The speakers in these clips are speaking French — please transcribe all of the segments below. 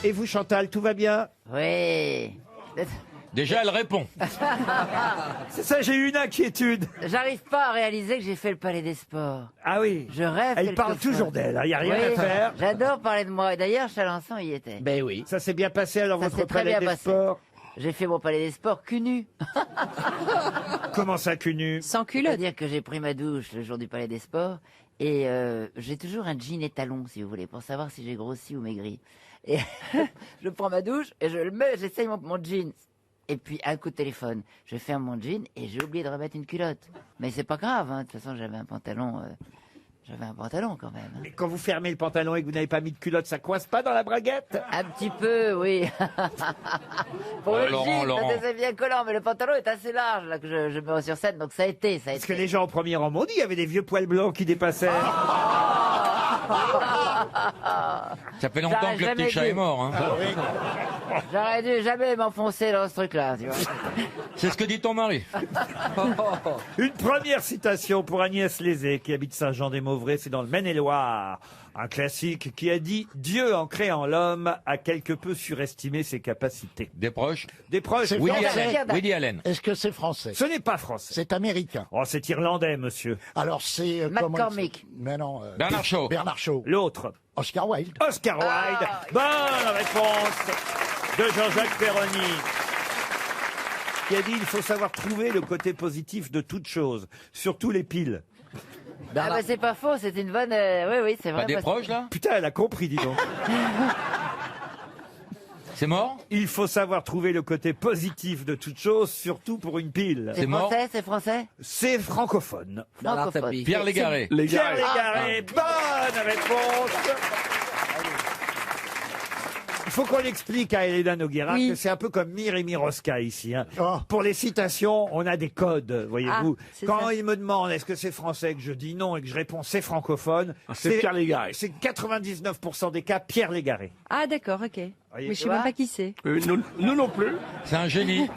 Et vous, Chantal, tout va bien? Oui. Déjà, elle répond. C'est ça, j'ai eu une inquiétude. J'arrive pas à réaliser que j'ai fait le Palais des Sports. Ah oui. Je rêve. Elle parle quelquefois. toujours d'elle, il n'y a rien Oui, à faire. J'adore parler de moi. D'ailleurs, Chalençon y était. Ben oui. Ça s'est bien passé alors Ça votre s'est très palais bien des passé. sports? J'ai fait mon Palais des Sports cul nu. Comment ça, cul nu? Sans culotte. C'est-à-dire que j'ai pris ma douche le jour du Palais des Sports et j'ai toujours un jean étalon, si vous voulez, pour savoir si j'ai grossi ou maigri. Et je prends ma douche et je le mets, j'essaye mon jean. Et puis, un coup de téléphone, je ferme mon jean et j'ai oublié de remettre une culotte. Mais c'est pas grave, hein. De toute façon, j'avais un pantalon quand même. Hein. Et quand vous fermez le pantalon et que vous n'avez pas mis de culotte, ça coince pas dans la braguette? Un petit peu, oui. Pour le Laurent, jean, Laurent. c'est bien collant, mais le pantalon est assez large là que je mets sur scène, donc ça a été. Parce que les gens au premier rang m'ont dit, il y avait des vieux poils blancs qui dépassaient. Ça fait longtemps J'aurais que le jamais petit chat dû. est mort. Hein. J'aurais dû jamais m'enfoncer dans ce truc-là, tu vois. C'est ce que dit ton mari. Une première citation pour Agnès Lézé, qui habite Saint-Jean-des-Mauvrais, c'est dans le Maine-et-Loire. Un classique qui a dit « Dieu, en créant l'homme, a quelque peu surestimé ses capacités Des proches. » Des proches. Woody français. Allen. Woody Allen. Est-ce que c'est français? Ce n'est pas français. C'est américain. Oh, c'est irlandais, monsieur. Alors c'est... comment il McCormick. s'appelle Mais non. Bernard Shaw. Bernard Shaw. L'autre, Oscar Wilde. Oscar Wilde. Bonne réponse de Jean-Jacques Perroni, qui a dit « Il faut savoir trouver le côté positif de toute chose, surtout les piles. Ah bah c'est pas faux, c'est une bonne... oui, c'est vrai. Pas des parce- proches, là » Putain, elle a compris, dis donc. C'est mort? Il faut savoir trouver le côté positif de toute chose, surtout pour une pile. C'est mort français, c'est français. C'est francophone. Francophone. Pierre Légaré. Pierre Légaré, bonne réponse. Il faut qu'on explique à Elena Noguera Oui. que c'est un peu comme Mir et Miroska ici. Hein. Oh. Pour les citations, on a des codes, voyez-vous. Ah, c'est Quand ça. il me demande est-ce que c'est français, que je dis non et que je réponds c'est francophone, c'est Pierre Légaré. C'est 99% des cas Pierre Légaré. Ah d'accord, ok. Voyez. Mais je sais Tu même vois pas qui c'est. Nous non plus. C'est un génie.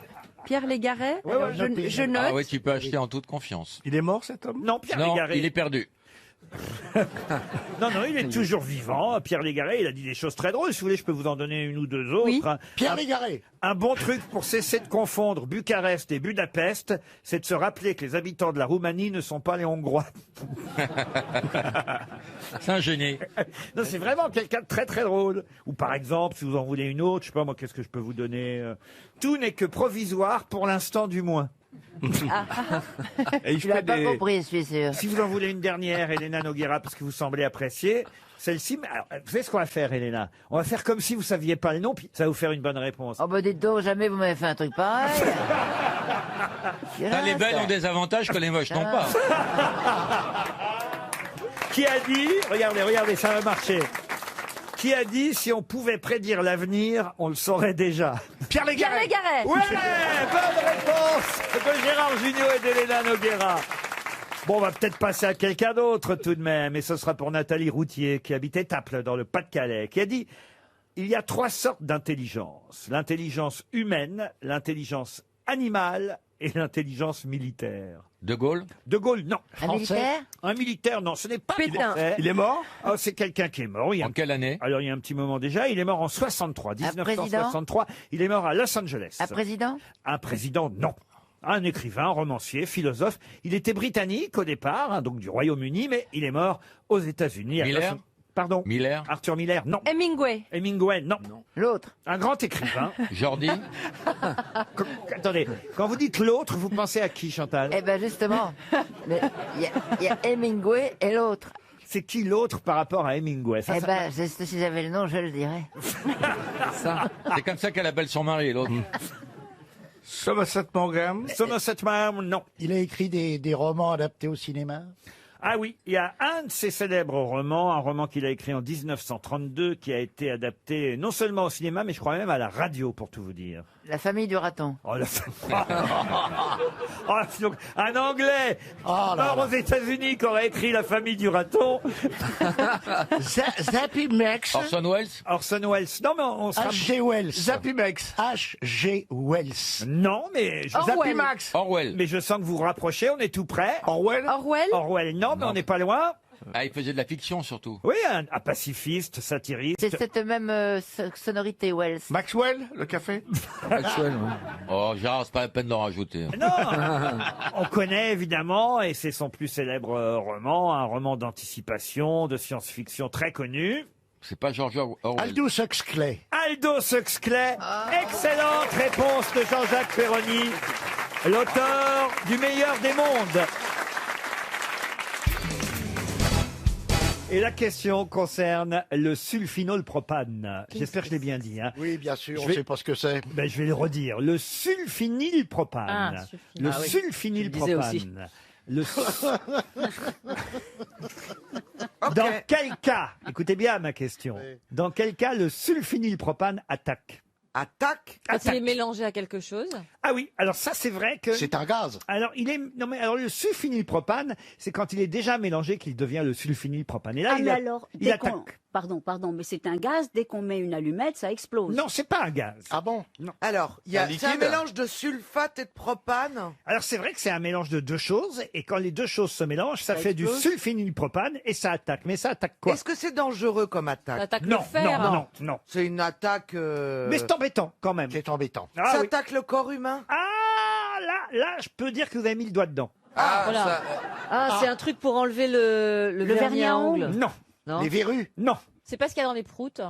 Pierre Légaré. Alors, je note. Ah oui, tu peux acheter en toute confiance. Il est mort cet homme? Non, Pierre Non, Légaré. il est perdu. Non, il est toujours vivant. Pierre Légaré, il a dit des choses très drôles. Si vous voulez, je peux vous en donner une ou deux autres. Oui. Pierre Légaré. Un bon truc pour cesser de confondre Bucarest et Budapest, c'est de se rappeler que les habitants de la Roumanie ne sont pas les Hongrois. C'est un génie. Non, c'est vraiment quelqu'un de très très drôle. Ou par exemple, si vous en voulez une autre, je sais pas moi, qu'est-ce que je peux vous donner Tout n'est que provisoire pour l'instant du moins. Tu l'as pas compris, je suis sûr. Si vous en voulez une dernière, Elena Noguera, parce que vous semblez apprécier, celle-ci, alors, vous savez ce qu'on va faire, Elena? On va faire comme si vous saviez pas le nom, puis ça va vous faire une bonne réponse. Oh bah dites donc, jamais vous m'avez fait un truc pareil. Ah, les belles ont des avantages que les moches n'ont pas. Qui a dit, regardez, ça va marcher. Qui a dit, si on pouvait prédire l'avenir, on le saurait déjà? Pierre Pierre Légaré. Légaré. Ouais, bonne réponse de Gérard Jugnot et d'Elena Noguera. Bon, on va peut-être passer à quelqu'un d'autre tout de même, et ce sera pour Nathalie Routier, qui habite Étaples dans le Pas-de-Calais, qui a dit « Il y a trois sortes d'intelligence. L'intelligence humaine, l'intelligence animale et l'intelligence militaire. » De Gaulle. De Gaulle, non. Un militaire? Un militaire, non, ce n'est pas Pétain. français. Il est mort? Oh, c'est quelqu'un qui est mort. Il y a En quelle année? Alors, il y a un petit moment déjà, il est mort en 63, président 1963. Il est mort à Los Angeles. Un président? Un président, non. Un écrivain, romancier, philosophe. Il était britannique au départ, hein, donc du Royaume-Uni, mais il est mort aux États-Unis. à Miller? Los- Pardon? Miller. Arthur Miller, non. Hemingway. Hemingway, non. L'autre? Un grand écrivain. Jordi. Attendez, quand vous dites l'autre, vous pensez à qui, Chantal? Eh ben justement, mais il y a Hemingway et l'autre. C'est qui l'autre par rapport à Hemingway? Ça, Eh ça- ben, si j'avais le nom, je le dirais. Ça. C'est comme ça qu'elle appelle son mari, l'autre. Somerset Maugham. Somerset Maugham, non. Il a écrit des romans adaptés au cinéma? Ah oui, il y a un de ses célèbres romans, un roman qu'il a écrit en 1932, qui a été adapté non seulement au cinéma, mais je crois même à la radio, pour tout vous dire. La famille du raton. Oh, là, oh, donc, un Anglais mort aux États-Unis qui aurait écrit La famille du raton. Zappy Max. Orson Welles. Orson Welles. Non, mais on sera... H.G. Wells. Zappy Max. H.G. Wells. Non, mais je... Orwell. Max. Orwell. mais je sens que vous vous rapprochez, on est tout près. Orwell. Orwell. Orwell, non, mais Non. on n'est pas loin. Ah, il faisait de la fiction surtout. Oui, un pacifiste, satiriste. C'est cette même sonorité, Wells. Maxwell, le café. Oh, Gérard, c'est pas la peine d'en rajouter. Non, on connaît évidemment, et c'est son plus célèbre roman, un roman d'anticipation, de science-fiction très connu. C'est pas George Orwell. Aldous Huxley. Aldous Huxley. Excellente réponse de Jean-Jacques Perroni, l'auteur du meilleur des mondes. Et la question concerne le sulfinolpropane. J'espère que je l'ai bien dit. Hein. Oui, bien sûr, Je on vais- sait pas ce que c'est. Ben, je vais le redire. Le sulfinylpropane. Ah, sulfine. Le Ah oui, je le sulfinylpropane. disais aussi. Dans quel cas, écoutez bien ma question, dans quel cas le sulfinylpropane attaque? Attaque. Quand il Attaque. est mélangé à quelque chose. Ah oui, alors ça c'est vrai que... C'est un gaz. Alors, alors le sulfinylpropane, c'est quand il est déjà mélangé qu'il devient le sulfinylpropane. Et là, Ah, mais alors, il dès qu'on... attaque. Pardon, mais c'est un gaz, dès qu'on met une allumette, ça explose. Non, c'est pas un gaz. Ah bon? Alors, c'est un mélange de sulfate et de propane. Alors c'est vrai que c'est un mélange de deux choses, et quand les deux choses se mélangent, ça Ça fait du explose. sulfinylpropane, et ça attaque. Mais ça attaque quoi? Est-ce que c'est dangereux comme Ça attaque? attaque Non, le fer. non. C'est une attaque. Mais c'est embêtant quand même. C'est embêtant. Ah, ça oui. attaque le corps humain. Ah, là, je peux dire que vous avez mis le doigt dedans. Voilà. Ah, c'est un truc pour enlever le vernis à ongles. Non, Non. Les verrues. non. C'est pas ce qu'il y a dans les proutes.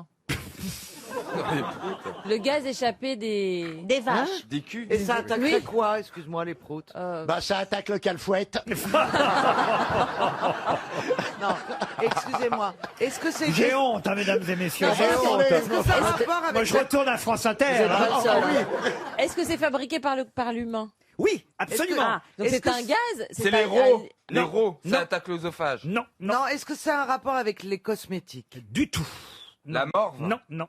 Le gaz échappé des... Des vaches. Des culs. Et ça attaquerait Oui. quoi? Excuse-moi, les proutes. Bah, ça attaque le calfouette. Non, excusez-moi. Est-ce que c'est J'ai honte, hein, mesdames et messieurs. Non, J'ai honte. Est-ce que ça a un rapport Moi, avec je retourne à France Inter. Vous êtes hein. pas le seul. Est-ce que c'est fabriqué par l'humain? Oui, absolument. Ah, donc Est-ce c'est que un gaz? C'est pas- les rots. Les Non. rots. Non. Ça attaque l'œsophage. Non, non, Non, est-ce que ça a un rapport avec les cosmétiques? du tout. La morve. Non.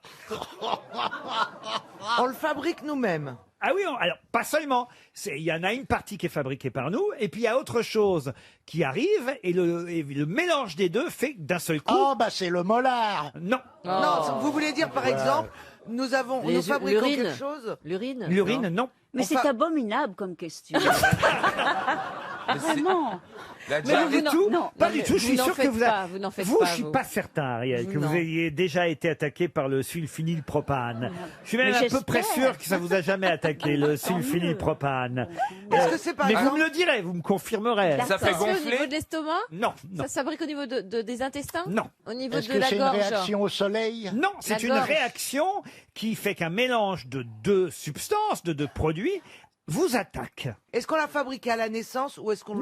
On le fabrique nous-mêmes. Ah oui, alors pas seulement. Il y en a une partie qui est fabriquée par nous, et puis il y a autre chose qui arrive, et le mélange des deux fait que d'un seul coup. Oh, bah, c'est le molar. Non, Non, vous voulez dire par exemple, nous fabriquons l'urine. quelque chose? L'urine. l'urine, non. Mais c'est Enfin- abominable comme question. Mais c'est- Vraiment. La Mais diarrhée. vous n'en- tout. non, Pas non, du mais tout. Je suis vous n'en sûr que faites vous pas, vous n'en faites Vous, pas, je suis vous. pas certain, Ariel, que Non. vous ayez déjà été attaqué par le sulfinylpropane. Je suis même Mais un peu près j'espère. sûr que ça vous a jamais attaqué, le sulfinylpropane. Est-ce que c'est par Mais exemple... vous me le direz, vous me confirmerez. Ça Ça fait se fait au gonfler. niveau de l'estomac? Non, non, Ça se fabrique au niveau des intestins? non. Au niveau Est-ce de que la c'est une gorge? réaction au soleil? Non, c'est une gorge. réaction qui fait qu'un mélange de deux substances, de deux produits, vous attaque. Est-ce qu'on l'a fabriqué à la naissance ou est-ce qu'on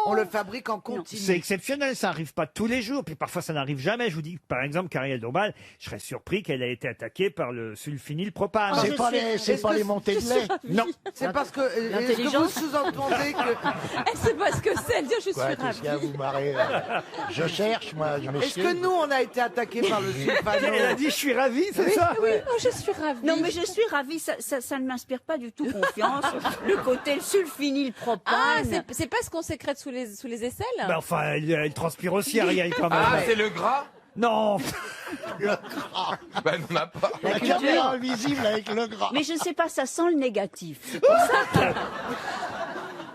on le fabrique en continu? C'est exceptionnel, ça arrive pas tous les jours, puis parfois ça n'arrive jamais. Je vous dis, par exemple, qu'Ariel Dombal, je serais surpris qu'elle ait été attaquée par le sulfinylpropane. C'est je pas sais. c'est Est-ce pas que les montées de lait. Non, C'est parce que... Est-ce que vous L'intelligence. sous-entendez que... Elle sait pas ce que c'est, elle dit je suis Quoi, qu'est-ce qu'il y a, ravie. vous marrez Je cherche, moi, je Est-ce m'excuse. que nous, on a été attaqués par le sulfano? elle a dit, je suis ravi, c'est ça? Oui, oh, je suis ravie. Non, mais je suis ravie, ça ne m'inspire pas du tout confiance. Le côté sulfinylpropane. Ah, c'est pas ce qu'on sécrète sous les aisselles? Ben, enfin, elle transpire aussi, Ariel, quand même. Ah, c'est le gras. Non, Ben, on n'a pas. La caméra invisible avec le gras. Mais je ne sais pas, ça sent le négatif. C'est pour ça que...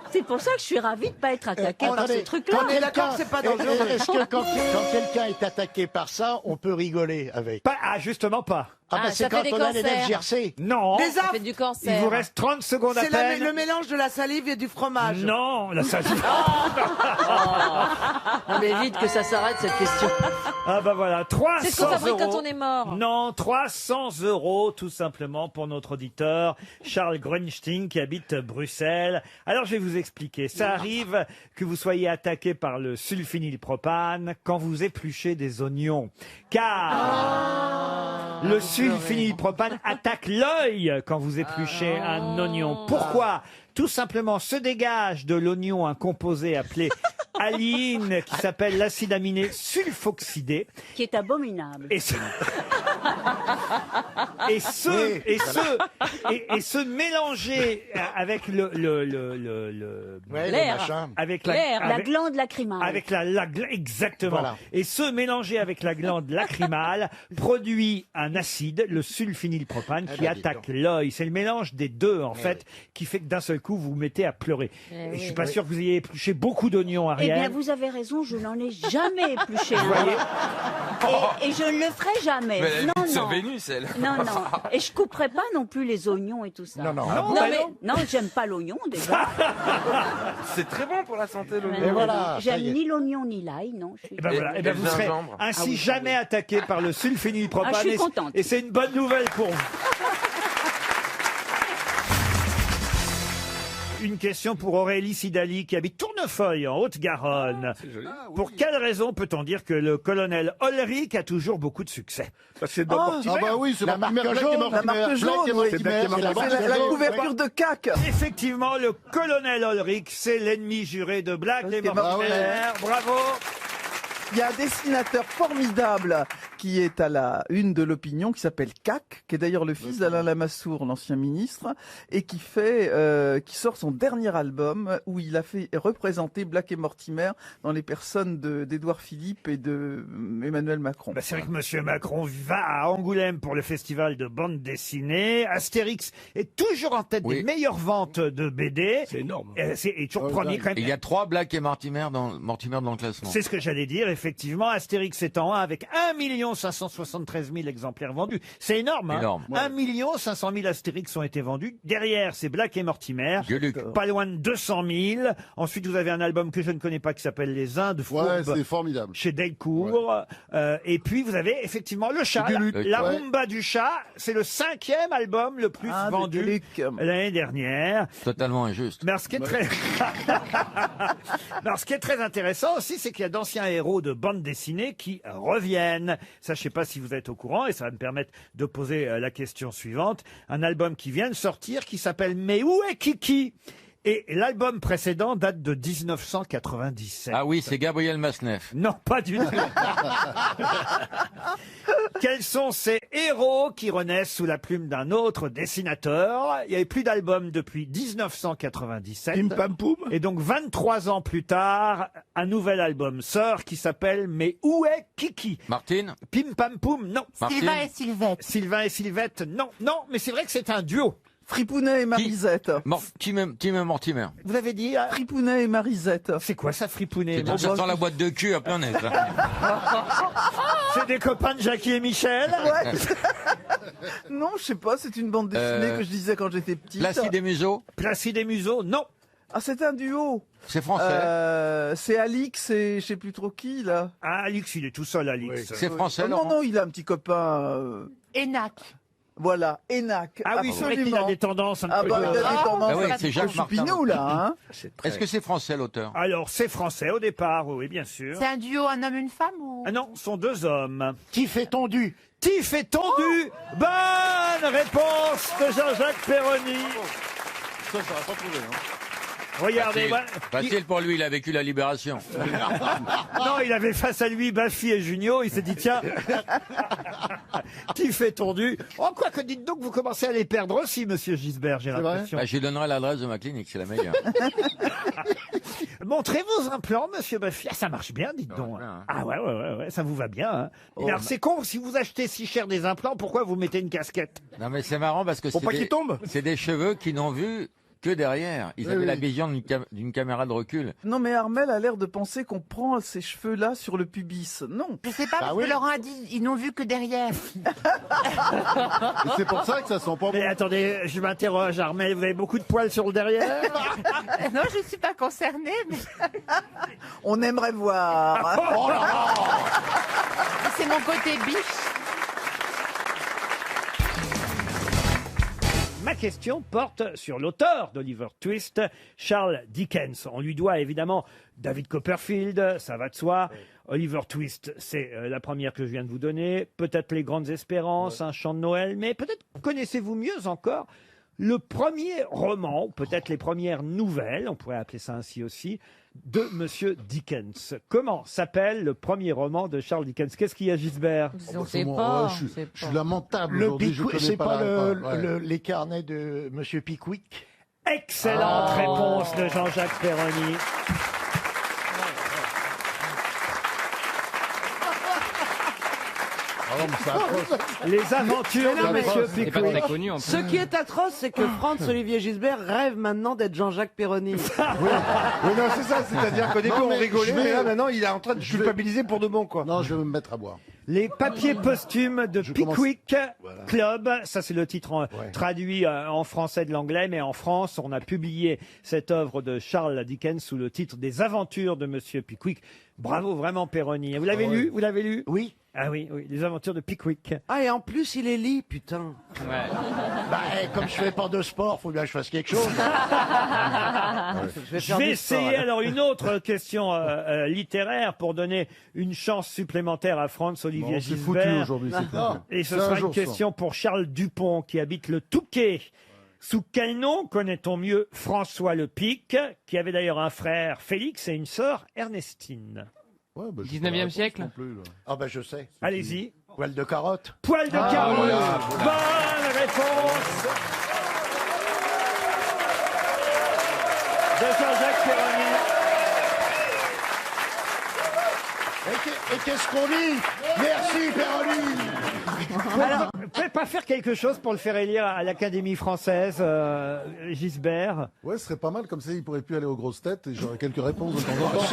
C'est pour ça que je suis ravie de ne pas être attaquée par Attendez, ce truc-là. On est d'accord que c'est pas dangereux. Est-ce que quand quelqu'un est attaqué par ça, on peut rigoler avec? justement pas. Ah, bah, Ah, c'est ça quand fait des on a les lèvres cancers. gercées. Non, Des Ça affres. fait du cancer. il vous reste 30 secondes à C'est peine. le mélange de la salive et du fromage. Non, la salive. On évite que ça s'arrête cette question. Ah bah voilà, 300 C'est ce qu'on fabrique quand euros. on est mort. Non, 300 € tout simplement pour notre auditeur Charles Grunstein qui habite Bruxelles. Alors je vais vous expliquer. Ça arrive que vous soyez attaqué par le sulfinylpropane quand vous épluchez des oignons. Car le sulfinylpropane attaque l'œil quand vous épluchez un oignon. Pourquoi ? Tout simplement se dégage de l'oignon un composé appelé aline qui s'appelle l'acide aminé sulfoxydé. Qui est abominable. Et ce- Et se mélanger avec L'air. avec La glande lacrymale. avec exactement. Voilà. Et se mélanger avec la glande lacrymale produit un acide, le sulfinylpropane, qui attaque l'œil. C'est le mélange des deux, en fait, qui fait que d'un seul coup, vous vous mettez à pleurer. Et je suis pas sûr que vous ayez épluché beaucoup d'oignons, Eh Ariel. bien, vous avez raison, je n'en ai jamais épluché un. Et je ne le ferai jamais. Mais elle a Non, une sur non. Vénus, elle. Non, non. Et je couperai pas non plus les oignons et tout ça. Non, non. Non, non, j'aime pas l'oignon déjà. C'est très bon pour la santé, l'oignon. Et voilà, ça J'aime y est. ni l'oignon ni l'ail, non. Je suis... Eh ben voilà, eh ben Et le vous serez gingembre. ainsi Ah oui, jamais attaqué par le sulfinylpropane. Ah, je suis Et- contente. Et c'est une bonne nouvelle pour vous. Une question pour Aurélie Sidali qui habite Tournefeuille en Haute-Garonne. Pour quelle raison peut-on dire que le colonel Ulrich a toujours beaucoup de succès? C'est dans Mortimer. Ah bah oui, c'est La la marque jaune, la marque jaune, oui. C'est C'est la couverture de CAC. Effectivement, le colonel Ulrich, c'est l'ennemi juré de Black et C'est Mortimer. Bravo. Il y a un dessinateur formidable qui est à la une de l'opinion, qui s'appelle CAC, qui est d'ailleurs le fils d'Alain Lamassoure, l'ancien ministre, et qui sort son dernier album où il a fait représenter Black et Mortimer dans les personnes d'Édouard Philippe et de Emmanuel Macron. Bah, c'est vrai que Monsieur Macron va à Angoulême pour le festival de bande dessinée. Astérix est toujours en tête des meilleures ventes de BD. C'est énorme. C'est toujours premier quand même. Il y a 3 Black et Mortimer dans le classement. C'est ce que j'allais dire, effectivement. Astérix est en 1 avec 1 573 000 exemplaires vendus. C'est énorme, hein. Énorme. 1 500 000 Astérix ont été vendus. Derrière, c'est Black et Mortimer. Gueuluc. Pas loin de 200 000. Ensuite, vous avez un album que je ne connais pas qui s'appelle Les Indes Fourbes. Ouais, c'est formidable. Chez Delcourt. Et puis, vous avez effectivement le chat. Gueuluc. La Ouais. Rumba du chat. C'est le 5e album le plus Ah, de vendu Gueuluc. l'année dernière. Totalement injuste. Mais alors, ce qui est très... Alors, ce qui est très intéressant aussi, c'est qu'il y a d'anciens héros de bande dessinée qui reviennent. Ça, je sais pas si vous êtes au courant, et ça va me permettre de poser la question suivante. Un album qui vient de sortir, qui s'appelle Mais où est Kiki? Et l'album précédent date de 1997. Ah oui, c'est Gabriel Masneff. Non, pas du tout. Quels sont ces héros qui renaissent sous la plume d'un autre dessinateur? Il n'y avait plus d'album depuis 1997. Pim Pam Poum. Et donc 23 ans plus tard, un nouvel album sort qui s'appelle Mais où est Kiki? Martine? Pim Pam Poum, non. Martine? Sylvain et Sylvette. Sylvain et Sylvette, non. Non, mais c'est vrai que c'est un duo. Fripounet et Marisette. Tim et Mortimer. Vous avez dit... Fripounet et Marisette. C'est quoi ça, Fripounet? C'est ça sent la boîte de cul à plein nez. ça. C'est des copains de Jackie et Michel? Ouais. Non, je sais pas, c'est une bande dessinée que je lisais quand j'étais petite. Placide et Museau? Placide et Museau, non. Ah, c'est un duo. C'est français. C'est Alix et je sais plus trop qui, là. Ah, Alix, il est tout seul, Alix. C'est français, Oh, non, Laurent non, il a un petit copain. Enac. Voilà, Enac. Ah oui, c'est vrai qu'il a des tendances un Ah peu... bah, il a des tendances Ah oui, un c'est petit Jacques peu Martin. Choupinou, là, hein. Est-ce que c'est français, l'auteur? Alors, c'est français au départ, oui, bien sûr. C'est un duo, un homme, une femme ou... Ah non, ce sont 2 hommes. Tif est tondu. Tif et tondu. Bonne réponse de Jean-Jacques Perroni. Ça, j'aurais pas trouvé. Hein. Regardez, Facile pour lui, il a vécu la libération. non, il avait face à lui Baffy et Junio, il s'est dit tiens, Tif et tondu. Oh, quoi que dites donc, vous commencez à les perdre aussi, monsieur Gisbert, j'ai C'est vrai l'impression. Bah, je lui donnerai l'adresse de ma clinique, c'est la meilleure. Montrez vos implants, monsieur Baffy. Ah, ça marche bien, dites donc. bien, hein. Ah ouais, ça vous va bien. Hein. Mais alors, c'est con, si vous achetez si cher des implants, pourquoi vous mettez une casquette? Non, mais c'est marrant parce que Faut pas qu'il tombe. c'est des cheveux qui n'ont vu que derrière. Ils avaient la vision d'une caméra de recul. Non, mais Armel a l'air de penser qu'on prend ces cheveux-là sur le pubis. Non. Je sais pas, parce que Laurent a dit, ils n'ont vu que derrière. Et c'est pour ça que ça sent pas bon. Mais attendez, je m'interroge, Armel, vous avez beaucoup de poils sur le derrière? Non, je ne suis pas concernée, mais On aimerait voir. c'est mon côté biche. Ma question porte sur l'auteur d'Oliver Twist, Charles Dickens. On lui doit évidemment David Copperfield, ça va de soi. Oliver Twist, c'est la première que je viens de vous donner. Peut-être Les Grandes Espérances, Un chant de Noël, mais peut-être connaissez-vous mieux encore le premier roman, ou peut-être les premières nouvelles, on pourrait appeler ça ainsi aussi, de Monsieur Dickens. Comment s'appelle le premier roman de Charles Dickens? Qu'est-ce qu'il y a, Gisbert? On sait pas. Je suis lamentable Le aujourd'hui, je connais c'est pas pas la réponse. Ouais. les carnets de Monsieur Pickwick. Excellente réponse de Jean-Jacques Perroni. Ah non, mais c'est atroce. Les aventures Mais non, de mais- Monsieur C'est pas très Pickwick. connu en plus. Ce qui est atroce, c'est que Franz-Olivier Gisbert rêve maintenant d'être Jean-Jacques Perroni. Oui, non, c'est ça, c'est-à-dire qu'au début Non, on mais rigolait, je vais- mais là maintenant il est en train de je vais- culpabiliser pour de bon, quoi. Non, je vais me mettre à boire. Les papiers posthumes de Je commence- Pickwick Club, ça c'est le titre traduit en français de l'anglais, mais en France on a publié cette œuvre de Charles Dickens sous le titre des aventures de Monsieur Pickwick. Bravo vraiment Perroni. Vous l'avez lu? Vous l'avez lu? Oui. Ah oui, oui, les aventures de Pickwick. Ah, et en plus, il est lit, putain. Bah, comme je fais pas de sport, faut bien que je fasse quelque chose. Je vais essayer alors une autre question littéraire pour donner une chance supplémentaire à Franz-Olivier Bon, c'est foutu Gisbert. aujourd'hui, c'est foutu. Et ce C'est un sera une jour sans. question pour Charles Dupont qui habite le Touquet. Sous quel nom connaît-on mieux François le Pic, qui avait d'ailleurs un frère Félix et une sœur Ernestine? Ouais, bah, je sais 19e pas la réponse siècle non plus, là. Ah bah je sais. Allez-y. Poil de carotte. Poil de carotte. voilà. Bonne réponse de Jean-Jacques Perroni. Et qu'est-ce qu'on dit? Merci, Perroni. Alors, vous pouvez pas faire quelque chose pour le faire élire à l'Académie française, Gisbert? Ouais, ce serait pas mal, comme ça il pourrait plus aller aux grosses têtes et j'aurais quelques réponses de temps en temps.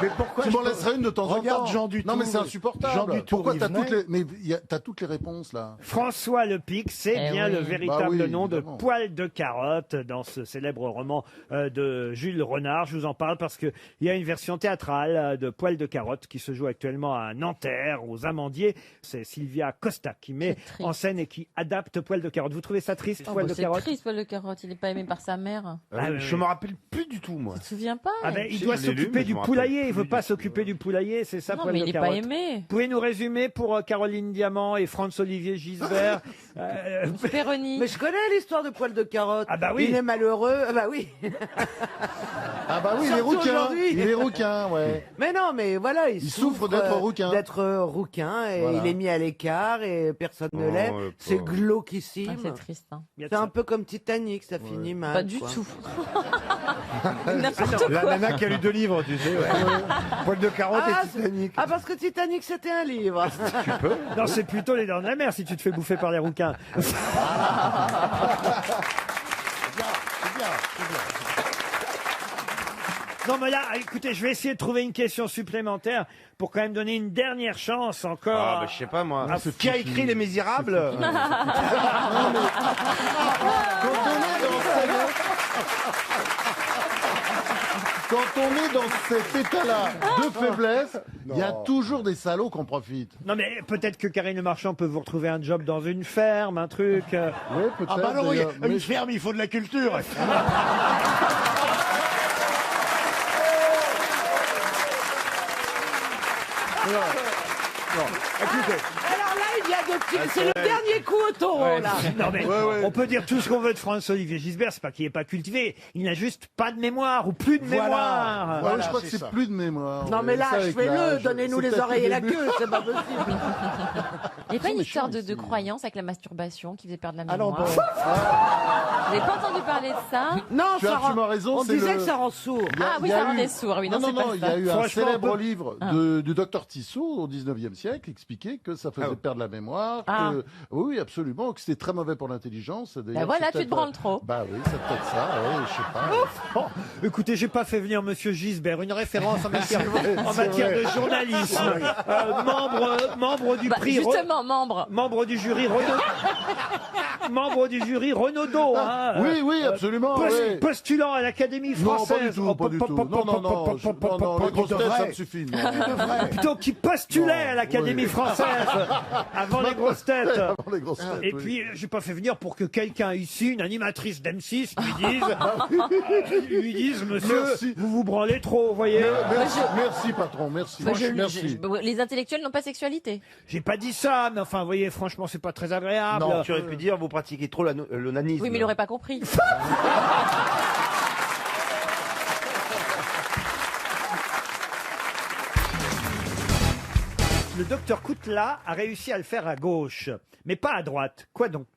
Mais pourquoi Tu m'en laisserais une de temps en temps. Regarde Jean Dutour. Non mais c'est insupportable. Jean Dutour, Pourquoi il t'as venait. toutes les... Mais t'as toutes les réponses là. François le Pic, c'est Eh bien oui. le véritable Bah oui, nom de évidemment. Poil de carotte dans ce célèbre roman de Jules Renard. Je vous en parle parce que il y a une version théâtrale de Poil de carotte qui se joue actuellement à Nanterre, aux Amandiers. C'est Sylvia Costa qui met triste. en scène et qui adapte Poil de carotte. Vous trouvez ça triste, Poil de C'est carotte? triste, Poil de carotte. Il n'est pas aimé par sa mère. Je me rappelle plus du tout, moi. Tu te souviens pas? Ah ben, il Si, doit je l'ai lu, s'occuper mais je du me rappelle poulailler. Il plus veut pas du s'occuper du poulailler, c'est ça, Non, Poil mais de il n'est carotte. pas aimé. Pouvez-nous résumer pour Caroline Diamant et Franz-Olivier Gisbert Perroni. Mais je connais l'histoire de Poil de carotte. Ah bah oui. Il est malheureux. Ah bah oui. Ah bah oui, il est Surtout rouquin. aujourd'hui. Il est rouquin, ouais. Mais non, mais voilà, il souffre d'être rouquin. D'être rouquin et Voilà. il est mis à l'écart et personne ne Oh, l'aime. le C'est pauvre. glauquissime. Ah, c'est triste. Hein. C'est un peu comme Titanic, ça finit mal. Pas du quoi. tout. N'importe La quoi. nana qui a lu 2 livres, tu sais. Poil de carotte Ah, et Titanic. Ah, parce que Titanic, c'était un livre. Non, c'est plutôt les dents de la mer si tu te fais bouffer par les rouquins. Non, mais là, écoutez, je vais essayer de trouver une question supplémentaire pour quand même donner une dernière chance encore. Ah, bah, je sais pas, moi. Ah, Qui a écrit Les Misérables? Quand on est dans cet état-là de faiblesse, il y a toujours des salauds qu'on profite. Non, mais peut-être que Karine Le Marchand peut vous retrouver un job dans une ferme, un truc. Oui, peut-être. Ah bah non, d'ailleurs, une mais- ferme, il faut de la culture. Écoutez, Alors là, il y a de petits. C'est le dernier coup au taureau, là. Non, mais on peut dire tout ce qu'on veut de François-Olivier Gisbert, c'est pas qu'il est pas cultivé, il n'a juste pas de mémoire ou plus de mémoire. Ouais, je crois que c'est c'est ça. plus de mémoire. Non, mais Ouais, là, ça, avec fais-le. l'âge, Donnez-nous c'est les peut-être oreilles le et la début. queue, c'est pas possible. Il n'y a pas une méchant histoire de ici. croyance avec la masturbation qui faisait perdre la Alors mémoire. bon. Vous n'avez pas entendu parler de ça? Non, Tu ça as rend- absolument raison. On c'est disait le- que ça rend sourd. Il y a- Ah oui, il y a ça eu- rendait sourd. Oui, non, non, c'est pas il y ça. a eu un Franchement, célèbre on peut- livre du docteur Tissot au 19e siècle expliquait que ça faisait perdre la mémoire. Ah. Que, oui, absolument, que c'était très mauvais pour l'intelligence. Bah voilà, tu te branles trop. Bah oui, c'est peut-être ça, ouais, je sais pas. Bon, écoutez, j'ai pas fait venir Monsieur Gisbert, une référence en matière, en matière de journalisme. Membre du Bah, prix. justement, membre. Membre du jury Renaud. Membre du jury Renaudot, hein. hein, Oui, oui, absolument, oui. Postulant à l'Académie Non, française. pas du tout, pas du tout. Non, non, non, les grosses têtes, ça me suffit. Plutôt qui postulait à l'Académie française avant les grosses têtes. Avant les grosses têtes, Et oui. puis, j'ai pas fait venir pour que quelqu'un ici, une animatrice d'M6, lui dise, monsieur, Merci. vous vous branlez trop, vous voyez. Merci, patron, merci. Merci. Les intellectuels n'ont pas sexualité. J'ai pas dit ça, mais enfin, vous voyez, franchement, c'est pas très agréable. Non, tu aurais pu dire, vous pratiquez trop l'onanisme. Oui, mais il n'aurait pas compris. Le docteur Koutla a réussi à le faire à gauche, mais pas à droite. Quoi donc?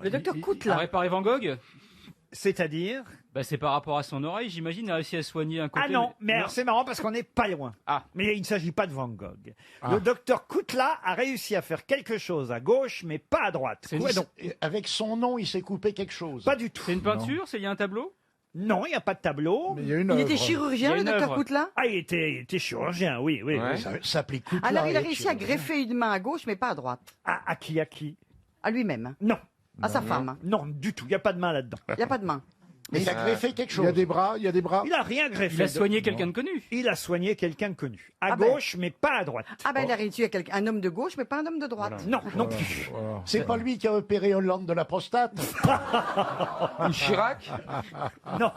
Le docteur Il a Koutla. réparé Van Gogh. C'est-à-dire? Bah, c'est par rapport à son oreille, j'imagine, il a réussi à soigner un côté. Ah non, mais alors c'est marrant parce qu'on n'est pas loin. Ah. Mais il ne s'agit pas de Van Gogh. Le docteur Koutla a réussi à faire quelque chose à gauche, mais pas à droite. Quoi donc? Avec son nom, il s'est coupé quelque chose. Pas du tout. C'est une peinture, il y a un tableau. Non, il n'y a pas de tableau. Mais il y a une Il œuvre. était chirurgien, Il y a le une docteur œuvre. Koutla. Ah, il était chirurgien, oui, oui. Ouais. oui. Ça s'appelait Koutla. Alors, il a et réussi à chirurgien. greffer une main à gauche, mais pas à droite. À qui, à qui? À lui-même. Non. À sa femme. Non, du tout. Il n'y a pas de main là-dedans. Il n'y a pas de main. Mais il a greffé quelque Il chose. y a des bras, il y a des bras. Il n'a rien greffé. Il a soigné quelqu'un de connu. Il a soigné quelqu'un de connu. À Ah ben. gauche, mais pas à droite. Ah ben, il a réussi à un homme de gauche, mais pas un homme de droite. Non, non plus. Voilà. C'est pas lui qui a opéré Hollande de la prostate. Ou Chirac. Non.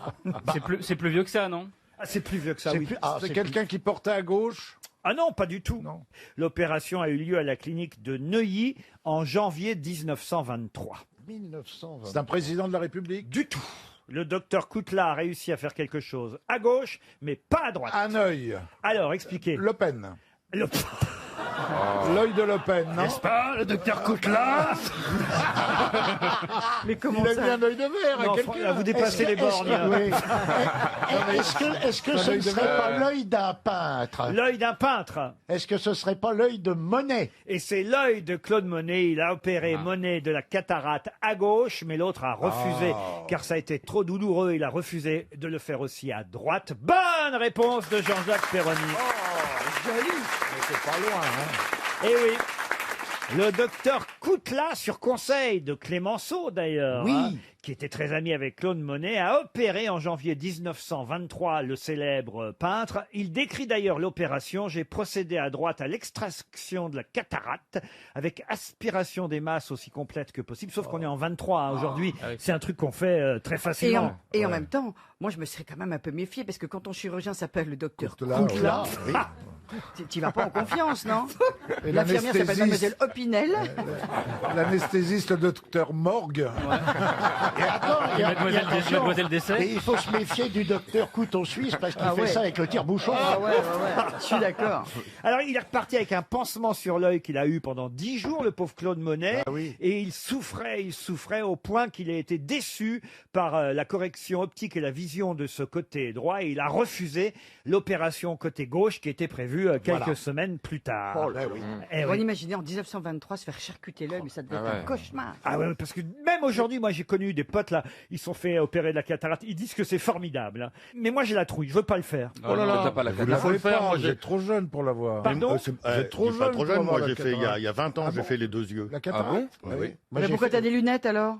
C'est plus vieux que ça, non? Ah, c'est plus vieux que ça, oui. C'est quelqu'un qui portait à gauche. Ah non, pas du tout. Non. L'opération a eu lieu à la clinique de Neuilly en janvier 1923. 1920. C'est un président de la République. Du tout. Le docteur Koutla a réussi à faire quelque chose à gauche, mais pas à droite. Un œil. Alors, expliquez. Le Pen. Le- L'œil de Le Pen, non? N'est-ce pas, le docteur Koutla? Mais comment Il a ça mis un œil de verre à Non, quelqu'un. là, vous dépassez les bornes. Est-ce que ce l'œil ne de serait verre. pas l'œil d'un peintre? L'œil d'un peintre. Est-ce que ce serait pas l'œil de Monet? Et c'est l'œil de Claude Monet. Il a opéré Monet de la cataracte à gauche, mais l'autre a refusé, car ça a été trop douloureux. Il a refusé de le faire aussi à droite. Bonne réponse de Jean-Jacques Perroni. C'est pas loin, hein. Eh oui. Le docteur Koutla, sur conseil de Clémenceau d'ailleurs, Oui. qui était très ami avec Claude Monet, a opéré en janvier 1923 le célèbre peintre. Il décrit d'ailleurs l'opération. J'ai procédé à droite à l'extraction de la cataracte avec aspiration des masses aussi complète que possible. Sauf qu'on est en 23 aujourd'hui. C'est un truc qu'on fait très facilement. Et en même temps, moi je me serais quand même un peu méfié parce que quand ton chirurgien s'appelle le docteur Koutla, Koutla, oui. tu vas pas en confiance, non? Et L'infirmière s'appelle l'anesthésiste, Mademoiselle Opinel. l'anesthésiste, le docteur Morgue. Et attends, il y a attention. Mademoiselle Dessert. Et il faut se méfier du docteur Couteau Suisse parce qu'il Ah fait ouais. ça avec le tire-bouchon. Ah ouais, je suis d'accord. Alors, il est reparti avec un pansement sur l'œil qu'il a eu pendant 10 jours, le pauvre Claude Monet. Ah oui. Et il souffrait au point qu'il a été déçu par la correction optique et la vision de ce côté droit. Et il a refusé l'opération côté gauche qui était prévue quelques semaines plus tard. Oh là, oui. Eh On oui. imaginait en 1923 se faire charcuter l'œil, mais ça devait Ah être ouais. un cauchemar. Ah ouais, parce que même aujourd'hui, moi j'ai connu des potes là, ils se sont fait opérer de la cataracte, ils disent que c'est formidable. hein. Mais moi j'ai la trouille, je veux pas le faire. Oh là là. T'as pas la Vous cataracte. l'avez faire, pas, moi, vous j'ai- êtes trop jeune pour l'avoir. Pardon Vous êtes trop Je suis pas jeune trop pour jeune, avoir moi la j'ai fait il y cataracte. a 20 ans, Ah j'ai bon fait les 2 yeux. La cataracte Ah oui. Mais pourquoi t'as des lunettes alors?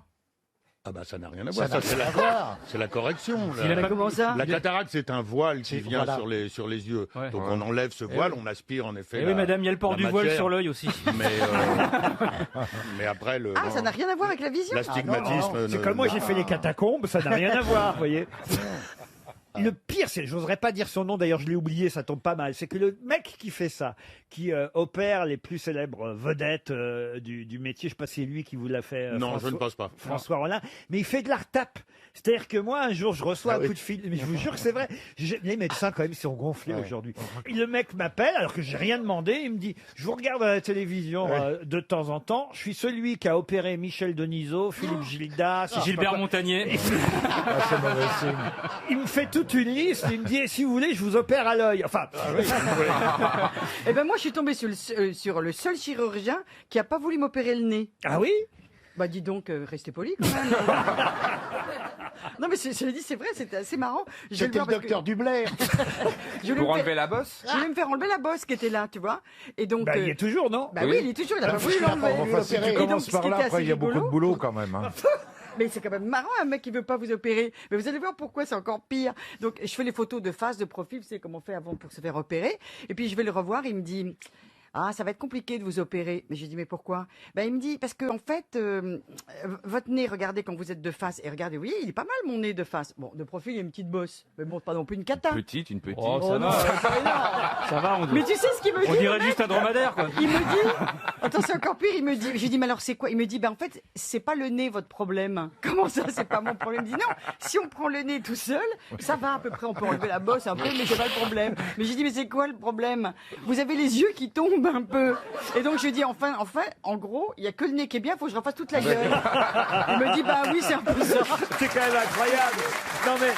Ah bah ça n'a rien à Ça voir, n'a ça c'est rien à la, voir. c'est la correction. Il a La, pas- Comment ça? la cataracte c'est un voile qui C'est- vient voilà. sur les yeux. Ouais. Donc Ouais. on enlève ce voile, on aspire en effet. Eh oui, madame, il y a le port la du voile matière. sur l'œil aussi. Mais, mais après le. Ah, non, ça n'a rien à voir avec la vision? L'astigmatisme. C'est comme moi j'ai fait les catacombes, ça n'a rien à voir, vous voyez. Le pire, c'est, j'oserais pas dire son nom, d'ailleurs je l'ai oublié, ça tombe pas mal, c'est que le mec qui fait ça, qui opère les plus célèbres vedettes du métier, je sais pas si c'est lui qui vous l'a fait, Non, je ne pense pas. François Rollin, mais il fait de la retape. C'est-à-dire que moi, un jour, je reçois un coup de fil, mais je vous jure que c'est vrai. Les médecins, quand même, sont gonflés aujourd'hui. Et le mec m'appelle, alors que j'ai rien demandé, il me dit, je vous regarde à la télévision de temps en temps, je suis celui qui a opéré Michel Denisot, Philippe Gildas, je sais pas Gilbert quoi. Montagnier. C'est mauvais signe. Il me fait toute une liste, il me dit, si vous voulez, je vous opère à l'œil. Enfin, Eh ben moi, je suis tombée sur le seul chirurgien qui a pas voulu m'opérer le nez. ah oui? Bah dis donc, restez poli quand même. Non mais je l'ai dit, c'est vrai, c'était assez marrant. Je vais C'était le voir parce que- docteur Dublair. je voulais Pour me enlever faire- la bosse. Je voulais me faire enlever la bosse qui était là, tu vois. Et donc. Bah, il y est toujours, non? Bah oui, il est toujours, il a pas voulu Enfin, l'enlever. si tu Et donc, commences ce par qui là, était après, assez il y a beaucoup de rigolo- boulot quand même. hein. Mais c'est quand même marrant, un mec qui veut pas vous opérer. Mais vous allez voir pourquoi c'est encore pire. Donc, je fais les photos de face, de profil, vous savez comment on fait avant pour se faire opérer. Et puis, je vais le revoir, il me dit... Ah, ça va être compliqué de vous opérer. Mais je dis, mais pourquoi? Ben, il me dit, parce que, en fait, votre nez, regardez quand vous êtes de face. Et regardez, oui, il est pas mal, mon nez de face. Bon, de profil, il y a une petite bosse. Mais bon, pas non plus une cata. Une petite. Oh, ça non, va. c'est pas énorme. Ça va, Mais tu sais ce qu'il me dit? On dirait le juste mec un dromadaire, quoi. Il me dit, attends, c'est encore pire, il me dit, je lui dis, mais alors c'est quoi? Il me dit, ben en fait, c'est pas le nez votre problème. Comment ça, c'est pas mon problème? Il dit, non, si on prend le nez tout seul, ça va à peu près, on peut enlever la bosse un peu, mais c'est pas le problème. Mais j'ai dit, mais c'est quoi le problème? Vous avez les yeux qui tombent un peu. Et donc je lui dis, enfin, en gros, il y a que le nez qui est bien, faut que je refasse toute la gueule. Il me dit, bah oui, c'est un peu ça. C'est quand même incroyable. Non mais...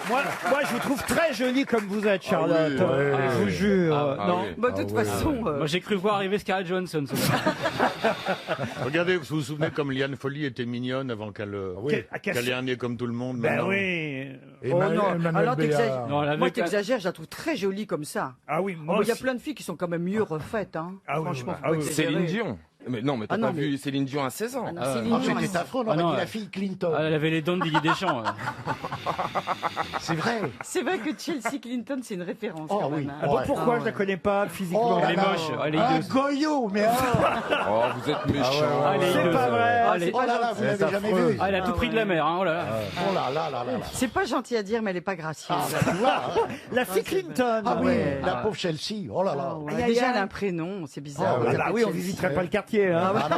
Moi, je vous trouve très jolie comme vous êtes, Charlotte. Je vous jure. Non. Bah, de toute façon. Moi, j'ai cru voir arriver Scarlett Johansson. Ce soir. Regardez, vous vous souvenez comme Liane Folly était mignonne avant qu'elle ait un nez comme tout le monde. Ben maintenant. oui. Oh non, alors t'exagères. Non, la Moi, mec- t'exagères, je la trouve très jolie comme ça. Ah oui, Oh, moi mais il y a aussi. plein de filles qui sont quand même mieux refaites, hein. Ah oui, Franchement, oui, faut pas exagérer. Céline Dion. Mais non, mais t'as Ah non, pas mais- vu Céline Dion à 16 ans. Ah non, Céline Dion, C'était affreux, on Ah aurait non, dit la ouais. fille Clinton. Ah, elle avait les dents de Didier Deschamps. C'est vrai. C'est vrai que Chelsea Clinton, c'est une référence Oh quand oui. même. hein. Ah bon, Ouais. pourquoi Ah je la connais pas physiquement? Oh Elle est là là. moche. Elle est Un hideuse. Goyot, mais Oh, vous êtes méchant. Ah, elle est C'est hideuse. pas vrai. Ah, elle est- oh là là, vous l'avez jamais vu. Ah, elle a tout pris de la mer. Hein, oh là là. Oh là là là là là. C'est pas gentil à dire, mais elle est pas gracieuse. Tu vois, hein. La fille Clinton. Ah oui, ouais. la pauvre Chelsea. Oh là là. Ah ouais. Déjà, elle a un prénom, c'est bizarre. Oh, Ah Elle bah s'appelle oui, on Chelsea. visiterait pas le quartier. Hein. Ah non.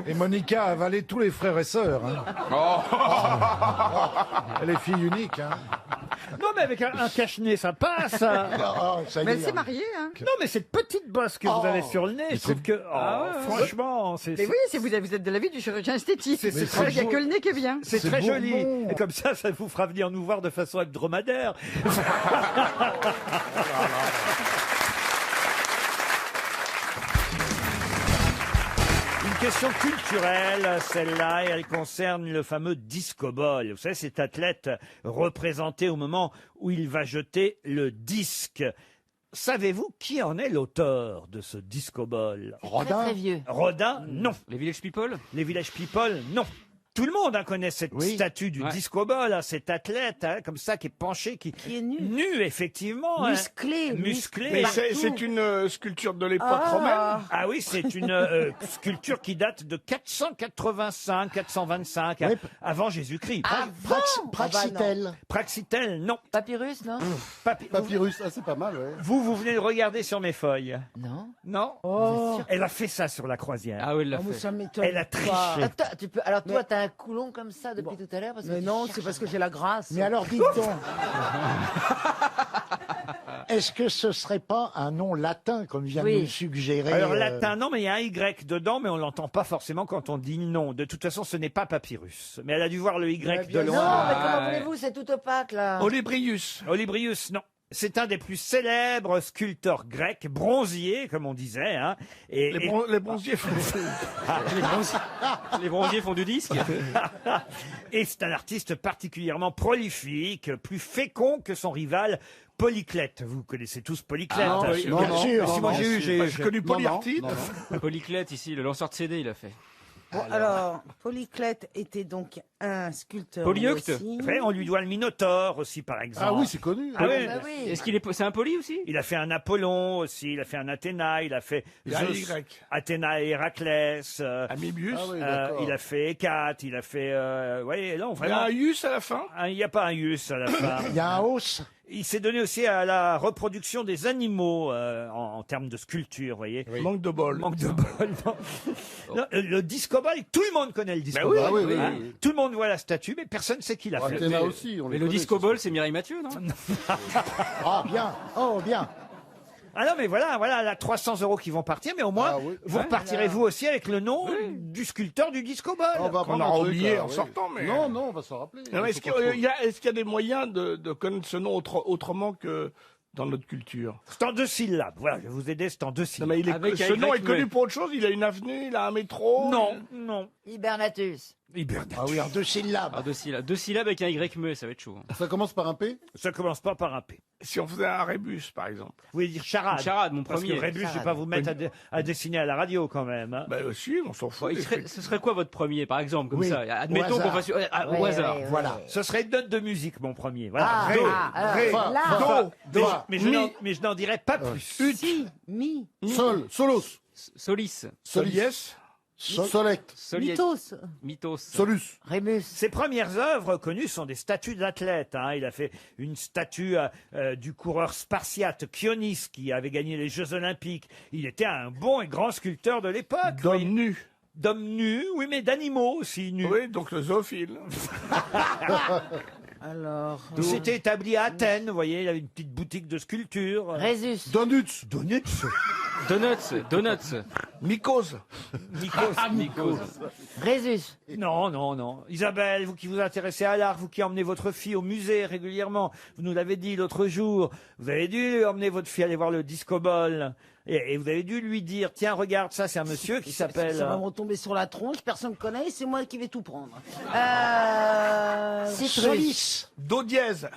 Et Monica a avalé tous les frères et sœurs. Hein. Elle est fille unique. Hein. Non, mais avec un cache-nez, ça passe. Oh, ça y Mais est, elle s'est mariée, hein. Non, mais cette petite bosse que vous avez sur le nez, je trouve que, franchement, c'est Mais oui, vous êtes de l'avis du chirurgien esthétique. C'est C'est très vrai qu'il n'y a beau. que le nez qui est bien. c'est c'est très Bourbon. joli. Et comme ça vous fera venir nous voir de façon hebdomadaire. Une question culturelle, celle-là, et elle concerne le fameux disco-ball. Vous savez, cet athlète représenté au moment où il va jeter le disque. Savez-vous qui en est l'auteur de ce disco-ball? Très très vieux. Rodin, non. Les Village People. Les Village People, non. Tout le monde connaît cette statue du disco-ball, hein, cet athlète comme ça qui est penché, qui est nu. Nu, effectivement. Musclé. Musclé. Mais c'est une sculpture de l'époque romaine. Ah oui, c'est une sculpture qui date de 485, 425, avant Jésus-Christ. Praxitèle. Praxitèle, non. Papyrus, non? Papyrus, ah, c'est pas mal, ouais. Vous venez de regarder sur mes feuilles. Non. Non. Oh. Elle a fait ça sur la croisière. Ah oui, elle l'a Oh, mais fait. ça m'étonne Elle a triché. pas. Attends, alors toi, t'as un coulon comme ça depuis tout à l'heure parce que Mais tu non, cherches c'est parce que à- j'ai la grâce. Mais alors dites donc, est-ce que ce serait pas un nom latin comme vient de nous le suggérer Alors latin, non, mais il y a un Y dedans, mais on l'entend pas forcément quand on dit non. De toute façon, ce n'est pas papyrus. Mais elle a dû voir le Y de Non, loin. mais comment voulez-vous, c'est tout opaque là. Olébrius. Olybrius, non. C'est un des plus célèbres sculpteurs grecs, bronziers, comme on disait. Hein. Les bronziers font... Les bronziers font du disque. Et c'est un artiste particulièrement prolifique, plus fécond que son rival Polyclète. Vous connaissez tous Polyclète. Ah, non, Bien non, sûr. non, Si moi non, j'ai connu Polyartite. Polyclète ici, le lanceur de CD, il a fait. Bon, alors, Polyclète était donc un sculpteur. Polyeucte. aussi. Après, on lui doit le Minotaure aussi, par exemple. Ah oui, c'est connu. Ah oui. Bah oui. Est-ce qu'il est, c'est un poly aussi? Il a fait un Apollon aussi, il a fait un Athéna, il a fait Il y a un Zeus, Y. Athéna et Héraclès. Amibius. Ah oui, d'accord. Il a fait Hécate, il a fait... ouais, non, Il y a vraiment... un Ius à la fin. Il n'y a pas un Ius à la fin. Il y a un os. Il s'est donné aussi à la reproduction des animaux en termes de sculpture, vous voyez. Manque de bol. Manque de bol. Non. Non, le disco-ball, tout le monde connaît le disco-ball. oui, Ah oui, oui, hein. oui. Tout le monde voit la statue, mais personne ne sait qui l'a fait. Athéna aussi. on Mais les le connaît, disco ça. ball, c'est Mireille Mathieu, non? Ah bien, oh bien. Ah non, mais voilà, là, 300 € qui vont partir, mais au moins, Ah oui. vous repartirez vous aussi avec le nom du sculpteur du disco-ball. On va Qu'on apprendre aura un truc, oublié là, en oui. sortant, mais... Non, non, on va s'en rappeler. Non, Il est-ce faut pas trop- qu'il y a des moyens de connaître ce nom autrement que dans notre culture? C'est en 2 syllabes. Voilà, je vais vous aider, c'est en 2 Non, syllabes. mais Avec ce un nom Y est connu muet. pour autre chose. Il a une avenue, il a un métro. Non, non. Hibernatus. Hibernation. Ah oui, en 2 syllabes. Ah, 2 syllabes. 2 syllabes avec un Y muet, ça va être chaud. hein. Ça commence par un P? Ça commence pas par un P. Si on faisait un rébus, par exemple. Vous voulez dire charade? Une charade, mon Parce premier. que rébus, je vais Charade. pas vous mettre à dessiner à la radio quand même. hein. Bah aussi, on s'en fout. Bon, ce serait quoi votre premier, par exemple, comme Oui, ça Admettons au qu'on hasard. fasse au Ouais, hasard. ouais, ouais. Voilà. Ce serait une note de musique, mon premier. Voilà. Ah, Do. alors, Fa, là. fa, Mais, fa, mais mi, je n'en dirais pas plus. Si, mi. sol, solos, Solis. solis, solect, Soliet. Mythos. Mythos. solus. Rémus. Ses premières œuvres connues sont des statues d'athlètes. hein. Il a fait une statue du coureur spartiate Kionis qui avait gagné les Jeux Olympiques. Il était un bon et grand sculpteur de l'époque. D'homme oui. nu. D'hommes nus, oui, mais d'animaux aussi nus. Oui, donc le zoophile. Alors. Il s'était établi à Athènes, vous voyez, il avait une petite boutique de sculpture. Résus. Donuts. Donuts. Donuts. Mycose. Mycose. Résus. Non, non, non. Isabelle, vous qui vous intéressez à l'art, vous qui emmenez votre fille au musée régulièrement, vous nous l'avez dit l'autre jour, vous avez dû emmener votre fille aller voir le disco ball. Et vous avez dû lui dire, tiens, regarde, ça c'est un monsieur qui s'appelle... Ça va me retomber sur la tronche, personne ne connaît, c'est moi qui vais tout prendre. Citrus. Solis. Do dièse.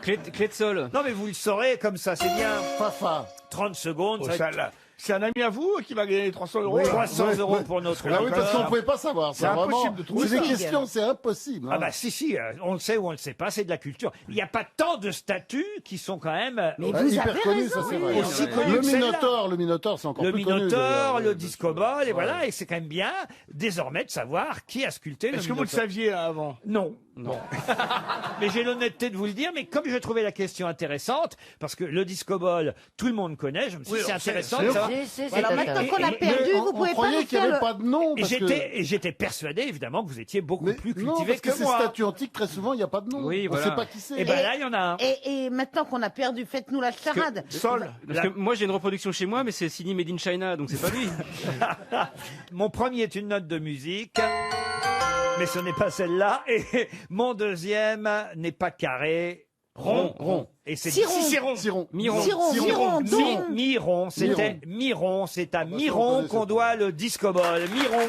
Clé de sol. Non mais vous le saurez comme ça, c'est bien. Fafa. 30 secondes, Oh, ça va ça, être là, c'est un ami à vous qui va gagner 300 euros. Oui. 300 Ouais, euros ouais. pour notre Ah oui, parce qu'on auditeur. ne pouvait pas savoir. C'est impossible de trouver C'est des ça. questions, c'est impossible. hein. Ah bah si, on le sait ou on le sait pas, c'est de la culture. Il n'y a pas tant de statues qui sont quand même Mais Ouais, vous hyper avez connu, raison. ça c'est Oui, vrai. aussi Le connu que celle-là. Minotaure, c'est encore le plus connu. Minotaure, d'ailleurs. le disco ball, et voilà, et c'est quand même bien désormais de savoir qui a sculpté le Est-ce que vous le Minotaure. saviez avant? Non. Non. Mais j'ai l'honnêteté de vous le dire, mais comme j'ai trouvé la question intéressante, parce que le disco ball, tout le monde connaît, je me suis dit, Oui, c'est on sait, intéressant c'est de savoir. Voilà, Maintenant qu'on a Et- perdu, Mais vous pouvez on pas croyait nous qu'il n'y faire avait le... pas de nom. Et parce que- j'étais persuadé, évidemment, que vous étiez beaucoup Mais plus non, cultivé parce que que ces moi. statues antiques, très souvent, il n'y a pas de nom. Oui, On ne voilà. sait pas qui c'est. Et ben là, il y en a un. Et maintenant qu'on a perdu, faites-nous la charade. Sol. Parce que moi j'ai une reproduction chez moi, mais c'est signé Made in China, donc c'est pas lui. Mon premier est une note de musique, mais ce n'est pas celle-là. Et mon deuxième n'est pas carré, rond. Et c'est Ciron. Ciron. Miron. Ciron, don. Miron, c'était Miron. C'est à bah, ça, on Miron connaît, qu'on ça. doit le disco ball. Miron.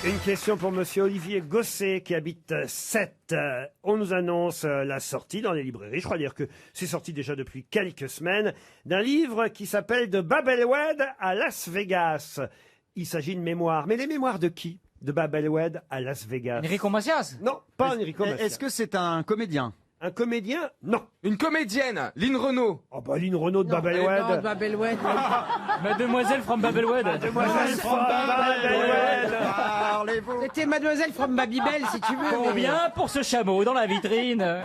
Une question pour monsieur Olivier Gosset qui habite Sète. On nous annonce la sortie dans les librairies. Je crois dire que c'est sorti déjà depuis quelques semaines d'un livre qui s'appelle De Babelwed à Las Vegas. Il s'agit de mémoires. Mais les mémoires de qui? De Babelwed à Las Vegas. Enrico Macias? Non, pas Enrico Macias. Est-ce que c'est un comédien? Un comédien? Non. Une comédienne, Lynn Renault. Oh bah Lynn Renault de Babelwed. Babelwed. Mademoiselle from Babelwed. Mademoiselle from Babelwed. Parlez-vous. C'était Mademoiselle from Babybel, si tu veux. Combien pour ce chameau dans la vitrine?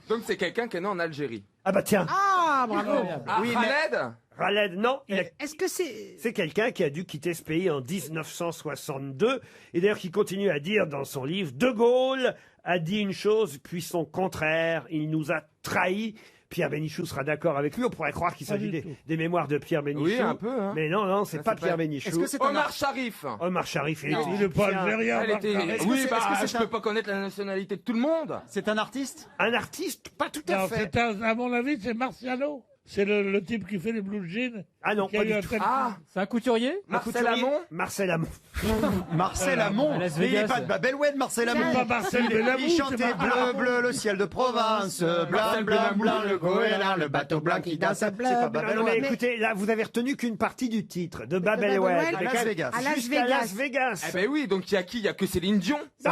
Donc c'est quelqu'un qui est né en Algérie. Ah bah tiens. Ah, bravo. Ah, Oui, mais- Khaled. Khaled, non. Est-ce que c'est... C'est quelqu'un qui a dû quitter ce pays en 1962 et d'ailleurs qui continue à dire dans son livre De Gaulle a dit une chose puis son contraire, il nous a trahis. Pierre Bénichou sera d'accord avec lui. On pourrait croire qu'il s'agit des mémoires de Pierre Bénichou. Oui, un peu, hein. Mais non, c'est Ça pas s'appelle- Pierre Bénichou. Est-ce que c'est un Omar Sharif. Omar Sharif. Non. Il est pas algérien. Elle était... Est-ce que Oui, c'est- bah, est-ce que c'est je un- peux pas connaître la nationalité de tout le monde. C'est un artiste? Un artiste, pas tout à fait. À mon avis, c'est Marciano. C'est le type qui fait les blue jeans. Ah non, qui a pas eu du un tout. tel- Ah, C'est un couturier? Marcel Amont. Marcel Amont. Marcel Amont. à Las Mais il Vegas. n'est pas de Babelwed, Marcel Amont. Pas Marcel Benamou, Il c'est chantait Marcel bleu, Amont. bleu, le ciel de Provence. Blanc, blanc, blanc, le goéland, le bateau blanc qui danse. C'est pas Non, non, mais Babelwed. écoutez, là, vous avez retenu qu'une partie du titre de Babelwed. Babelwed. Mais À Las quand même, Vegas. À Las Jusqu'à Vegas. Las Vegas. Eh ben oui, donc il y a qui? Il y a que Céline Dion. Non,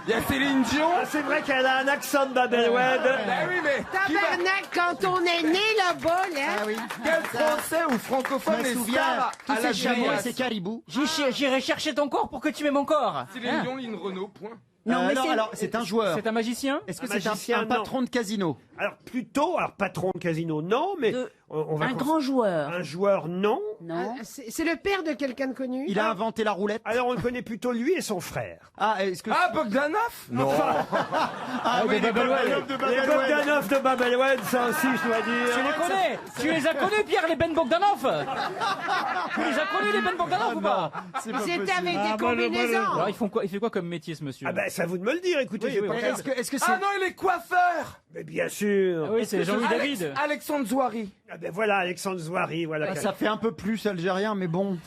Il y a Céline Dion. ah, c'est vrai qu'elle a un accent de Babelwed. Ben oui, mais qui va... Tabarnak, quand on est né là-bas, là. Ah oui. Quel français ou francophone Je me est souviens, star tous à ces Las chameaux et Vegas? ces caribous. J'irai chercher ton corps pour que tu m'aies mon corps. Céline Dion, Lynn Renault, point. Non, mais non, c'est- alors, c'est un joueur. C'est un magicien? Est-ce que Un c'est magicien, un patron de casino? Alors plutôt, alors patron de casino, non, mais on va Un grand joueur. un joueur, non. Non. C'est le père de quelqu'un de connu. Il a inventé la roulette? Alors on le connaît plutôt lui et son frère. Ah, est-ce que... Ah, Bogdanov. Ah oui, les Babelwed. Les Bogdanov photographe de Babelwed, ça aussi, je dois dire. Tu les connais? Tu les as connus, Pierre, les Ben Bogdanov? Tu les as connus, les Ben Bogdanov ou pas? Ils étaient avec des combinaisons. Alors, il fait quoi comme métier, ce monsieur? Ah ben, c'est à vous de me le dire, écoutez. j'ai pas- Est-ce que c'est... Ah non, il est coiffeur. Mais bien sûr. Ah oui, c'est Jean-Louis David. Alexandre Zouari. Ah ben voilà, Alexandre Zouari, voilà. Ça fait un peu plus algérien, mais bon,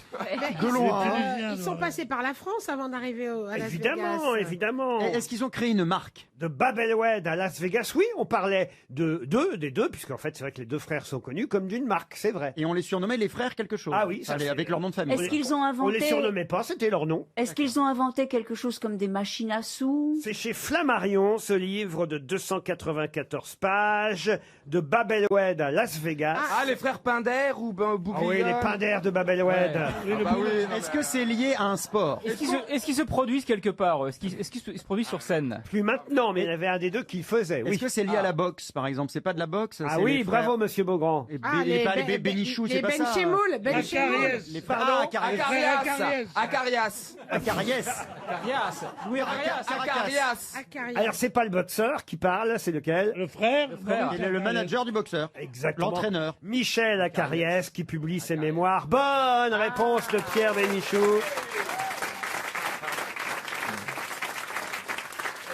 de loin. hein. Ils sont passés par la France avant d'arriver à Las Évidemment, Vegas. évidemment. Est-ce qu'ils ont créé une marque? De Babelwed à Las Vegas, oui, on parlait des deux, puisqu'en fait, c'est vrai que les deux frères sont connus comme d'une marque, c'est vrai. Et on les surnommait les frères quelque chose. Ah oui, ça, Allez, c'est- avec leur nom de famille. Est-ce qu'ils ont On les inventé surnommait pas, c'était leur nom. Est-ce qu'ils ont inventé quelque chose comme des machines à sous? C'est chez Flammarion, ce livre de 294 pages, de Babelwed à Las Vegas. Ah, les frères Pinder ou Ah Bouglione. oui, les Pinder de Babelwed. Ah bah oui, non, Est-ce que c'est lié à un sport? Est-ce qu'ils se produisent quelque part? Est-ce qu'ils se produisent sur scène? Plus maintenant, mais il y en avait un des deux qui le faisait. Oui. Est-ce que c'est lié à la boxe, par exemple? C'est pas de la boxe? Ah c'est oui, les frères- bravo, monsieur Beaugrand. Et Ah, les Bénichou, c'est pas ça? Benchemoul, Benchemoul. Les Pardon Acarias. Acarias. Acarias. Carias. Louis Acarias. Acarias. Acarias. Alors, c'est pas le boxeur qui parle, c'est lequel? Le frère. Il est le manager du boxeur. Exactement. L'entraîneur. Michel Acariès qui publie ses mémoires. Bonne réponse de Pierre Bénichou.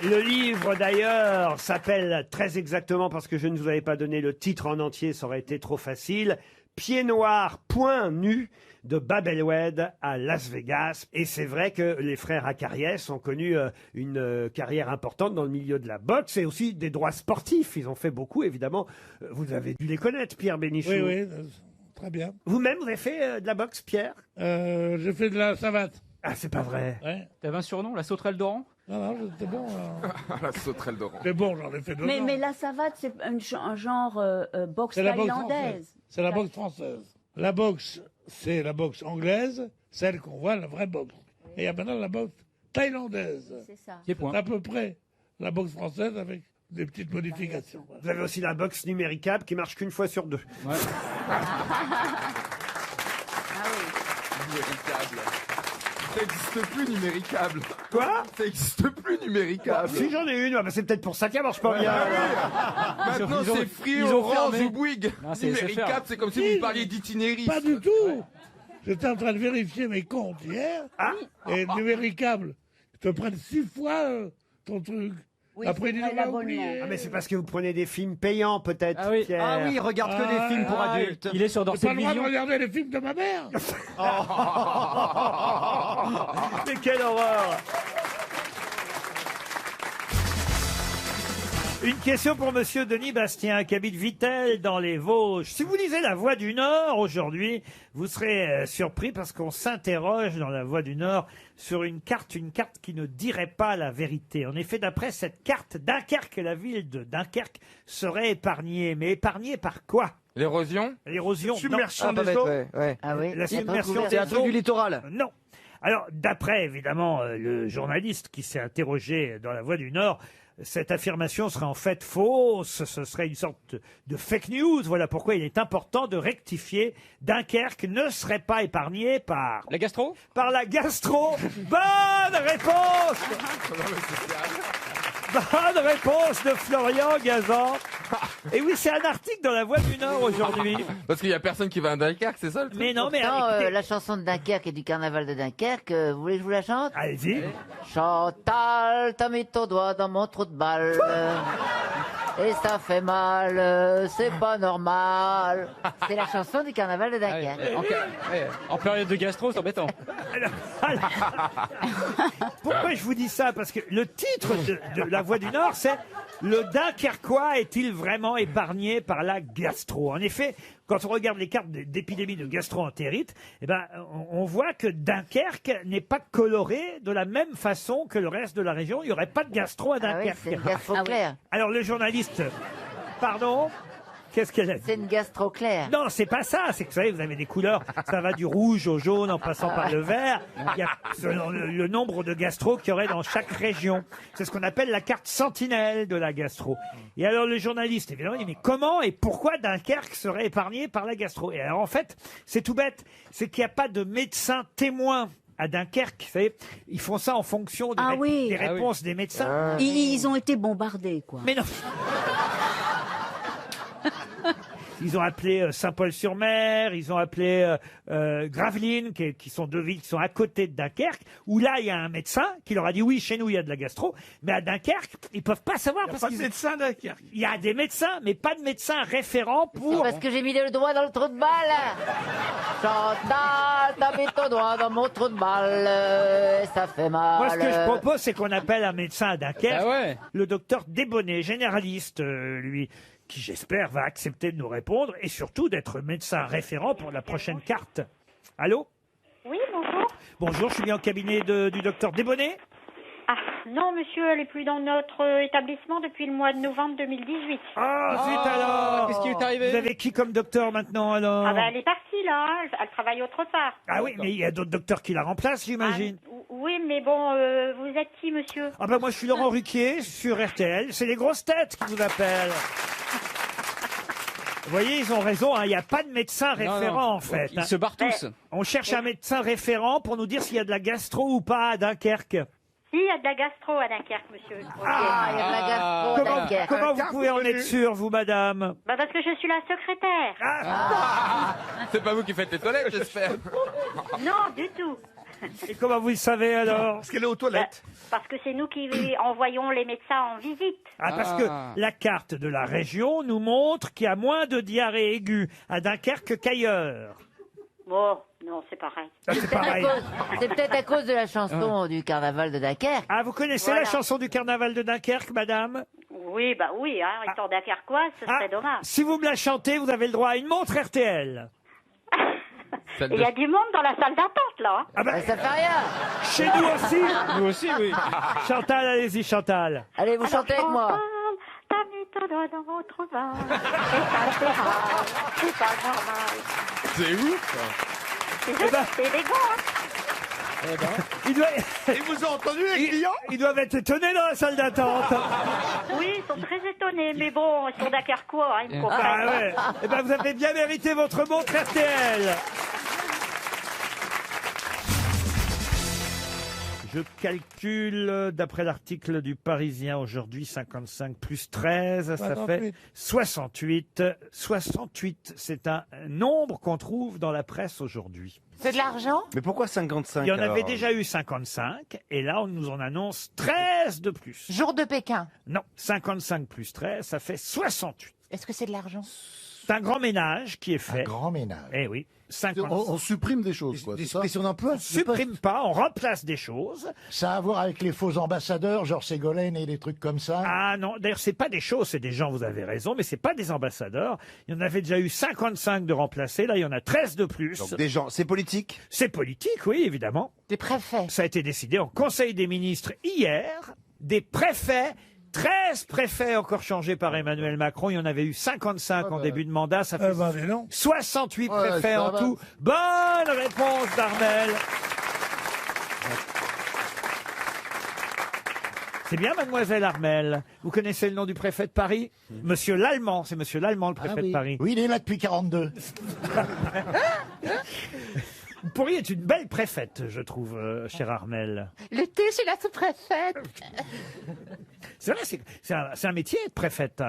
Le livre d'ailleurs s'appelle très exactement, parce que je ne vous avais pas donné le titre en entier, ça aurait été trop facile, Pied noir, point nu, de Babelwed à Las Vegas. Et c'est vrai que les frères Acariès ont connu une carrière importante dans le milieu de la boxe et aussi des droits sportifs. Ils ont fait beaucoup, évidemment. Vous avez dû les connaître, Pierre Bénichou. Oui, oui, très bien. Vous-même, vous avez fait de la boxe, Pierre? J'ai fait de la savate. Ah, c'est pas vrai. Ouais. T'avais un surnom, la sauterelle d'Oran? Non, non, j'étais bon. La sauterelle d'Oran. C'est bon, j'en ai fait 2 ans. Mais la savate, c'est un genre boxe C'est la boxe thaïlandaise. française. C'est la boxe française. La boxe, c'est la boxe anglaise, celle qu'on voit, la vraie boxe. Et il y a maintenant la boxe thaïlandaise. C'est ça. Des points. C'est à peu près la boxe française avec des petites modifications. Vous avez aussi la boxe numéricable qui marche qu'une fois sur 2. Ouais. Numéricable. Ça n'existe plus, numéricable. Quoi? Ça n'existe plus, numéricable. Si j'en ai une, ah bah, c'est peut-être pour ça qu'elle marche pas bien. Maintenant, Ils ont- c'est Free, ils ont Orange fermé. ou Bouygues. Non, c'est Numéricable, SFR. c'est comme si vous me parliez d'itinérisme. Pas du tout. J'étais en train de vérifier mes comptes hier. Ah. Et numéricable, ils te prennent 6 fois ton truc. Oui, Après, c'est ils vrai, disent, on l'a l'abonnement. oublié. Ah, mais c'est parce que vous prenez des films payants, peut-être, Ah oui. Pierre. Ah oui, regarde que des films pour Ah, adultes. il est sur J'ai pas Dorset le droit de Vision. regarder les films de ma mère. Mais quelle horreur! Une question pour monsieur Denis Bastien, qui habite Vittel, dans les Vosges. Si vous lisez La Voix du Nord aujourd'hui, vous serez surpris parce qu'on s'interroge dans La Voix du Nord sur une carte qui ne dirait pas la vérité. En effet, d'après cette carte, Dunkerque, la ville de Dunkerque, serait épargnée. Mais épargnée par quoi? L'érosion? L'érosion, non. Submersion des bête, eaux. ouais. Ah oui. La submersion C'est un des truc eaux. du littoral. Non. Alors, d'après, évidemment, le journaliste qui s'est interrogé dans La Voix du Nord, cette affirmation serait en fait fausse, ce serait une sorte de fake news. Voilà pourquoi il est important de rectifier. Dunkerque ne serait pas épargné par... La gastro? Par la gastro. Bonne réponse. Bonne réponse de Florian Gazan. Et oui, c'est un article dans La Voix du Nord aujourd'hui. Parce qu'il n'y a personne qui va à Dunkerque, c'est ça le truc? Mais non, mais Pourtant, écoutez, la chanson de Dunkerque et du carnaval de Dunkerque, vous voulez que je vous la chante? allez-y. Chantal, t'as mis ton doigt dans mon trou de balle. Et ça fait mal, c'est pas normal. C'est la chanson du carnaval de Dunkerque. En période de gastro, c'est embêtant. Pourquoi je vous dis ça? Parce que le titre de La Voix du Nord, c'est « Le Dunkerquois est-il vraiment épargné par la gastro ?» En effet, quand on regarde les cartes d'épidémie de gastro-entérite, eh ben, on voit que Dunkerque n'est pas coloré de la même façon que le reste de la région. Il n'y aurait pas de gastro à Ah oui, Dunkerque. c'est une gastro claire. Alors le journaliste... Pardon? Qu'est-ce qu'elle a dit? C'est une gastro claire. Non, c'est pas ça. C'est que vous savez, vous avez des couleurs. Ça va du rouge au jaune en passant par le vert. Il y a selon le nombre de gastro qu'il y aurait dans chaque région. C'est ce qu'on appelle la carte sentinelle de la gastro. Et alors le journaliste, évidemment, il dit mais comment et pourquoi Dunkerque serait épargné par la gastro? Et alors en fait, c'est tout bête. C'est qu'il n'y a pas de médecin témoin à Dunkerque. Vous savez, ils font ça en fonction des, Ah oui. des réponses des médecins. Ils ont été bombardés, quoi. Mais non. Ils ont appelé Saint-Paul-sur-Mer, ils ont appelé Gravelines, qui sont deux villes qui sont à côté de Dunkerque, où là, il y a un médecin qui leur a dit oui, chez nous, il y a de la gastro, mais à Dunkerque, ils peuvent pas savoir. Il n'y a pas de médecin à Dunkerque. Il y a des médecins, mais pas de médecins référents pour... Parce que j'ai mis le doigt dans le trou de balle. Chantal, t'as mis ton doigt dans mon trou de balle, ça fait mal. Moi, ce que je propose, c'est qu'on appelle un médecin à Dunkerque, Ah ouais. le docteur Desbonnets, généraliste, lui, qui j'espère va accepter de nous répondre et surtout d'être médecin référent pour la prochaine carte. Allô? Oui, bonjour. Bonjour, je suis bien au cabinet du docteur Desbonnets. Ah, non, monsieur, elle est plus dans notre établissement depuis le mois de novembre 2018. Ah, zut alors! Qu'est-ce qui est arrivé? Vous avez qui comme docteur maintenant alors? Ah, elle est partie, là. Elle travaille autre part. Ah oui, mais il y a d'autres docteurs qui la remplacent, j'imagine. Oui, mais bon, vous êtes qui, monsieur? Ah ben moi je suis Laurent Ruquier sur RTL, c'est les grosses têtes qui vous appellent. Vous voyez, ils ont raison, hein, il n'y a pas de médecin référent en fait. Ils se barrent tous. On cherche un médecin référent pour nous dire s'il y a de la gastro ou pas à Dunkerque. Si, il y a de la gastro à Dunkerque, monsieur. Ah, il y a de la gastro à Dunkerque. Comment vous pouvez en être sûr, vous, madame? Bah, parce que je suis la secrétaire. C'est pas vous qui faites les toilettes, j'espère. Non, du tout. Et comment vous le savez alors? Parce qu'elle est aux toilettes. Parce que c'est nous qui envoyons les médecins en visite. Ah, parce que la carte de la région nous montre qu'il y a moins de diarrhée aiguë à Dunkerque qu'ailleurs. Bon, non, c'est pareil. Ah, c'est pareil. C'est peut-être à cause de la chanson du carnaval de Dunkerque. Ah, vous connaissez la chanson du carnaval de Dunkerque, madame? Oui, bah oui, hein, étant dunkerquoise, ce serait dommage. Si vous me la chantez, vous avez le droit à une montre RTL. Il y a du monde dans la salle d'attente, là. Ah bah, Ça fait rien. chez nous aussi. Nous aussi, oui. Chantal, allez-y, Chantal. Allez, vous chantez avec moi. T'as mis ton doigt dans votre bain. Et ça fait mal. C'est pas normal. C'est ouf. C'est élégant, hein. Ils doivent... Ils vous ont entendu, les clients? Ils doivent être étonnés dans la salle d'attente. Oui, ils sont très étonnés, mais bon, ils sont dunkerquois, hein, ils me comprennent. Ah ouais. Eh ben, vous avez bien mérité votre montre RTL. Je calcule, d'après l'article du Parisien aujourd'hui, 55 plus 13, ça 68. fait 68. 68, c'est un nombre qu'on trouve dans la presse aujourd'hui. C'est de l'argent? Mais pourquoi 55 Il y en avait alors déjà eu 55, et là on nous en annonce 13 de plus. Jour de Pékin. Non, 55 plus 13, ça fait 68. Est-ce que c'est de l'argent? C'est un grand ménage qui est fait. Un grand ménage. Eh oui. 50. On supprime des choses, quoi. Des c'est ça suppressions d'emplois? On supprime pas, on remplace des choses. Ça a à voir avec les faux ambassadeurs, genre Ségolène et des trucs comme ça? Ah non, d'ailleurs c'est pas des choses, c'est des gens, vous avez raison, mais c'est pas des ambassadeurs. Il y en avait déjà eu 55 de remplacés, là il y en a 13 de plus. Donc des gens, c'est politique? C'est politique, oui, évidemment. Des préfets. Ça a été décidé en Conseil des ministres hier, des préfets. 13 préfets encore changés par Emmanuel Macron. Il y en avait eu 55 en début de mandat. Ça fait 68 préfets ça en va. tout. Bonne réponse d'Armel. C'est bien, mademoiselle Armel. Vous connaissez le nom du préfet de Paris? Monsieur Lallemand. C'est monsieur Lallemand, le préfet de Paris. Oui, il est là depuis 42. Vous pourriez être une belle préfète, je trouve, chère Armel. Le thé chez la sous-préfète. C'est vrai, c'est un métier de préfète.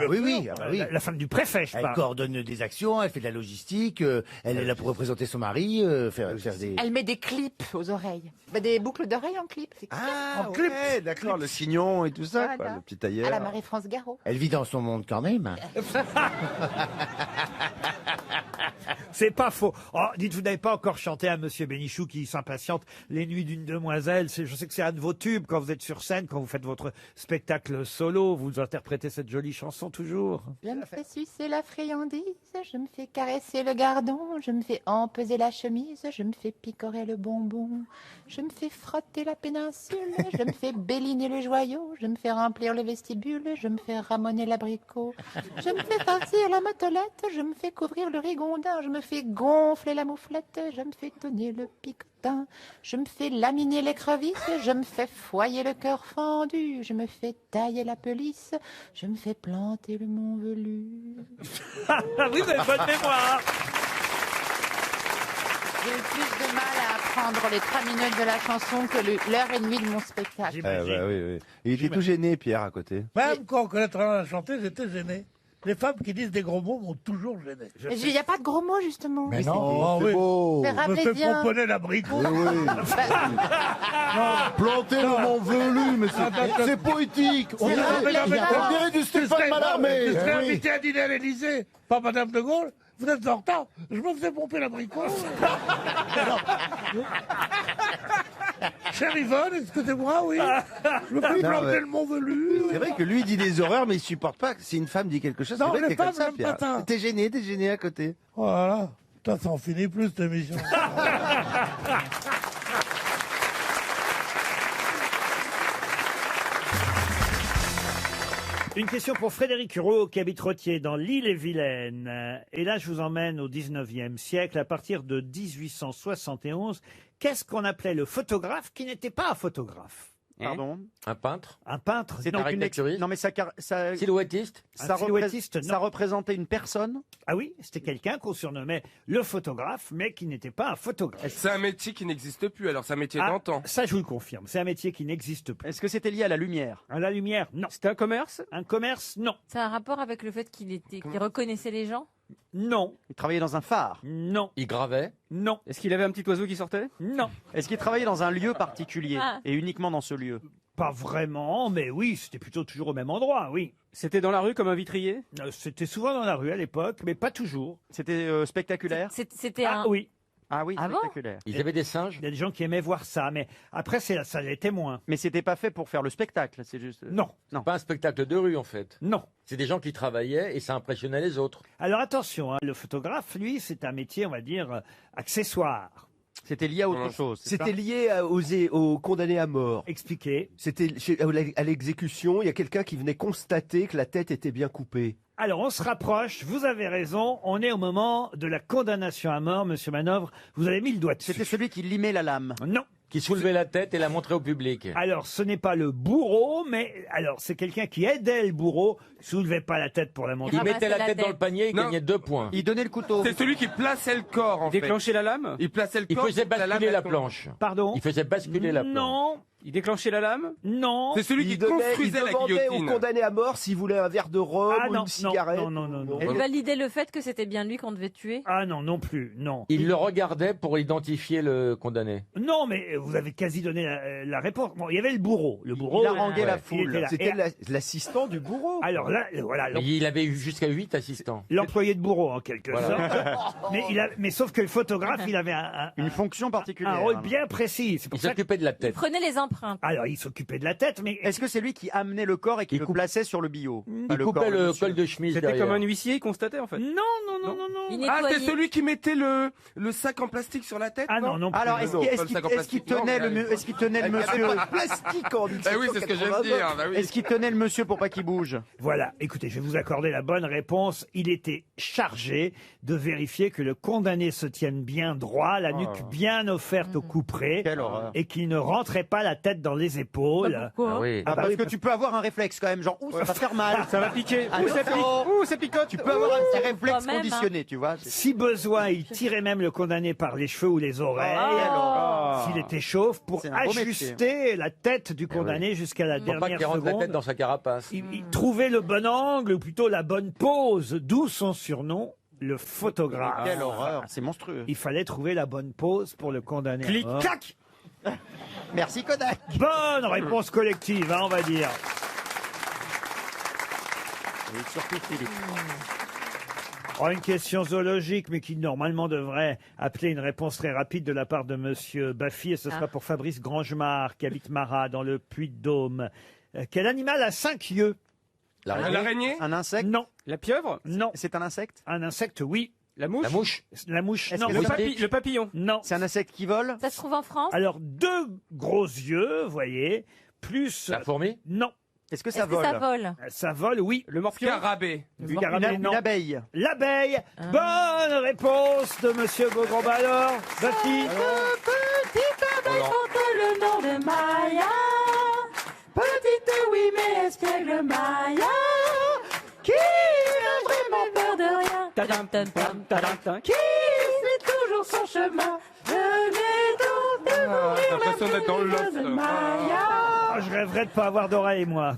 Oui. La femme du préfet, je Elle parle. coordonne des actions, elle fait de la logistique, elle est là pour représenter son mari, faire des... Elle met des clips aux oreilles. Des boucles d'oreilles en clip. Ah, ouais, d'accord, le signon et tout ça, quoi, Voilà. le petit tailleur. À la Marie-France Garot. Elle vit dans son monde quand même. C'est pas faux. Oh, dites, vous n'avez pas encore chanté à Monsieur Bénichou qui s'impatiente les nuits d'une demoiselle. Je sais que c'est un de vos tubes quand vous êtes sur scène, quand vous faites votre spectacle solo. Vous interprétez cette jolie chanson toujours. Je me fais sucer la friandise, je me fais caresser le gardon, je me fais empeser la chemise, je me fais picorer le bonbon, je me fais frotter la péninsule, je me fais béliner le joyau, je me fais remplir le vestibule, je me fais ramoner l'abricot, je me fais farcir la motolette, je me fais couvrir le rigondin, je me fais gonfler la mouflette, je me fais tonner le picotin, je me fais laminer l'écrevisse, je me fais foyer le cœur fendu, je me fais tailler la pelisse, je me fais planter le mont velu. Ah oui, vous avez bonne mémoire. J'ai eu plus de mal à apprendre les 3 minutes de la chanson que l'heure et demie de mon spectacle. Ah, bah, oui. Il était tout gêné, Pierre, à côté. Même quand on connaît très bien la chanter, j'étais gêné. Les femmes qui disent des gros mots m'ont toujours gêné. Il n'y a pas de gros mots, justement. Mais non, Oh, c'est oui. beau. Mais Je me rappelez fais bien. pomponner l'abricot. Oui, oui. Planter le mont velu, mais c'est poétique. On Non, mais non, mais non. dirait du Tu Stéphane serais- Mallarmé. Tu serais Oui. invité à dîner à l'Élysée par Madame de Gaulle. Vous êtes en retard. Je me fais pomper l'abricot. Chère Yvonne, excusez-moi, oui. Je me fais Non, planter mais- le mont velu. C'est vrai que lui il dit des horreurs, mais il supporte pas. Si une femme dit quelque chose, c'est Non, vrai les que c'est comme femmes ça. n'aiment pas Pierre. ça. T'es gêné à côté. Voilà. Putain, ça en finit plus, cette émission. Une question pour Frédéric Hureau, qui habite Rothier, dans l'Île-et-Vilaine. Et là, je vous emmène au 19e siècle, à partir de 1871. Qu'est-ce qu'on appelait le photographe qui n'était pas un photographe? Pardon. Un peintre. Un peintre? C'est Non. donc une Caricaturiste. Non, mais ça Silhouettiste. Un silhouettiste, non. ça représentait une personne. Ah oui, c'était quelqu'un qu'on surnommait le photographe, mais qui n'était pas un photographe. C'est un métier qui n'existe plus, alors c'est un métier Ah, d'antan. ça, je vous le confirme. C'est un métier qui n'existe plus. Est-ce que c'était lié à la lumière? À la lumière, non. C'était un commerce? Un commerce, non. Ça a un rapport avec le fait qu'il reconnaissait les gens? Non. Il travaillait dans un phare. Non. Il gravait. Non. Est-ce qu'il avait un petit oiseau qui sortait? Non. Est-ce qu'il travaillait dans un lieu particulier Ah. et uniquement dans ce lieu? Pas vraiment, mais oui, c'était plutôt toujours au même endroit, oui. C'était dans la rue comme un vitrier? C'était souvent dans la rue à l'époque, mais pas toujours. C'était spectaculaire? C'était Ah un... oui. Ah oui, Ah bon spectaculaire. Ils avaient des singes. Il y a des gens qui aimaient voir ça, mais après, ça l'était moins. Mais c'était pas fait pour faire le spectacle, c'est juste. Non. Non. Pas un spectacle de rue, en fait. Non. C'est des gens qui travaillaient et ça impressionnait les autres. Alors attention, hein, le photographe, lui, c'est un métier, on va dire, accessoire. C'était lié à autre chose. c'est C'était ça lié aux condamnés à mort. Expliquez. C'était à l'exécution, il y a quelqu'un qui venait constater que la tête était bien coupée. Alors, on se rapproche, vous avez raison, on est au moment de la condamnation à mort, monsieur Manœuvre. Vous avez mis le doigt dessus. C'était celui qui limait la lame. Non. Qui soulevait la tête et la montrait au public. Alors, ce n'est pas le bourreau, mais alors c'est quelqu'un qui aidait le bourreau, soulevait pas la tête pour la montrer. Il mettait la tête dans le panier et Non. gagnait 2 points. Il donnait le couteau. C'est celui qui plaçait le corps, en fait. Déclenchait la lame? Il plaçait le Il corps. faisait la lame, basculer elle la tombe. planche. Pardon. Il faisait basculer la planche. Non, Il déclenchait la lame? non. C'est celui qui construisait la guillotine. condamné à mort s'il voulait un verre de rhum Ah ou non, une cigarette. non. Elle validait le fait que c'était bien lui qu'on devait tuer? Ah non, non plus, non. Il le regardait pour identifier le condamné. Non, mais vous avez quasi donné la réponse. Bon, il y avait le bourreau. Le bourreau. Il haranguait la il foule. était là. C'était Et- l'assistant du bourreau. Alors là, voilà, Et il avait eu jusqu'à 8 assistants. l'employé de bourreau en quelque Voilà. sorte. Mais sauf que le photographe, il avait Une fonction particulière. un rôle bien précis. C'est Il pour ça que... s'occupait de la Il tête. prenait les empreintes. Alors, il s'occupait de la tête, mais Est-ce que c'est lui qui amenait le corps et qui le plaçait sur le billot? Enfin, Il coupait le monsieur. col de chemise C'était derrière. comme un huissier, il constatait en fait. non. Il Ah, nettoyait. c'est celui qui mettait le sac en plastique sur la tête? Ah non, non plus. Alors, est-ce Non, qu'il pas le sac en plastique, non, tenait, mais- est-ce qu'il tenait le Il y avait monsieur? pas de plastique en Bah oui, c'est ce que je veux dire. Bah oui. Est-ce qu'il tenait le monsieur pour pas qu'il bouge? Voilà, écoutez, je vais vous accorder la bonne réponse. Il était chargé de vérifier que le condamné se tienne bien droit, la nuque bien offerte au couperet, Quelle horreur. et qu'il ne rentrait pas la tête dans les épaules. Pourquoi? Ah oui. Ah bah Parce oui, que tu peux avoir un réflexe quand même, genre, ouh, ça va faire mal. Ça va piquer. Ouh, ça pique. Attention. Ouh, ça picote. Tu peux avoir un petit réflexe quand même, hein. conditionné, tu vois. Si besoin, il tirait même le condamné par les cheveux ou les oreilles, Oh. s'il était chauve, pour C'est un beau ajuster la tête du condamné jusqu'à la Pour pas dernière qu'il rentre la tête seconde. dans sa carapace. Il trouvait le bon angle, ou plutôt la bonne pose, d'où son surnom, le photographe. Quelle horreur, c'est monstrueux. Il fallait trouver la bonne pose pour le condamner. Clic, à mort. clac. Merci Kodak. Bonne réponse collective, hein, on va dire. Et surtout Philippe. Oh, une question zoologique, mais qui normalement devrait appeler une réponse très rapide de la part de Monsieur Baffy, et ce sera pour Fabrice Grangemar, qui habite Marat, dans le Puy-de-Dôme. Quel animal a 5 yeux? L'araignée? Un insecte? Non. La pieuvre? Non. C'est un insecte? Un insecte, oui. La mouche? La mouche? La mouche, Est-ce non. que Le papillon? Non. C'est un insecte qui vole? Ça se trouve en France? Alors, 2 gros yeux, vous voyez, plus... La fourmi? Non. Est-ce que Est-ce ça que vole? ça vole? Ça vole, oui. Le morpion? Scarabée. Du scarabée, non. Une abeille. L'abeille. Bonne réponse de Monsieur Beaugrand-Ballard. Baffy. Petite abeille porte le nom de Maya. Petite, oui, mais espiègle Maya. Qui n'a vraiment peur de rien. Tadam, tadam, tadam, tadam. Qui suit toujours son chemin. Venez donc de mourir l'impression d'être dans la l'os. de Maya. Ah, je rêverais de pas avoir d'oreilles, moi.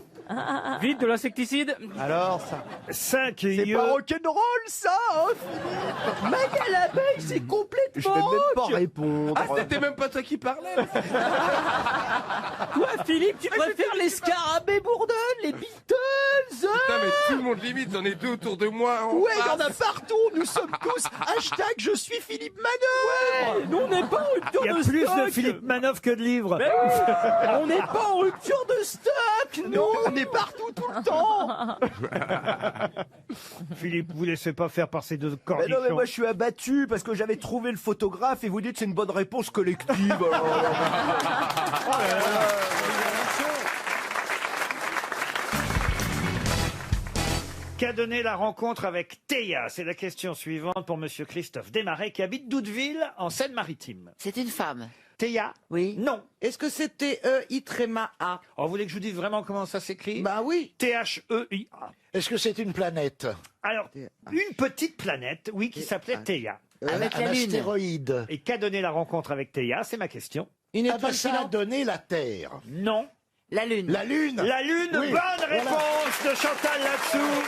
Vite, de l'insecticide. Alors, ça. 5 C'est yeux. pas rock'n'roll, ça, hein, Philippe. Mais à l'abeille, c'est Je complètement vais même pas rock. répondre. Ah, c'était même pas toi qui parlais. Toi, Philippe, tu préfères les scarabées bourdonnes, les Beatles Putain, mais tout le monde limite, j'en ai deux autour de moi. Ouais, il y en a partout, nous sommes tous. Hashtag je suis Philippe Manœuvre. Ouais, nous on n'est pas en rupture Il y a de plus stock. de Philippe Manoff que de livres. Mais oui, on n'est pas en rupture de stock. Non, on est partout tout le temps. Philippe, vous laissez pas faire par ces deux Mais cornichons. non, mais moi je suis abattu parce que j'avais trouvé le photographe et vous dites c'est une bonne réponse collective. Qu'a donné la rencontre avec Théa? C'est la question suivante pour Monsieur Christophe Desmarais qui habite Doudeville en Seine-Maritime. C'est une femme. Théa? Oui. Non. Est-ce que c'était E-I-A? Oh, vous voulez que je vous dise vraiment comment ça s'écrit? Bah oui. T-H-E-I-A. Est-ce que c'est une planète? Alors, une petite planète, oui, qui s'appelait Théa. Avec la Un lune. astéroïde. Et qu'a donné la rencontre avec Théa? C'est ma question. Une Ah étoile ben, ça a filante. donné la Terre. Non. La lune. La Lune. La Lune, Oui, bonne voilà. réponse de Chantal là-dessous.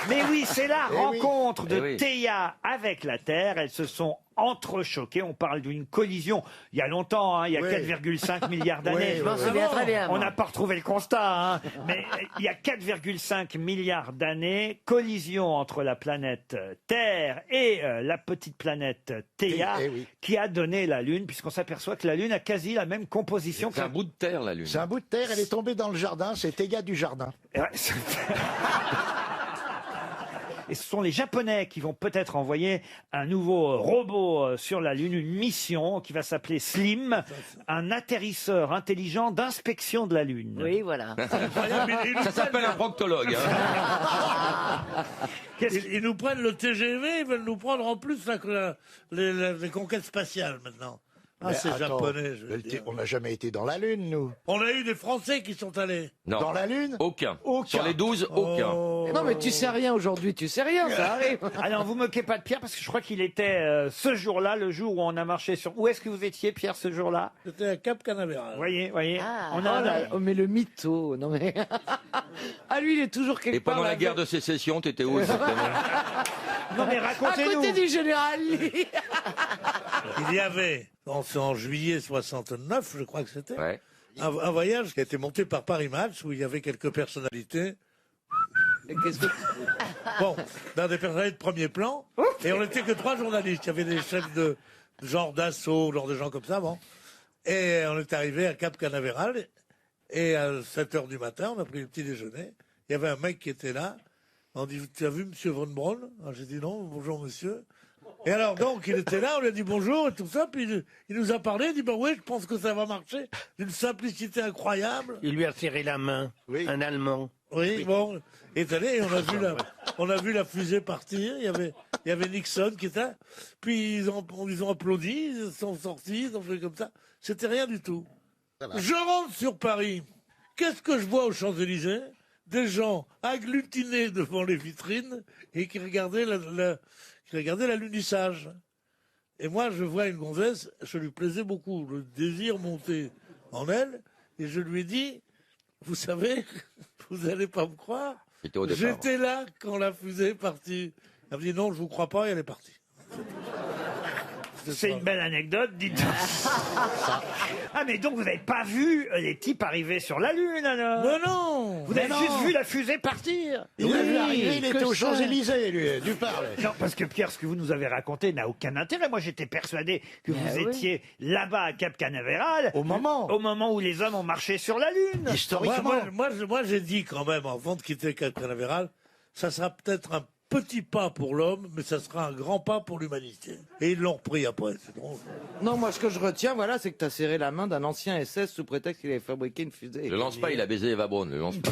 Mais oui, c'est la Eh oui. rencontre de Eh oui. Théa avec la Terre. Elles se sont entrechoquées. On parle d'une collision il y a longtemps, hein, il y a Oui. 4,5 milliards d'années. Oui, Je m'en souviens très bien. On moi. n'a pas retrouvé le constat, hein. Mais il y a 4,5 milliards d'années, collision entre la planète Terre et la petite planète Théa, Eh oui. qui a donné la Lune, puisqu'on s'aperçoit que la Lune a quasi la même composition que C'est un bout de terre, la Lune. C'est un bout de terre, elle est tombée dans le jardin, c'est Théa du jardin. Ouais, Et ce sont les Japonais qui vont peut-être envoyer un nouveau robot sur la Lune, une mission qui va s'appeler Slim, un atterrisseur intelligent d'inspection de la Lune. Oui, voilà. Ça s'appelle un proctologue. Hein. Ils nous prennent le TGV, ils veulent nous prendre en plus les conquêtes spatiales maintenant. Ah, Mais c'est attends, japonais, je veux dire. on n'a jamais été dans la Lune, nous. On a eu des Français qui sont allés. Non. Dans la Lune? Aucun. Aucun. Sur les 12, aucun. Oh. Non mais tu sais rien aujourd'hui, tu sais rien, ça arrive. Ah non, vous moquez pas de Pierre parce que je crois qu'il était ce jour-là, le jour où on a marché sur. Où est-ce que vous étiez, Pierre, ce jour-là? C'était à Cap Canaveral. Voyez. Ah. On a Oh là, oh, mais le mytho, non mais. Ah lui, il est toujours quelque Et part. pendant la là- guerre de sécession, t'étais où exactement? Non mais À racontez-nous. côté du général Lee. Il y avait, en juillet 69, je crois que c'était, Ouais. un voyage qui a été monté par Paris Match où il y avait quelques personnalités. Et qu'est-ce que- Bon, dans des personnalités de premier plan. Et on n'était que 3 journalistes. Il y avait des chefs de genre d'assaut, genre de gens comme ça, bon. Et on est arrivé à Cap Canaveral. Et à 7h du matin, on a pris le petit déjeuner. Il y avait un mec qui était là. On dit, tu as vu Monsieur Von Braun? Alors, j'ai dit non, bonjour monsieur. Et alors donc, il était là, on lui a dit bonjour et tout ça, puis il nous a parlé, il dit, bah oui, je pense que ça va marcher. D'une simplicité incroyable. Il lui a serré la main, un Allemand. Oui, bon, il est allé et on a vu la fusée partir. Il y avait Nixon qui était là. Puis ils ont applaudi, ils sont sortis, ils ont fait comme ça. C'était rien du tout. Je rentre sur Paris. Qu'est-ce que je vois aux Champs-Élysées? Des gens agglutinés devant les vitrines et qui regardaient l'alunissage. Et moi, je vois une gonzesse, je lui plaisais beaucoup. Le désir montait en elle. Et je lui ai dit, vous savez, vous n'allez pas me croire. C'était au départ. J'étais là quand la fusée est partie. Elle me dit non, je vous crois pas, et elle est partie. C'est une belle anecdote, dites. Ah mais donc vous n'avez pas vu les types arriver sur la Lune alors? Mais non. Vous avez juste vu la fusée partir? Il a vu arriver, il que était aux ça. Champs-Élysées, lui, du parle. Non, parce que Pierre, ce que vous nous avez raconté n'a aucun intérêt. Moi, j'étais persuadé que vous oui. étiez là-bas à Cap Canaveral Au moment où les hommes ont marché sur la Lune. Historiquement. Moi, j'ai dit quand même, avant de quitter Cap Canaveral, ça sera peut-être un petit pas pour l'homme, mais ça sera un grand pas pour l'humanité. Et ils l'ont repris après, c'est drôle. Non, moi ce que je retiens, voilà, c'est que t'as serré la main d'un ancien SS sous prétexte qu'il avait fabriqué une fusée. Le lance pas, il a baisé Eva Braun, le lance pas.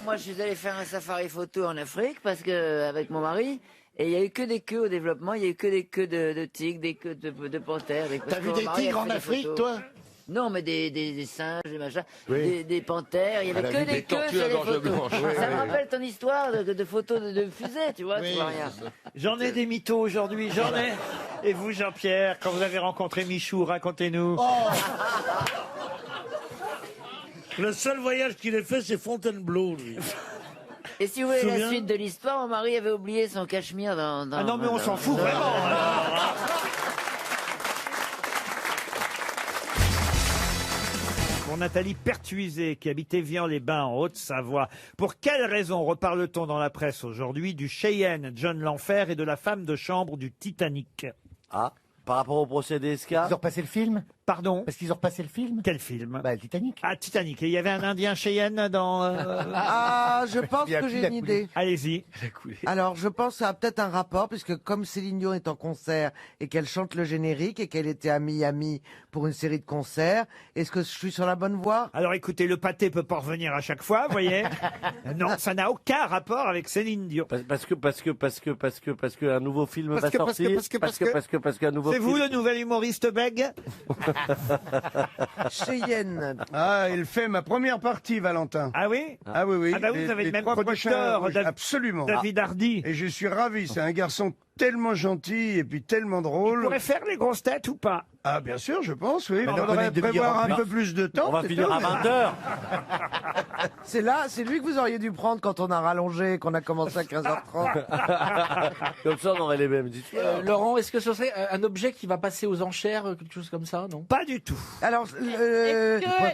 Moi, je suis allé faire un safari photo en Afrique parce que avec mon mari. Et il y a eu que des queues au développement, il y a eu que des queues de tigres, des queues de panthères. T'as vu des tigres en Afrique, toi? Non, mais des singes, des machins, Oui. des panthères, il y avait Elle a que vu des des queues tortues sur à les gorge photos. blanche. Ça Oui, me oui, rappelle ton histoire de photos de fusée, tu vois, Oui, tu vois rien. J'en ai des mythos aujourd'hui, j'en ai. Et vous, Jean-Pierre, quand vous avez rencontré Michou, racontez-nous. Le seul voyage qu'il ait fait, c'est Fontainebleau, lui. Et si vous voulez la Souviens suite de l'histoire, mon mari avait oublié son cachemire dans... Ah non, mais on s'en fout vraiment. Pour Nathalie Pertuiset, qui habite Évian-les-Bains, en Haute-Savoie. Pour quelle raison reparle-t-on dans la presse aujourd'hui du Cheyenne John L'Enfer et de la femme de chambre du Titanic? Ah, par rapport au procès DSK. Ils ont repassé le film Pardon? Parce qu'ils ont repassé le film Quel film? Bah, le Titanic. Ah, Titanic. Et il y avait un Indien Cheyenne dans... Ah, je pense que j'ai une idée. Allez-y. Alors, je pense que ça a peut-être un rapport, puisque comme Céline Dion est en concert et qu'elle chante le générique et qu'elle était à Miami pour une série de concerts, est-ce que je suis sur la bonne voie? Alors écoutez, le pâté peut pas revenir à chaque fois, vous voyez. Non, ça n'a aucun rapport avec Céline Dion. Parce que un nouveau film va sortir. Parce qu'un nouveau C'est film. vous le nouvel humoriste bègue? Cheyenne. Ah, il fait ma première partie, Valentin. Ah oui? Ah oui, oui. Ah bah vous avez le même producteur, absolument. David Hardy. Et je suis ravi, c'est un garçon tellement gentil et puis tellement Il drôle. pourrait faire les grosses têtes ou pas? Ah bien sûr, je pense, oui. Il on va faudrait connaître de prévoir meilleurs un en peu plus de temps. On va c'est finir tout, à mais- 20h. C'est lui que vous auriez dû prendre quand on a rallongé, qu'on a commencé à 15h30. Comme ça, on aurait les mêmes histoires. Laurent, est-ce que ce serait un objet qui va passer aux enchères, quelque chose comme ça, non? Pas du tout. Alors, Est-ce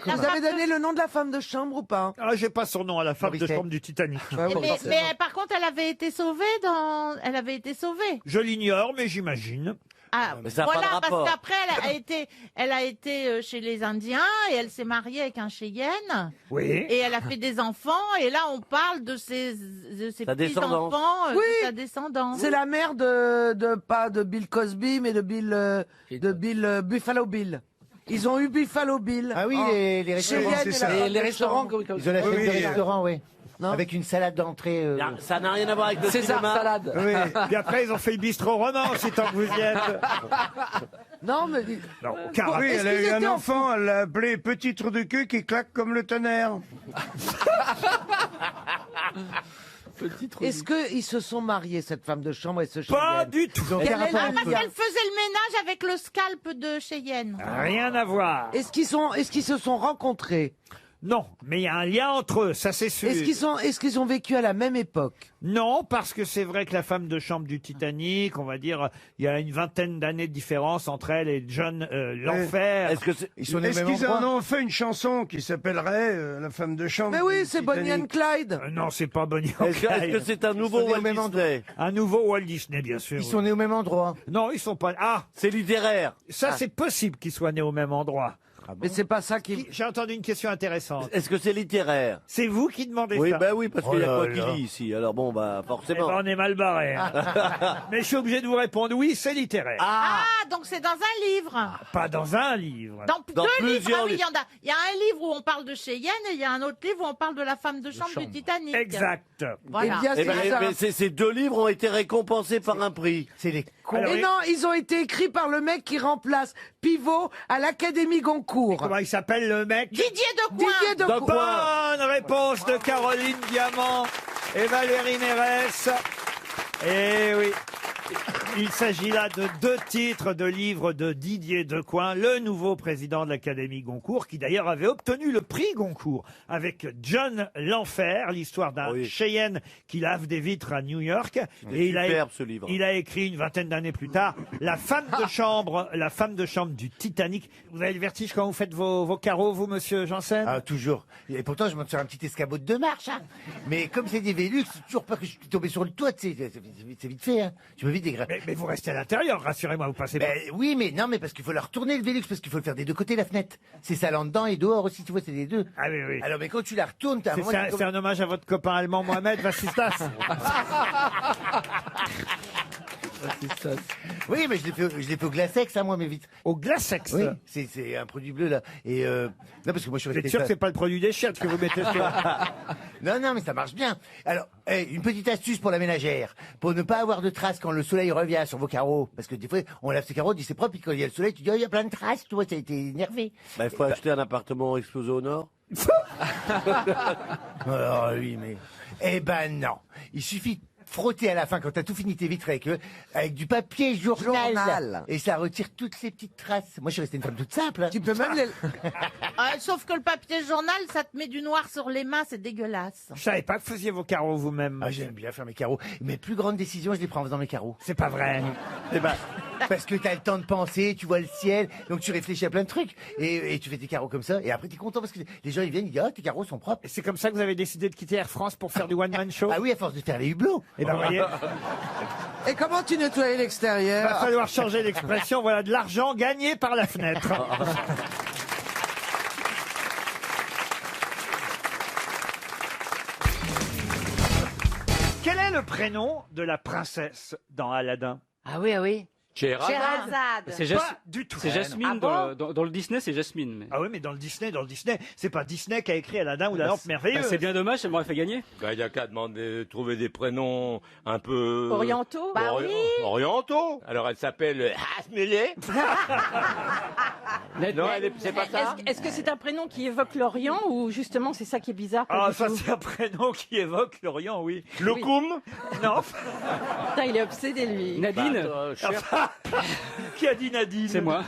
que la vous avez femme donné le nom de la femme de chambre ou pas? Ah, j'ai pas son nom à la femme de Morisset. chambre du Titanic. Bah oui, forcément. mais par contre, elle avait été sauvée Elle avait été sauvée. Je l'ignore, mais j'imagine. Ah, Mais ça a pas voilà, de rapport. parce qu'après, elle a été chez les Indiens et elle s'est mariée avec un Cheyenne. Oui. Et elle a fait des enfants. Et là, on parle de ses Sa descendance. petits-enfants, Oui. de sa descendance. C'est la mère pas de Bill Cosby, mais de Bill Buffalo Bill. Ils ont eu Buffalo Bill. Ah oui, Oh. les restaurants, Cheyenne c'est et ça. la Et femme les de restaurants, chambre. Ils ont la chaîne Oui, de oui. restaurants, oui. Non. Avec une salade d'entrée. Ça n'a rien à voir avec le César cinéma. salade. Oui. Puis après, ils ont fait le bistrot roman, si tant que vous y êtes. Non, mais Non, aucun rapport. Oui, Est-ce elle a qu'ils eu un étaient en enfant, elle l'a appelé Petit trou de queue qui claque comme le tonnerre. est-ce qu'ils se sont mariés, cette femme de chambre et ce Cheyenne? Pas du tout. Quel est le- Parce qu'elle faisait le ménage avec le scalp de Cheyenne. Rien à voir. Est-ce qu'ils se sont rencontrés? Non, mais il y a un lien entre eux, ça c'est sûr. Est-ce qu'ils ont vécu à la même époque? Non, parce que c'est vrai que la femme de chambre du Titanic, on va dire, il y a une vingtaine d'années de différence entre elle et John L'Enfer. Est-ce que c'est... Ils sont nés au Est-ce même qu'ils endroit. en ont fait une chanson qui s'appellerait La femme de chambre Mais oui, du c'est Bonnie and Titanic. Clyde. Non, c'est pas Bonnie and Est-ce que Clyde. c'est un nouveau Ils sont nés au Walt même Disney? Un nouveau Walt Disney, bien sûr. Ils sont nés au même endroit. Non, ils sont pas... Ah, C'est littéraire. ça c'est possible qu'ils soient nés au même endroit. Mais c'est pas ça qui... J'ai entendu une question intéressante. Est-ce que c'est littéraire? C'est vous qui demandez Oui, ça? bah oui, parce Oh qu'il y a là quoi là. qui lit ici. Alors bon, bah Eh forcément. ben, on est mal barré. hein. Mais je suis obligé de vous répondre oui, c'est littéraire. Ah, donc c'est dans un livre. Pas dans un livre. Dans Dans deux livres. plusieurs Ah oui, livres. il y a un livre où on parle de Cheyenne et il y a un autre livre où on parle de la femme de chambre du Titanic. Exact. Voilà. Eh bien, Eh c'est ben, ça. mais ces deux livres ont été récompensés par un prix. C'est les cons. Alors, Et non, ils ont été écrits par le mec qui remplace Pivot à l'Académie Goncourt. Comment il s'appelle le mec? Didier Decoing. Didier Decoing. Bonne réponse de Caroline Diamant et Valérie Mérès. Eh oui. Il s'agit là de deux titres de livres de Didier Decoing, le nouveau président de l'Académie Goncourt, qui d'ailleurs avait obtenu le prix Goncourt avec John L'Enfer, l'histoire d'un Oui. Cheyenne qui lave des vitres à New York. C'était superbe, ce livre. Il a écrit une vingtaine d'années plus tard la femme de chambre du Titanic. Vous avez le vertige quand vous faites vos carreaux, vous, monsieur Janssen? Ah, toujours. Et pourtant, je monte sur un petit escabeau de 2 marches. Hein. Mais comme c'est des Vélux, c'est toujours pas que je suis tombé sur le toit. Tu sais, c'est vite fait. Hein. Tu peux vite dégrader. Mais vous restez à l'intérieur, rassurez-moi, vous passez pas. Oui, mais non, mais parce qu'il faut la retourner le Vélux, parce qu'il faut le faire des deux côtés la fenêtre. C'est ça en dedans et dehors aussi, tu vois, c'est des deux. Ah oui, oui. Alors, mais quand tu la retournes, t'as un moment. C'est un hommage à votre copain allemand Mohamed Vassistas. Oui, mais je l'ai fait au Glacex, hein, moi, mes vitres. Au Glacex? Oui, c'est un produit bleu, là. Et non, parce que moi, je suis Vous êtes resté sûr que ça- c'est pas le produit des chiottes que vous mettez sur... Non, mais ça marche bien. Alors, une petite astuce pour la ménagère. Pour ne pas avoir de traces quand le soleil revient sur vos carreaux. Parce que des fois, on lave ses carreaux, on dit c'est propre, puis quand il y a le soleil, tu dis, oh, il y a plein de traces, tu vois, ça a été énervé. Bah, il faut acheter un appartement explosé au nord. Alors, oui, mais... Eh ben non. Il suffit frotter à la fin, quand t'as tout fini tes vitres avec du papier journal. Et ça retire toutes ces petites traces. Moi, je suis restée une femme toute simple. Hein. Tu peux même les... Sauf que le papier journal, ça te met du noir sur les mains, c'est dégueulasse. Je savais pas que vous faisiez vos carreaux vous-même. Ah, j'aime bien faire mes carreaux. Mes plus grandes décisions, je les prends en faisant mes carreaux. C'est pas vrai. Eh ben, parce que t'as le temps de penser, tu vois le ciel, donc tu réfléchis à plein de trucs. Et tu fais tes carreaux comme ça, et après t'es content parce que les gens ils viennent, ils disent, ah, tes carreaux sont propres. Et c'est comme ça que vous avez décidé de quitter Air France pour faire du one-man show? Ah oui, à force de faire les hublots. Et ben, vous voyez, Et comment tu nettoies il l'extérieur? va falloir changer l'expression. Voilà de l'argent gagné par la fenêtre. Quel est le prénom de la princesse dans Aladdin? Ah oui, ah oui. Scheherazade. C'est Pas du tout. C'est Jasmine. Dans le Disney, c'est Jasmine. Mais... Ah oui, mais dans le Disney, c'est pas Disney qui a écrit Aladdin ou la lampe merveilleuse. C'est bien dommage, elle m'aurait fait gagner. Il n'y a qu'à demander, trouver des prénoms un peu... Orientaux? Bah oui. Orientaux. Alors elle s'appelle Hasmele. Non, c'est pas ça. Est-ce que c'est un prénom qui évoque l'Orient ou justement c'est ça qui est bizarre? Ah, ça c'est un prénom qui évoque l'Orient, oui. Lokoum. Non. Putain, il est obsédé lui. Nadine. Qui a dit Nadine? C'est moi.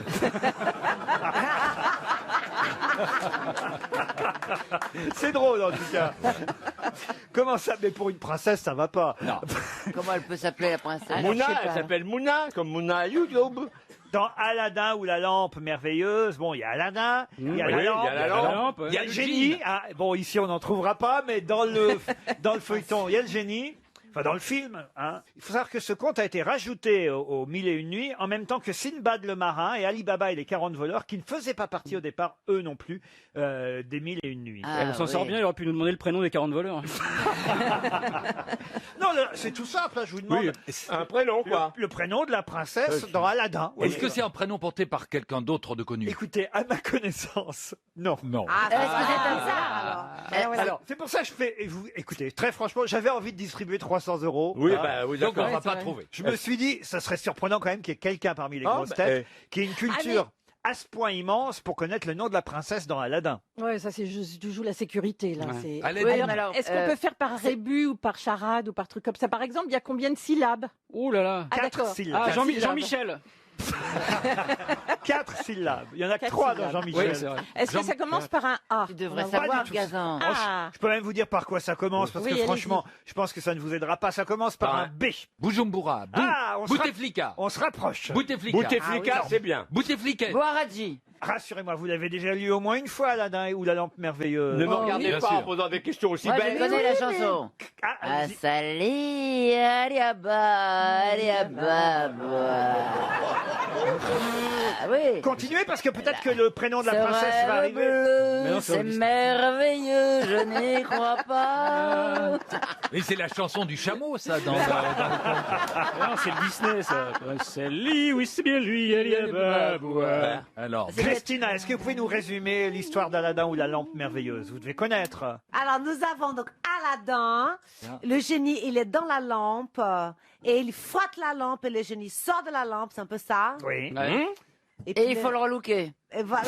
C'est drôle en tout cas. Comment ça? Mais pour une princesse, ça va pas. Non. Comment elle peut s'appeler la princesse? Mouna, Je sais elle pas. s'appelle Mouna, comme Mouna YouTube. Dans Aladdin ou la lampe merveilleuse, bon, il y a Aladdin, il y a la lampe, il y a le génie. Ah, bon, ici, on n'en trouvera pas, mais dans le feuilleton, il y a le génie. Enfin, dans le film, hein. Il faut savoir que ce conte a été rajouté aux 1001 nuits en même temps que Sinbad le marin et Ali Baba et les 40 voleurs qui ne faisaient pas partie au départ, eux non plus, des 1001 nuits. Ah, on s'en sort bien, il aurait pu nous demander le prénom des 40 voleurs. Non, c'est tout simple, hein, je vous demande. Oui, un prénom, quoi. Le prénom de la princesse dans Aladdin. Est-ce que c'est un prénom porté par quelqu'un d'autre de connu? Écoutez, à ma connaissance, non. Non. Ah, est-ce que c'est un ça alors? Alors, c'est pour ça que je fais. Écoutez, très franchement, j'avais envie de distribuer 300 €. Oui, hein. bah oui, Donc on d'accord. va pas trouver. Je me suis dit, ça serait surprenant quand même qu'il y ait quelqu'un parmi les grosses têtes qui ait une culture à ce point immense pour connaître le nom de la princesse dans Aladdin. Ouais, ça c'est juste tu joues la sécurité là. Ouais. Allez, Ouais, dis-moi. alors, est-ce qu'on peut faire par rébut ou par charade ou par truc comme ça? Par exemple, il y a combien de syllabes? Ouh là là. Ah, 4 d'accord. syllabes. Ah, 4 Jean-Michel. 4 syllabes. Il y en a que 3 dans Jean-Michel. Oui, c'est vrai. Est-ce que ça commence par un A? Tu devrais Pas savoir, du tout. Gazan. Ah. Je peux même vous dire par quoi ça commence, parce Oui, que allez-y. franchement, je pense que ça ne vous aidera pas. Ça commence par Par un un B. Bujumbura. Ah, Bouteflika. on se rapproche. Bouteflika. Bouteflika, c'est bien. Bouteflika. Boaradji. Rassurez-moi, vous l'avez déjà lu au moins une fois, Aladdin ou la lampe merveilleuse. Ne me regardez bien pas sûr. en posant des questions aussi Moi, je belles. connais la chanson. Ah, allez-y. Asali, aliaba, aliaba. Ah oui. Continuez parce que peut-être que le prénom de la Ce princesse va rêve arriver. bleu, Mais non, c'est c'est Augustin. merveilleux, je n'y crois pas. Mais c'est la chanson du chameau, ça, dans le Non, c'est le Disney, ça. C'est lui, oui, c'est bien lui, Aliaba. Alors, Christina, est-ce que vous pouvez nous résumer l'histoire d'Aladin ou la lampe merveilleuse? Vous devez connaître. Alors, nous avons donc Aladdin. Le génie, il est dans la lampe. Et il frotte la lampe et le génie sort de la lampe. C'est un peu ça. Oui. Et, Et il faut le relooker. Et voilà.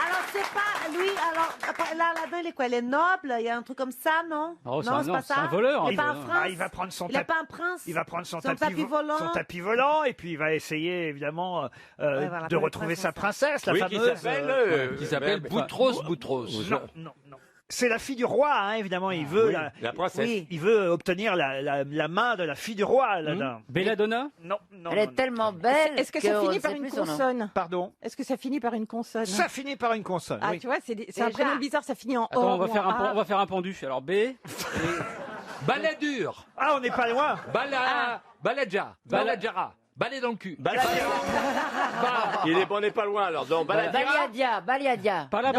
Alors, c'est pas lui. Alors, là, Aladdin, il est quoi? Il est noble? Il y a un truc comme ça, non? Oh, non, c'est pas ça. c'est un voleur. Il n'est pas un voleur. prince. Ah, il va prendre son Il n'est tapis. pas un prince. Il va prendre son Son tapis volant. son tapis volant et puis il va essayer évidemment voilà, de pour retrouver le sa prince, princesse, la Oui, fameuse. qui s'appelle Boutros Boutros. Non, non, non. C'est la fille du roi, hein, évidemment. Il veut la princesse. Oui. il veut obtenir la main de la fille du roi, Aladdin. Belladonna? Non, non. Elle non, est tellement belle. Est-ce que ça qu'on finit ne par sait une plus son nom. consonne? Pardon. Est-ce que ça finit par une consonne? Ça finit par une consonne. Ah, oui. tu vois, c'est un Déjà. prénom bizarre, ça finit en O. Attends, on va ou faire en un, A. on va faire un pendu. Alors B. Baladur. Ah, on n'est pas loin. Baladja. Baladjara. Balai dans le cul. Il est bon, on n'est pas loin alors. Donc, Baliadia, Baliadia. Non,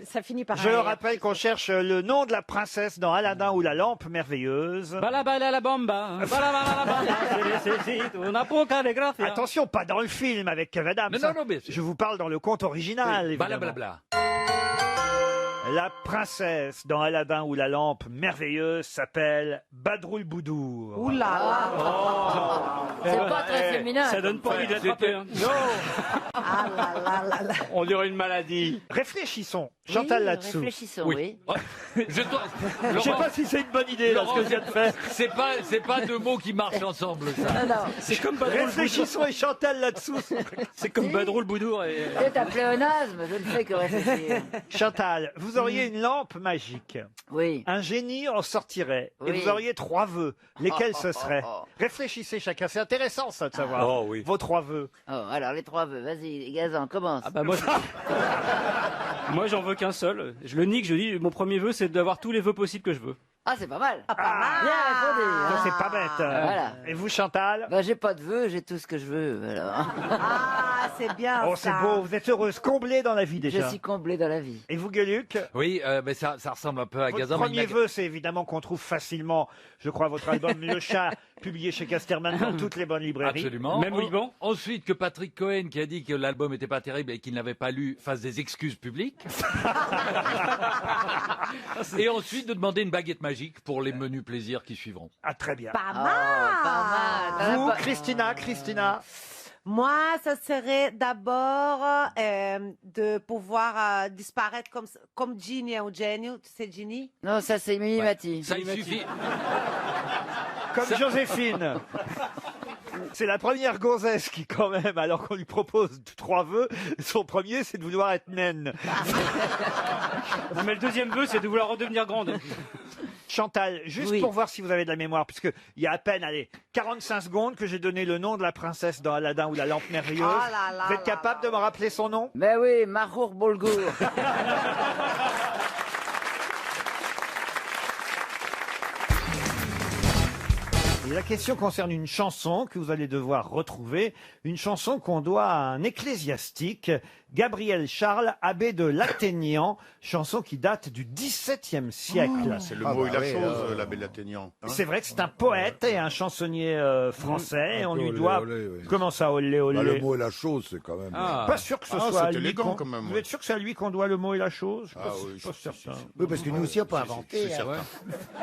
ça finit par Je un le R. rappelle qu'on cherche le nom de la princesse dans Aladdin ou la lampe merveilleuse. Bala bala la bamba. Bala bala la bamba. Se necesito una poca de gracia. Attention, pas dans le film avec Kev Adams. Non, non, bien sûr. Je vous parle dans le conte original. évidemment. Balablabla. La princesse dans Aladdin ou la lampe merveilleuse s'appelle Badroul Boudour. Ouh là là. C'est pas très féminin. Ça donne pas envie d'attraper. Hein. Non, Ah là là là là. on dirait une maladie. réfléchissons Chantal là-dessous. Réfléchissons, oui. Je Je sais pas si c'est une bonne idée, là, ce que je viens de faire. C'est pas deux mots qui marchent ensemble, ça. Non, non. C'est comme Badrou le Réfléchissons et Chantal là-dessous. C'est comme Badrou le Boudour et... C'est un pléonasme, je ne fais que réfléchir. Chantal, vous auriez une lampe magique. Oui. Un génie en sortirait. Et Oui. vous auriez 3 vœux. Lesquels ce seraient? Réfléchissez chacun. C'est intéressant, ça, de savoir. Oh, oui. Vos 3 vœux. Oh, alors les 3 vœux, vas-y, Gazan, commence. Ah bah moi j'en veux qu'un seul. Je le nique, je dis mon premier vœu c'est d'avoir tous les vœux possibles que je veux. Ah, c'est pas mal. Ah, pas mal. Bien répondu. Ça, hein. c'est pas bête. Voilà. Et vous, Chantal? Bah, j'ai pas de vœux, j'ai tout ce que je veux. Alors. Ah, c'est bien Oh, c'est ça. beau. Vous êtes heureuse, comblée dans la vie, déjà. Je suis comblé dans la vie. Et vous, Gueluc? Oui, mais ça ressemble un peu à Votre Gazan. mais premier vœu, c'est évidemment qu'on trouve facilement, je crois, votre album Le Chat, publié chez Casterman dans toutes les bonnes librairies. Absolument. Même au Liban. Ensuite, que Patrick Cohen, qui a dit que l'album n'était pas terrible et qu'il n'avait pas lu, fasse des excuses publiques. Et ensuite, de demander une baguette magique pour les menus plaisirs qui suivront. Ah, très bien. Pas Oh, mal. pas mal. Vous, Christina? Moi, ça serait d'abord de pouvoir disparaître comme Ginny et Eugenio. Tu sais Ginny? Non, ça c'est Mimimati. Ça, il suffit. Comme Joséphine. C'est la première gonzesse qui, quand même, alors qu'on lui propose 3 vœux, son premier, c'est de vouloir être naine. Non, mais le deuxième vœu c'est de vouloir redevenir grande. Chantal, juste Oui. pour voir si vous avez de la mémoire, puisque il y a à peine, 45 secondes que j'ai donné le nom de la princesse dans Aladdin ou la lampe merveilleuse. Oh là là vous êtes là capable de me rappeler son nom? Ben oui, Mahour Bolgour. Et la question concerne une chanson que vous allez devoir retrouver, une chanson qu'on doit à un ecclésiastique, Gabriel Charles, abbé de l'Athénian, chanson qui date du XVIIe siècle. C'est le mot et la chose, l'abbé Lathénian. C'est vrai que c'est un poète et un chansonnier français, et on lui olé, doit... olé, oui. Comment ça, olé, olé? Bah, le mot et la chose, c'est quand même. Pas sûr que ce soit c'est à lui élégant, qu'on- quand même, Vous ouais. êtes sûr que c'est à lui qu'on doit le mot et la chose? Ah oui, Pas certain. Oui, parce que nous aussi, on peut inventer. C'est hein.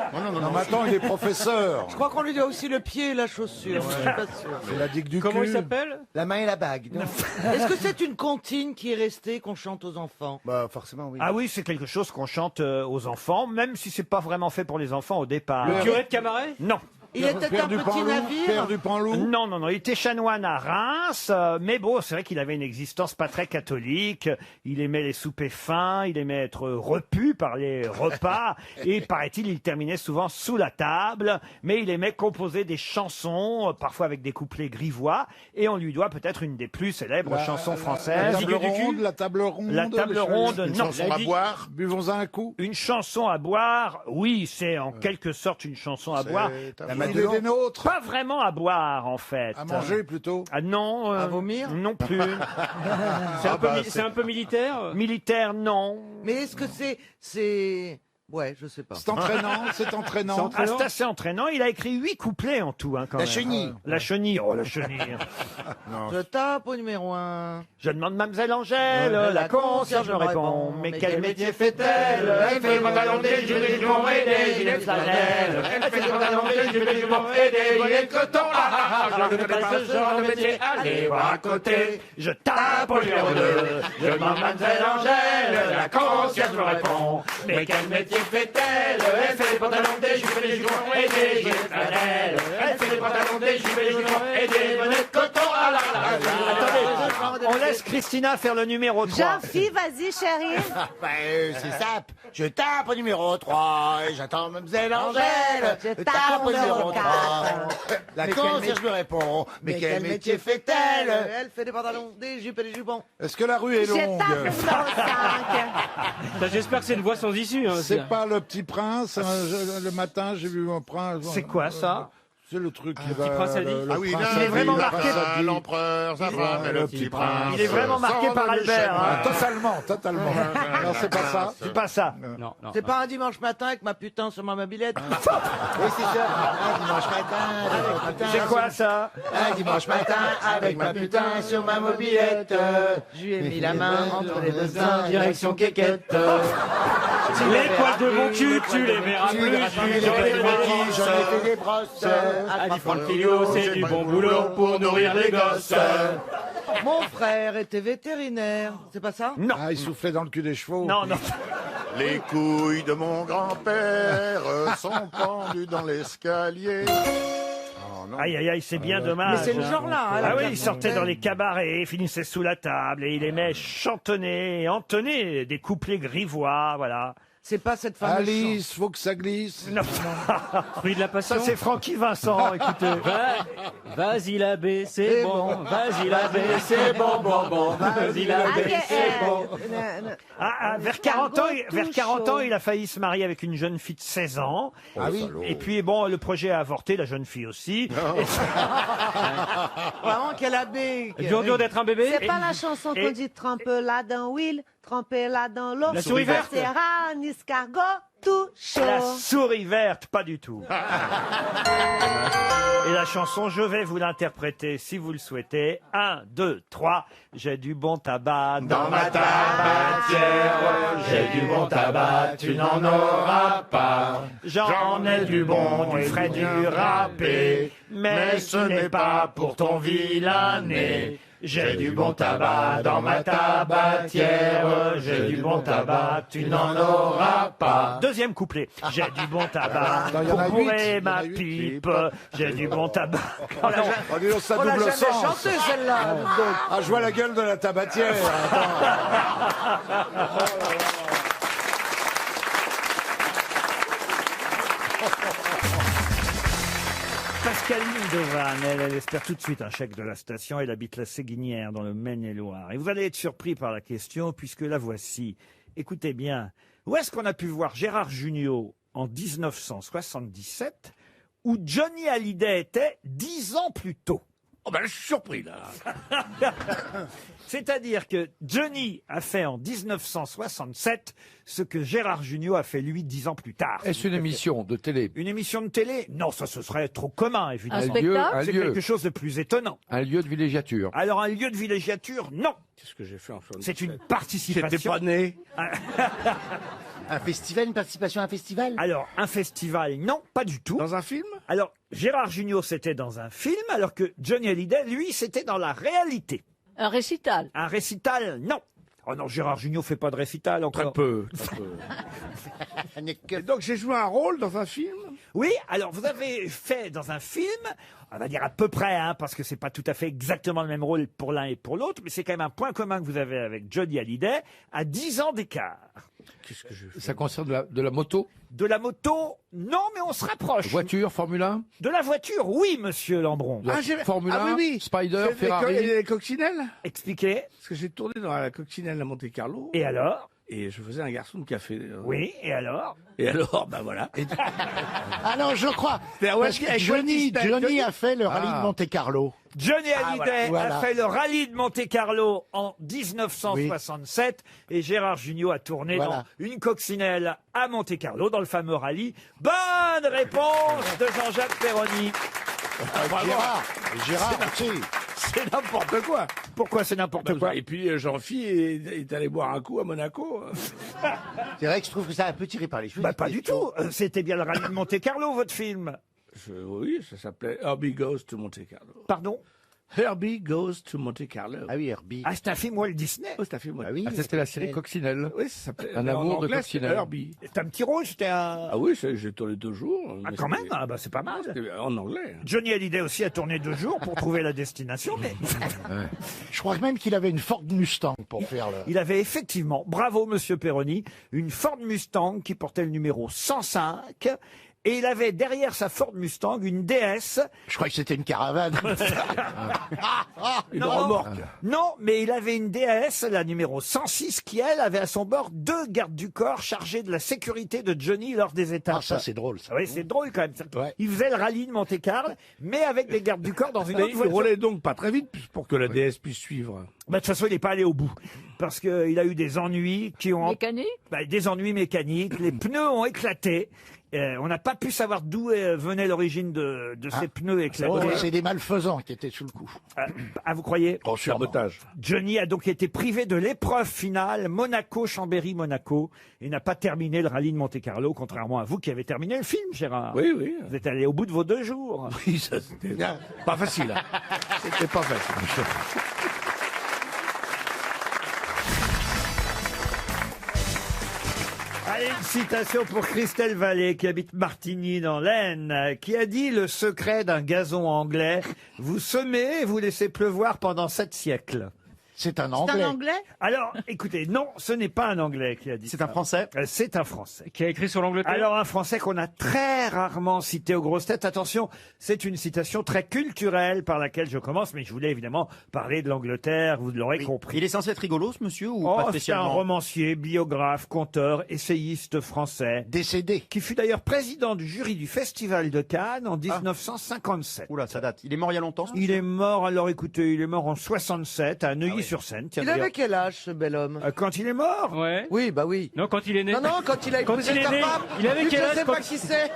certain. Non, mais attends, il est professeur. Je crois qu'on lui doit aussi le pied et la chaussure. Je suis pas sûr. C'est la digue du Comment cul. il s'appelle? La main et la bague. non Est-ce que c'est une comptine qui est restée qu'on chante aux enfants? Bah, forcément, oui. Ah oui, c'est quelque chose qu'on chante aux enfants, même si c'est pas vraiment fait pour les enfants au départ. Le curé de Camaret? Non. Il était un petit navire. Père du Panloup. Non, non, non, il était chanoine à Reims, mais bon, c'est vrai qu'il avait une existence pas très catholique. Il aimait les soupers fins, il aimait être repu par les repas, et paraît-il, il terminait souvent sous la table, mais il aimait composer des chansons, parfois avec des couplets grivois, et on lui doit peut-être une des plus célèbres chansons La françaises. table ronde, la table ronde. La table ronde, Une non. chanson à boire, buvons un coup. Une chanson à boire, oui, c'est en quelque sorte une chanson à boire. Il est des nôtres. Pas vraiment à boire, en fait. À manger plutôt. Ah non. À vomir? Non plus. C'est un peu militaire? Militaire, non. Mais est-ce que c'est... Ouais, je sais pas. C'est entraînant, c'est entraînant. Ah, c'est assez entraînant. Il a écrit 8 couplets en tout, hein, quand La même. chenille. La chenille. Oh, la chenille. Je tape au numéro 1. Je demande Mademoiselle Angèle, Ouais, la concierge me répond. Mais quel métier fait-elle? Elle fait des pantalons, des jupes, des jupons et des gilets de flanelle. Elle fait des pantalons, des jupes, des jupons et des gilets de coton. Ah, je ne connais pas ce genre de métier. Allez voir à côté. Je tape au numéro 2. Je demande Mademoiselle Angèle, la concierge me répond. Mais quel métier fait-elle? Elle fait des pantalons, des jupes, des jupons et des gilets de flanelle. Elle fait des pantalons, des jupes, des jupons et des bonnets de coton. Ah là là là. Attendez, on laisse Christina faire le numéro 3. Jean-Phi, vas-y, chérie. C'est simple. Je tape au numéro 3 et j'attends Mademoiselle Angèle. Je tape au numéro 3. La concierge me répond. Mais quel métier fait-elle? Elle fait des pantalons, des jupes et des jupons. Est-ce que la rue est Je longue? tape le numéro 5. J'espère que c'est une voie sans issue. Hein, C'est pas le petit prince. Le matin, j'ai vu mon prince. C'est quoi ça? C'est le truc qui Petit Prince Adi. Ah oui, il est vraiment marqué. L'empereur, sa femme et le petit prince. Il est vraiment marqué par Albert. Hein. Totalement. Non, c'est pas ça. C'est pas ça. Non, non. C'est pas un dimanche matin avec ma putain sur ma mobilette. Oui, c'est ça. Un dimanche matin avec ma putain. C'est quoi ça? Un dimanche matin avec ma putain sur ma mobilette. Je lui ai mis la main entre les deux seins, direction quéquette. Les poils de mon cul, tu les verras plus. J'en ai fait des brosses. À Franck Filio, c'est du bon boulot pour nourrir les gosses. Mon frère était vétérinaire. C'est pas ça? Non. Ah, il soufflait dans le cul des chevaux. Non, non. Les couilles de mon grand-père sont pendues dans l'escalier. Oh, non. Aïe, aïe, aïe, c'est bien dommage. Mais c'est le genre-là, hein, la Ah oui, Pierre il sortait Fontaine. dans les cabarets, finissait sous la table et il aimait chantonner et entonner des couplets grivois, voilà. C'est pas cette fameuse Alice, faut que ça glisse. Non. Fruit de la passion. Ça, c'est Francky Vincent, écoutez. Vas-y l'abbé, c'est bon. Vas-y l'abbé, c'est bon, bon, bon. Vas-y l'abbé, c'est bon. Vers 40 ans, vers 40 ans, il a failli se marier avec une jeune fille de 16 ans. Ah oui. Et puis, bon, le projet a avorté, la jeune fille aussi. Vraiment, quel abbé. Dur d'être un bébé. C'est pas la chanson qu'on dit trempe-la dans l'huile, trempe-la dans l'eau. La souris verte. C'est un escargot tout chaud. La souris verte, pas du tout. Et la chanson, je vais vous l'interpréter si vous le souhaitez. 1, 2, 3. J'ai du bon tabac dans ma tabatière. J'ai du bon tabac, tu n'en auras pas. J'en ai du bon, du frais, du râpé. Mais ce n'est pas pour ton vilain nez. J'ai du bon tabac dans ma tabatière. J'ai du bon tabac, tu n'en auras pas. Deuxième couplet. J'ai du bon tabac Non, il y en pour a bourrer huit. ma Il y en a huit. pipe. J'ai du bon tabac. Oh, dis donc, ça On l'a double jamais sens. chanté, celle-là. Ah, je vois la gueule de la tabatière. Pascaline Devanne, elle espère tout de suite un chèque de la station. Elle habite la Séguinière dans le Maine-et-Loire. Et vous allez être surpris par la question puisque la voici. Écoutez bien, où est-ce qu'on a pu voir Gérard Jugnot en 1977 où Johnny Hallyday était 10 ans plus tôt? Oh ben, je suis surpris, là. C'est-à-dire que Johnny a fait en 1967 ce que Gérard Jugnot a fait lui 10 ans plus tard. Est-ce une émission de télé? Une émission de télé? Non, ça ce serait trop commun, évidemment. Un spectacle? C'est quelque chose de plus étonnant. Un lieu de villégiature? Alors, un lieu de villégiature, non. Qu'est-ce que j'ai fait en 77? C'est une participation. J'étais pas né. Un festival, une participation à un festival? Alors, un festival, non, pas du tout. Dans un film? Alors, Gérard Jugnot, c'était dans un film, alors que Johnny Hallyday, lui, c'était dans la réalité. Un récital. Un récital, non. Oh non, Gérard Jugnot fait pas de récital encore. Très peu. Et donc j'ai joué un rôle dans un film? Oui, alors vous avez fait dans un film, on va dire à peu près, hein, parce que c'est pas tout à fait exactement le même rôle pour l'un et pour l'autre, mais c'est quand même un point commun que vous avez avec Johnny Hallyday, à 10 ans d'écart. Qu'est-ce que je fais? Ça concerne de la moto? De la moto, non, mais on se rapproche. Voiture, Formule 1? De la voiture, oui, monsieur Lambron. Formule 1, oui. Spider, C'est Ferrari? les coccinelles? Expliquez. Parce que j'ai tourné dans la coccinelle à Monte-Carlo. Et alors? Et je faisais un garçon de café. Oui, et alors? Et alors, ben voilà. Ah non, je crois. Parce que Johnny a fait le rallye de Monte-Carlo. Johnny Hallyday voilà. a fait le rallye de Monte-Carlo en 1967 et Gérard Jugnot a tourné Voilà. dans une coccinelle à Monte-Carlo dans le fameux rallye. Bonne réponse de Jean-Jacques Perroni. Gérard aussi. C'est n'importe quoi. Pourquoi c'est n'importe quoi? Et puis Jean-Phi est allé boire un coup à Monaco. C'est vrai que je trouve que ça a un peu tiré par les cheveux. Bah cette pas du question. tout. C'était bien le rallye de Monte-Carlo, votre film. Oui, ça s'appelait Herbie Goes to Monte-Carlo. Pardon? Herbie Goes to Monte-Carlo. Ah oui, Herbie. Ah, c'est un film Walt Disney. Oh, c'est un film. Ah oui. Ah, c'était la série Coccinelle. Oui, ça s'appelait. Un en amour de anglais, c'est coccinelle. Herbie. C'est un petit rôle, c'était un... Ah oui, j'ai tourné 2 jours. Ah, mais quand même, c'était- ah, bah, c'est pas mal. c'était en anglais. Johnny Hallyday aussi a tourné 2 jours pour trouver la destination, mais Je crois même qu'il avait une Ford Mustang pour faire le... il avait effectivement, bravo monsieur Perroni, une Ford Mustang qui portait le numéro 105 et il avait derrière sa Ford Mustang une DS. Je crois que c'était une caravane. Une Non, remorque. non, mais il avait une DS, la numéro 106, qui elle avait à son bord 2 gardes du corps chargés de la sécurité de Johnny lors des étapes. Ah, ça c'est drôle. Ça. Oui, c'est drôle quand même. Ouais. Il faisait le rallye de Monte-Carlo, mais avec des gardes du corps dans une Mais autre il voiture. roulait donc pas très vite pour que la DS puisse suivre. Bah, de toute façon, il n'est pas allé au bout. Parce qu'il a eu des ennuis qui ont... Mécanique? Bah, des ennuis mécaniques. Les pneus ont éclaté. On n'a pas pu savoir d'où venait l'origine de ces pneus éclatés. Oh, c'est des malfaisants qui étaient sous le coup. Ah, vous croyez? Oh, sûrement. Sabotage. Johnny a donc été privé de l'épreuve finale Monaco-Chambéry-Monaco et n'a pas terminé le rallye de Monte-Carlo, contrairement à vous qui avez terminé le film, Gérard. Oui, oui. Vous êtes allé au bout de vos 2 jours. Oui, ça c'était pas facile. Hein. C'était pas facile. Allez, une citation pour Christelle Vallée, qui habite Martigny dans l'Aisne, qui a dit: le secret d'un gazon anglais, vous semez et vous laissez pleuvoir pendant 7 siècles. C'est un C'est un Anglais? Alors, écoutez, non, ce n'est pas un Anglais qui a dit ça. C'est un Français? C'est un Français. Qui a écrit sur l'Angleterre? Alors, un Français qu'on a très rarement cité aux grosses têtes. Attention, c'est une citation très culturelle par laquelle je commence, mais je voulais évidemment parler de l'Angleterre, vous l'aurez compris. Il est censé être rigolo, ce monsieur, ou Oh, pas c'est un spécialement? romancier, biographe, conteur, essayiste français. Décédé. Qui fut d'ailleurs président du jury du Festival de Cannes en 1957. Oula, ça date. Il est mort il y a longtemps? Il est mort, alors écoutez, il est mort en 67 à Neuilly-sur-Seine. Tiens, Il avait d'ailleurs. quel âge, ce bel homme? Quand il est mort? Ouais. Oui, bah oui. Non, quand il est né. Non, non, quand il a épousé il est sa né, femme. il avait Je quel âge sais quand- pas qui c'est.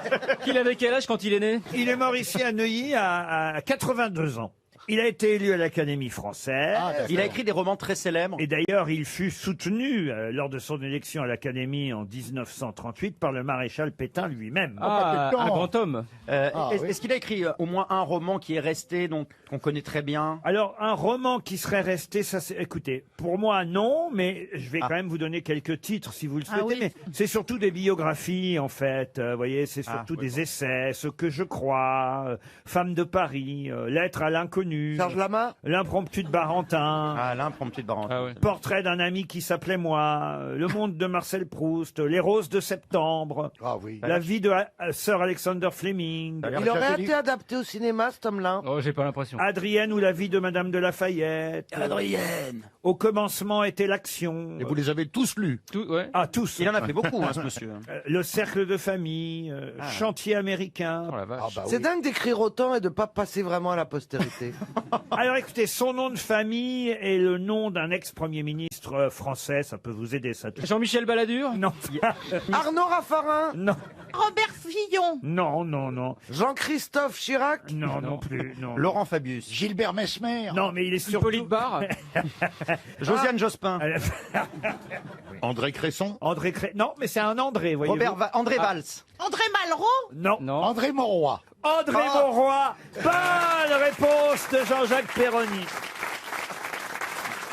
Il avait quel âge quand il est né? Il est mort ici à Neuilly à 82 ans. Il a été élu à l'Académie française. Il a écrit des romans très célèbres. Et d'ailleurs, il fut soutenu lors de son élection à l'Académie en 1938 par le maréchal Pétain lui-même. Ah, un grand homme. Est-ce qu'il a écrit au moins un roman qui est resté, donc qu'on connaît très bien? Alors, un roman qui serait resté, ça c'est... Écoutez, pour moi, non, mais je vais quand même vous donner quelques titres si vous le souhaitez. oui. Mais c'est surtout des biographies, en fait. Vous voyez, c'est surtout des essais, Ce que je crois, Femme de Paris, Lettre à l'inconnu, Serge Lama? L'impromptu de Barentin, Ah, l'impromptu de Barentin. Portrait d'un ami qui s'appelait moi, Le monde de Marcel Proust, Les roses de septembre, Ah oui. La vie de Sir Alexander Fleming, Il aurait été adapté au cinéma, cet homme-là. Oh, j'ai pas l'impression. Adrienne ou La vie de Madame de Lafayette, Adrienne. Au commencement était l'action. Et vous les avez tous lus? Tout, ouais. Ah, tous. Il en a fait beaucoup, hein, ce monsieur. Le cercle de famille, Chantier américain. Oh la vache. Ah bah C'est oui. dingue d'écrire autant et de pas passer vraiment à la postérité. Alors écoutez, son nom de famille est le nom d'un ex-premier ministre français. Ça peut vous aider, ça. Jean-Michel Balladur? Non. Arnaud Raffarin? Non. Robert Fillon? Non, non, non. Jean-Christophe Chirac? Non, non plus. Non. Laurent Fabius. Gilbert Mesmer? Non, mais il est surtout... Hippolyte Barre? Josiane Jospin. André Cresson? André Cré... Non, mais c'est un André, voyez-vous. André Valls. André Malraux? Non. Non. André Mauroy? André Mauroy. Bonne réponse de Jean-Jacques Perroni.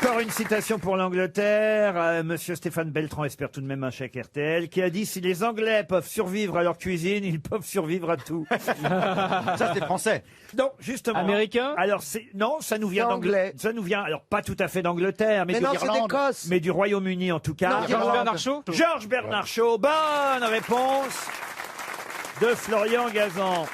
Encore une citation pour l'Angleterre. Monsieur Stéphane Beltran espère tout de même un chèque RTL, qui a dit: si les Anglais peuvent survivre à leur cuisine, ils peuvent survivre à tout. Ça, c'est français. Non, justement. Américain? Alors non, ça nous vient C'est d'Angleterre. anglais. Ça nous vient, alors pas tout à fait d'Angleterre, mais, Mais non, c'est d'Irlande. d'Écosse. mais du Royaume-Uni en tout cas. Non, Georges Bernard Shaw? Georges Bernard Shaw. Bonne réponse de Florian Gazan.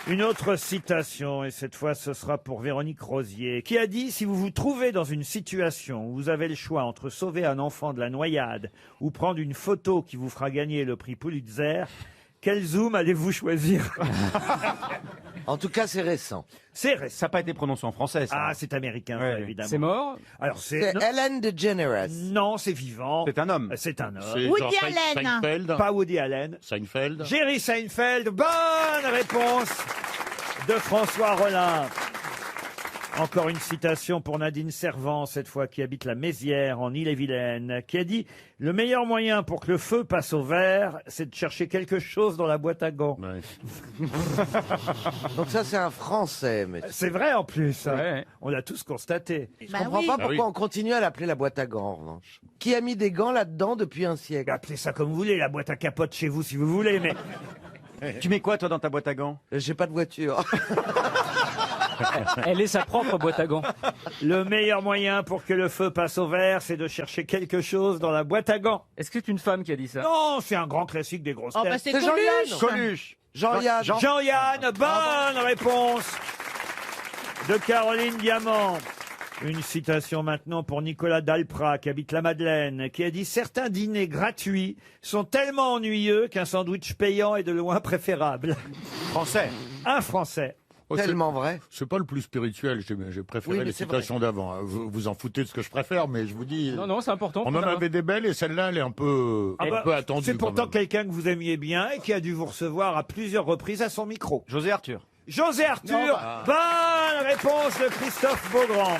Une autre citation, et cette fois ce sera pour Véronique Rosier, qui a dit: si vous vous trouvez dans une situation où vous avez le choix entre sauver un enfant de la noyade ou prendre une photo qui vous fera gagner le prix Pulitzer, quel zoom allez-vous choisir? En tout cas, c'est récent. C'est récent. Ça n'a pas été prononcé en français, ça. Ah, c'est américain, ça, Ouais. évidemment. C'est mort? Alors C'est non, Ellen DeGeneres. non, c'est vivant. C'est un homme. C'est un homme. C'est Woody genre Allen. Seinfeld? Pas Woody Allen. Seinfeld? Jerry Seinfeld. Bonne réponse de François Rollin. Encore une citation pour Nadine Servant, cette fois, qui habite la Mézières en Ille-et-Vilaine, qui a dit: le meilleur moyen pour que le feu passe au vert, c'est de chercher quelque chose dans la boîte à gants. Ouais. Donc ça, c'est un Français. Mais C'est vrai en plus. hein. Ouais. On l'a tous constaté. je Bah comprends oui. pas Ah pourquoi oui. on continue à l'appeler la boîte à gants, en revanche. Qui a mis des gants là-dedans depuis un siècle? Appelez ça comme vous voulez, la boîte à capote chez vous si vous voulez, mais Tu mets quoi, toi, dans ta boîte à gants? J'ai pas de voiture. Elle est sa propre boîte à gants. le meilleur moyen pour que le feu passe au vert, c'est de chercher quelque chose dans la boîte à gants. Est-ce que c'est une femme qui a dit ça? Non, c'est un grand classique des grosses Oh, têtes. bah c'est C'est Jean-Yann. Coluche. Coluche. Jean-Yann. Jean-Yann, bonne réponse de Caroline Diamant. Une citation maintenant pour Nicolas Dalprat, qui habite la Madeleine, qui a dit: certains dîners gratuits sont tellement ennuyeux qu'un sandwich payant est de loin préférable. Français. Un Français. Oh, c'est- Tellement vrai. C'est pas le plus spirituel, j'ai préféré Oui, mais les c'est citations d'avant. Vous vous en foutez de ce que je préfère, mais je vous dis... Non, non, c'est important. On faut en savoir. avait des belles et celle-là, elle est un peu, Ah bah, un peu attendue. c'est quand pourtant même. quelqu'un que vous aimiez bien et qui a dû vous recevoir à plusieurs reprises à son micro. José Arthur. José Arthur, Non, bah. bonne réponse de Christophe Beaugrand.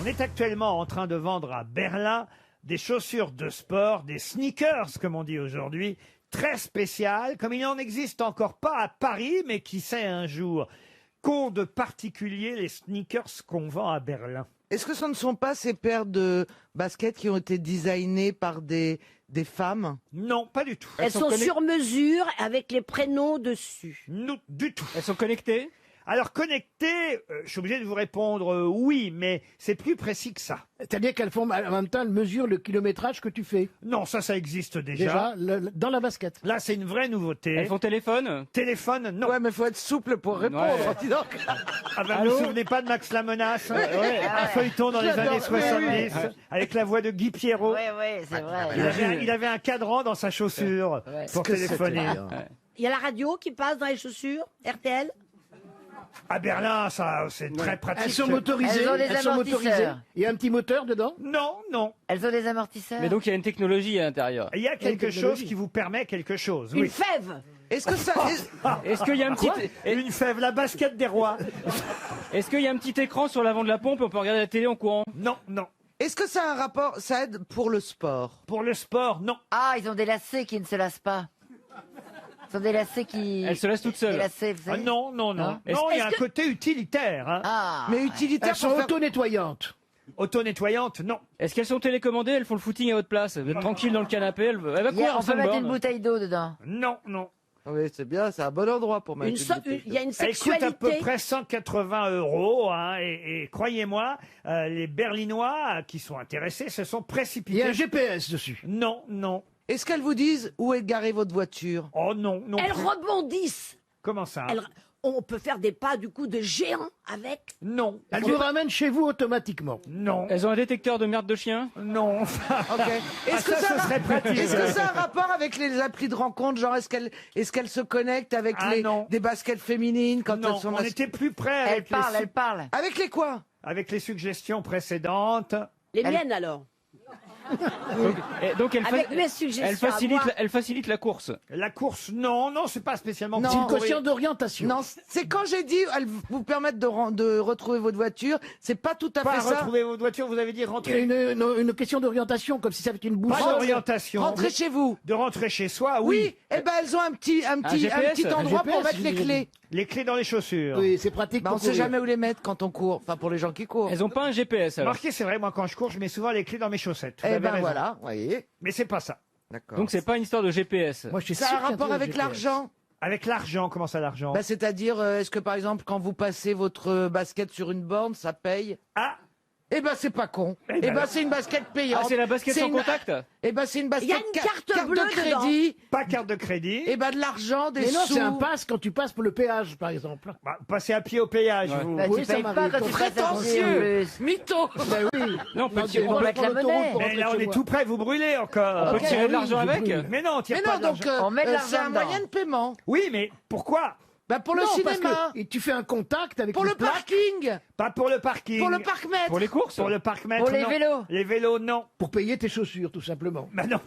On est actuellement en train de vendre à Berlin des chaussures de sport, des sneakers, comme on dit aujourd'hui, très spéciales, comme il n'en existe encore pas à Paris, mais qui sait un jour. Qu'ont de particulier les sneakers qu'on vend à Berlin? Est-ce que ce ne sont pas ces paires de baskets qui ont été designées par des femmes? Non, pas du tout. Elles sont sur mesure avec les prénoms dessus. Non, du tout. Elles sont connectées? Alors connectées, je suis obligé de vous répondre oui, mais c'est plus précis que ça. C'est-à-dire qu'elles font en même temps, elles mesurent le kilométrage que tu fais. Non, ça existe déjà. Dans la basket. Là, c'est une vraie nouveauté. Elles font téléphone? Téléphone, non. Ouais, mais faut être souple pour répondre. Ouais. Dis donc. Ah ben, vous vous souvenez pas de Max la Menace? Un feuilleton dans les années 70, avec la voix de Guy Pierrot. Oui, c'est vrai. Il avait un cadran dans sa chaussure pour téléphoner. Il y a la radio qui passe dans les chaussures, RTL. À Berlin, ça, c'est très pratique. Elles sont motorisées. Elles ont des Elles sont motorisées. amortisseurs. Il y a un petit moteur dedans? Non, non. Elles ont des amortisseurs. Mais donc il y a une technologie à l'intérieur. Il y a quelque chose qui vous permet quelque chose. Une Oui. fève. Est-ce que ça... Est-ce qu'il y a un petit... Une fève, la basket des rois. Est-ce qu'il y a un petit écran sur l'avant de la pompe et on peut regarder la télé en courant? Non, non. Est-ce que ça a un rapport, ça aide pour le sport? Pour le sport, non. Ah, ils ont des lacets qui ne se lassent pas. Ils ont des lacets qui... Elles se lassent toutes seules. Des lacets, vous savez. Non. Non, il y a un côté utilitaire. Hein. Ah. Mais utilitaire Elles sont pour faire- auto-nettoyantes. Auto-nettoyante, non. Est-ce qu'elles sont télécommandées? Elles font le footing à votre place. Vous êtes tranquille dans le canapé. Elle va Il y a- courir on en peut mettre une sunboard. bouteille d'eau dedans. Non, non. Oui, c'est bien, c'est un bon endroit pour mettre Il y a une Elle coûte à peu sexualité. près 180 €. Hein, et croyez-moi, les Berlinois qui sont intéressés se sont Il y précipités. a un GPS dessus. Non, non. Est-ce qu'elles vous disent où est garée votre voiture? Oh non, non. Elles plus. rebondissent. Comment ça? On peut faire des pas du coup de géant avec. Non. Elles vous ramènent chez vous automatiquement. Non. Elles ont un détecteur de merde de chien? Non. Ok. Est-ce que ça, ce serait pratique. Est-ce que ça a un rapport avec les applis de rencontre? Genre, est-ce qu'elles se connectent avec des baskets féminines quand Non, elles sont on était plus près avec Elle parle. Avec les quoi? avec les suggestions précédentes. Les miennes alors. Donc Avec mes suggestions à moi. elle facilite la course. La course, non, c'est pas spécialement. Non, C'est une oui. question d'orientation. Non, c'est quand j'ai dit elles vous permettent de retrouver votre voiture, c'est pas tout à Pas fait ça. retrouver votre voiture, vous avez dit Il y a rentrer. une question d'orientation, comme si ça avait une boussole. Pas d'orientation. Rentrer chez vous. De rentrer chez soi, Oui, oui. eh ben elles ont un petit GPS, endroit pour GPS, mettre les je dirais. clés. Les clés dans les chaussures. Oui, c'est pratique Bah, on pour sait courir. jamais où les mettre quand on court. Enfin, pour les gens qui courent. Elles ont pas un GPS alors. Remarquez, c'est vrai, moi quand je cours, je mets souvent les clés dans mes chaussettes. Vous Eh avez ben raison. voilà, voyez. Mais c'est pas ça. D'accord. Donc c'est pas une histoire de GPS. Moi, je suis Ça a sûr un qu'il y rapport truc avec GPS. l'argent. Avec l'argent, comment ça l'argent? Bah, c'est-à-dire, est-ce que par exemple, quand vous passez votre basket sur une borne, ça paye? Ah, Eh ben, c'est pas con. Eh Eh ben, ben, c'est une basket payante. Ah, c'est la basket C'est sans une- contact? Eh ben, c'est une basket. Il y a une carte bleue de crédit. pas carte de crédit. Eh ben, de l'argent, des Mais non, sous. c'est un pass quand tu passes pour le péage, par exemple. Bah, passez à pied au péage, Ouais. vous. Bah, Oui, tu ça payes pas m'arrive. quand tu passes à pied en Prétentieux. plus. Mytho. Ben oui. Non, on peut Non, tirer, on on peut va avec la prendre l'autoroute monnaie. pour Mais rentrer là, on chez est moi. tout près, vous brûlez encore. on peut Ok, tirer de oui, l'argent je avec? brûle. Mais non, on tire Mais pas non, d'argent. donc, On met de l'argent c'est un dedans. moyen de paiement. Oui, mais pourquoi? Bah, pour le Non, parce cinéma. que tu fais un contact avec Pour une le plaque parking. Pas pour le parking. Pour le parc-mètre. Pour les courses? Pour le parc-mètre, Pour les non. vélos. Les vélos, non. pour payer tes chaussures, tout simplement. Bah non.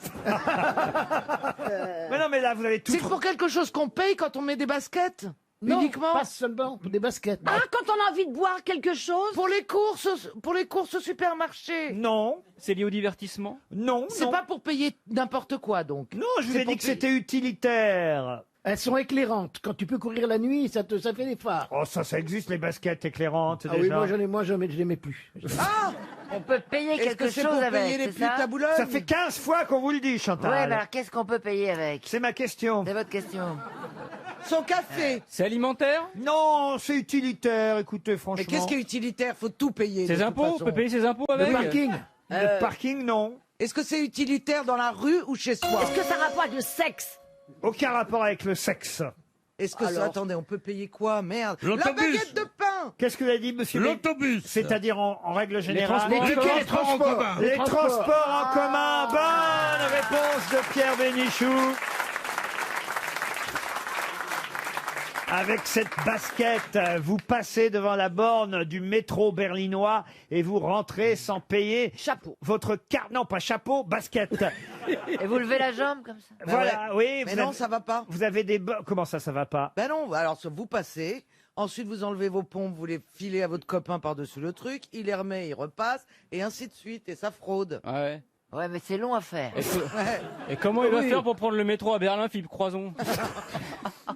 Mais non, mais là, vous avez tout. C'est pour quelque chose qu'on paye quand on met des baskets. Non, Uniquement. pas seulement pour des baskets. Ah, quand on a envie de boire quelque chose. Pour les courses au supermarché. Non, C'est lié au divertissement? non, C'est non. pas pour payer n'importe quoi, donc. Non, je vous C'est ai pour dit que payer- c'était utilitaire. Elles sont éclairantes. Quand tu peux courir la nuit, ça fait des phares. Oh, ça existe, les baskets éclairantes, Ah oui, déjà. moi, je les mets plus. Ah, On peut payer est-ce quelque que c'est chose pour avec, payer les c'est putes ça? à Boulogne? Ça fait 15 fois qu'on vous le dit, Chantal. Ouais, mais alors qu'est-ce qu'on peut payer avec? C'est ma question. C'est votre question. Son café. C'est alimentaire? Non, c'est utilitaire, écoutez, franchement. Mais qu'est-ce qui est utilitaire? Faut tout payer. de Ses toute impôts? On façon. peut payer ses impôts avec? Le parking. Le parking, non. Est-ce que c'est utilitaire dans la rue ou chez soi? Est-ce que ça a rapport avec le sexe? Aucun rapport avec le sexe. Est-ce que ça... Alors Attendez, on peut payer quoi? Merde. La L'autobus. baguette de pain. Qu'est-ce que vous avez dit, monsieur? L'autobus. C'est-à-dire en règle générale. Les transports en commun. Les transports en commun. Bonne réponse de Pierre Bénichou. Avec cette basket, vous passez devant la borne du métro berlinois et vous rentrez sans payer Chapeau. votre carte. Non, pas chapeau, basket. Et vous levez la jambe comme ça? Voilà, oui. Mais vous non, avez- ça va pas. Vous avez des... Comment ça va pas? Ben non, alors vous passez, ensuite vous enlevez vos pompes, vous les filez à votre copain par-dessus le truc, il les remet, il repasse, et ainsi de suite, et ça fraude. Ouais. Ouais, mais c'est long à faire. Et comment il va Oui. faire pour prendre le métro à Berlin, Philippe Croison?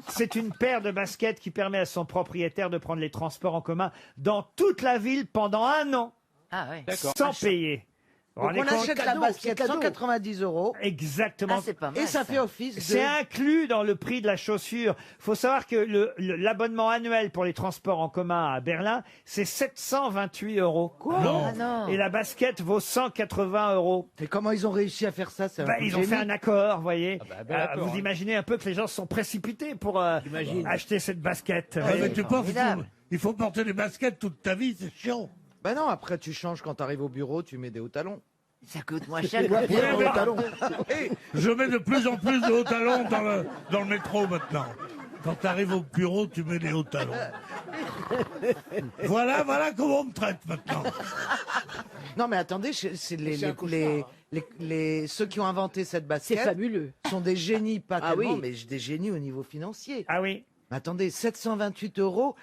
C'est une paire de baskets qui permet à son propriétaire de prendre les transports en commun dans toute la ville pendant 1 an. Ah oui. Sans payer. Vous Donc vous on rendez compte achète la basket 190 €. Exactement. Ah, c'est pas mal, Et ça fait office de... C'est inclus dans le prix de la chaussure. Faut savoir que l'abonnement annuel pour les transports en commun à Berlin, c'est 728 €. Quoi Ah non. Et la basket vaut 180 €. Et comment ils ont réussi à faire ça? C'est un coup de Ils ont fait génie. un accord, vous voyez. bel accord, Vous hein. imaginez un peu que les gens se sont précipités pour acheter cette basket. Ah, mais tu penses formidable. il faut porter des baskets toute ta vie, c'est chiant. Bah non, après tu changes quand t'arrives au bureau, tu mets des hauts talons. Ça coûte moins cher. Oui, mais- Je mets de plus en plus de hauts talons dans le métro maintenant. Quand tu arrives au bureau, tu mets des hauts talons. Voilà comment on me traite maintenant. Non mais attendez, c'est ceux qui ont inventé cette basket. C'est fabuleux. Sont des génies, pas Ah tellement, oui. mais des génies au niveau financier. Ah oui. Mais attendez, 728 €,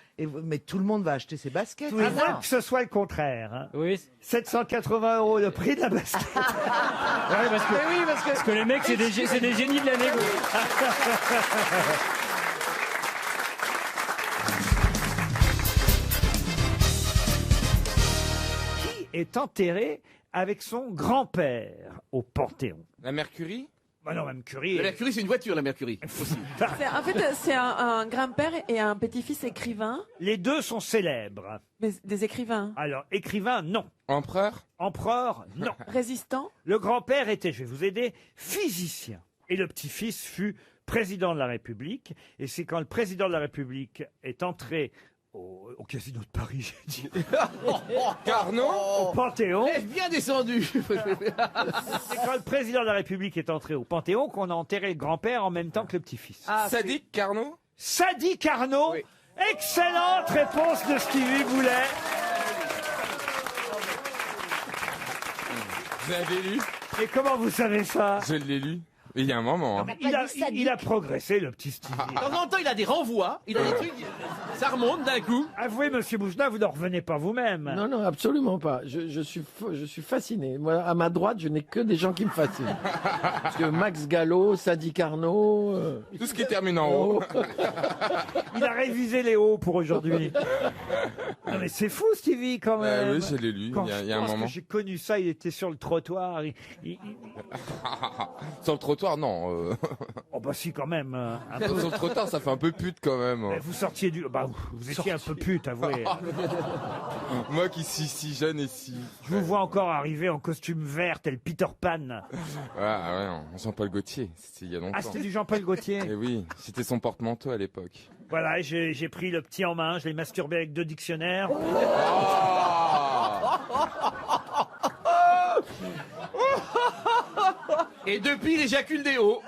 mais tout le monde va acheter ces baskets. À moins que ce soit le contraire. Hein. Oui. 780 € le prix de la basket. Ouais, parce que les mecs, c'est des génies de la négo. Qui est enterré avec son grand-père au Panthéon? La Mercury Bah non, même Curie. La Mercury, c'est une voiture, la Mercury. En fait, c'est un grand-père et un petit-fils écrivain. Les deux sont célèbres. Mais des écrivains. Alors, écrivain, non. Empereur Empereur, non. Résistants. Le grand-père était, je vais vous aider, physicien. Et le petit-fils fut président de la République. Et c'est quand le président de la République est entré au casino de Paris, j'ai dit. Carnot Au Panthéon. Est bien descendu. C'est quand le président de la République est entré au Panthéon qu'on a enterré le grand-père en même temps que le petit-fils. Sadique Carnot Sadi Carnot. Excellente réponse de Stevie Boulet. Vous avez lu Et comment vous savez ça? Je l'ai lu. Il y a un moment. Hein. Il a progressé, le petit Stevie. De temps en temps, il a des renvois, il a des trucs, ça remonte d'un coup. Avouez, monsieur Boujna, vous n'en revenez pas vous-même. Non, non, absolument pas. Je suis fasciné. Moi, à ma droite, je n'ai que des gens qui me fascinent. Parce que Max Gallo, Sadi Carnot... Tout ce qui termine en haut. Il a révisé les hauts pour aujourd'hui. Non mais c'est fou, Stevie, quand même. Oui, je l'ai lu, Quand il y a je un pense moment. que j'ai connu ça, il était sur le trottoir. Sur le trottoir, non. Oh bah si, quand même. Un peu. Sur le trottoir, ça fait un peu pute quand même. Vous sortiez du... Bah, vous étiez un peu pute, avouez. Moi qui suis si jeune et si... Je vous vois encore arriver en costume vert, tel Peter Pan. Ouais, Jean-Paul Gaultier, c'était il y a longtemps. Ah, c'était du Jean-Paul Gaultier. Eh oui, c'était son porte-manteau à l'époque. Voilà, j'ai pris le petit en main, je l'ai masturbé avec 2 dictionnaires. Et depuis, il éjacule des hauts.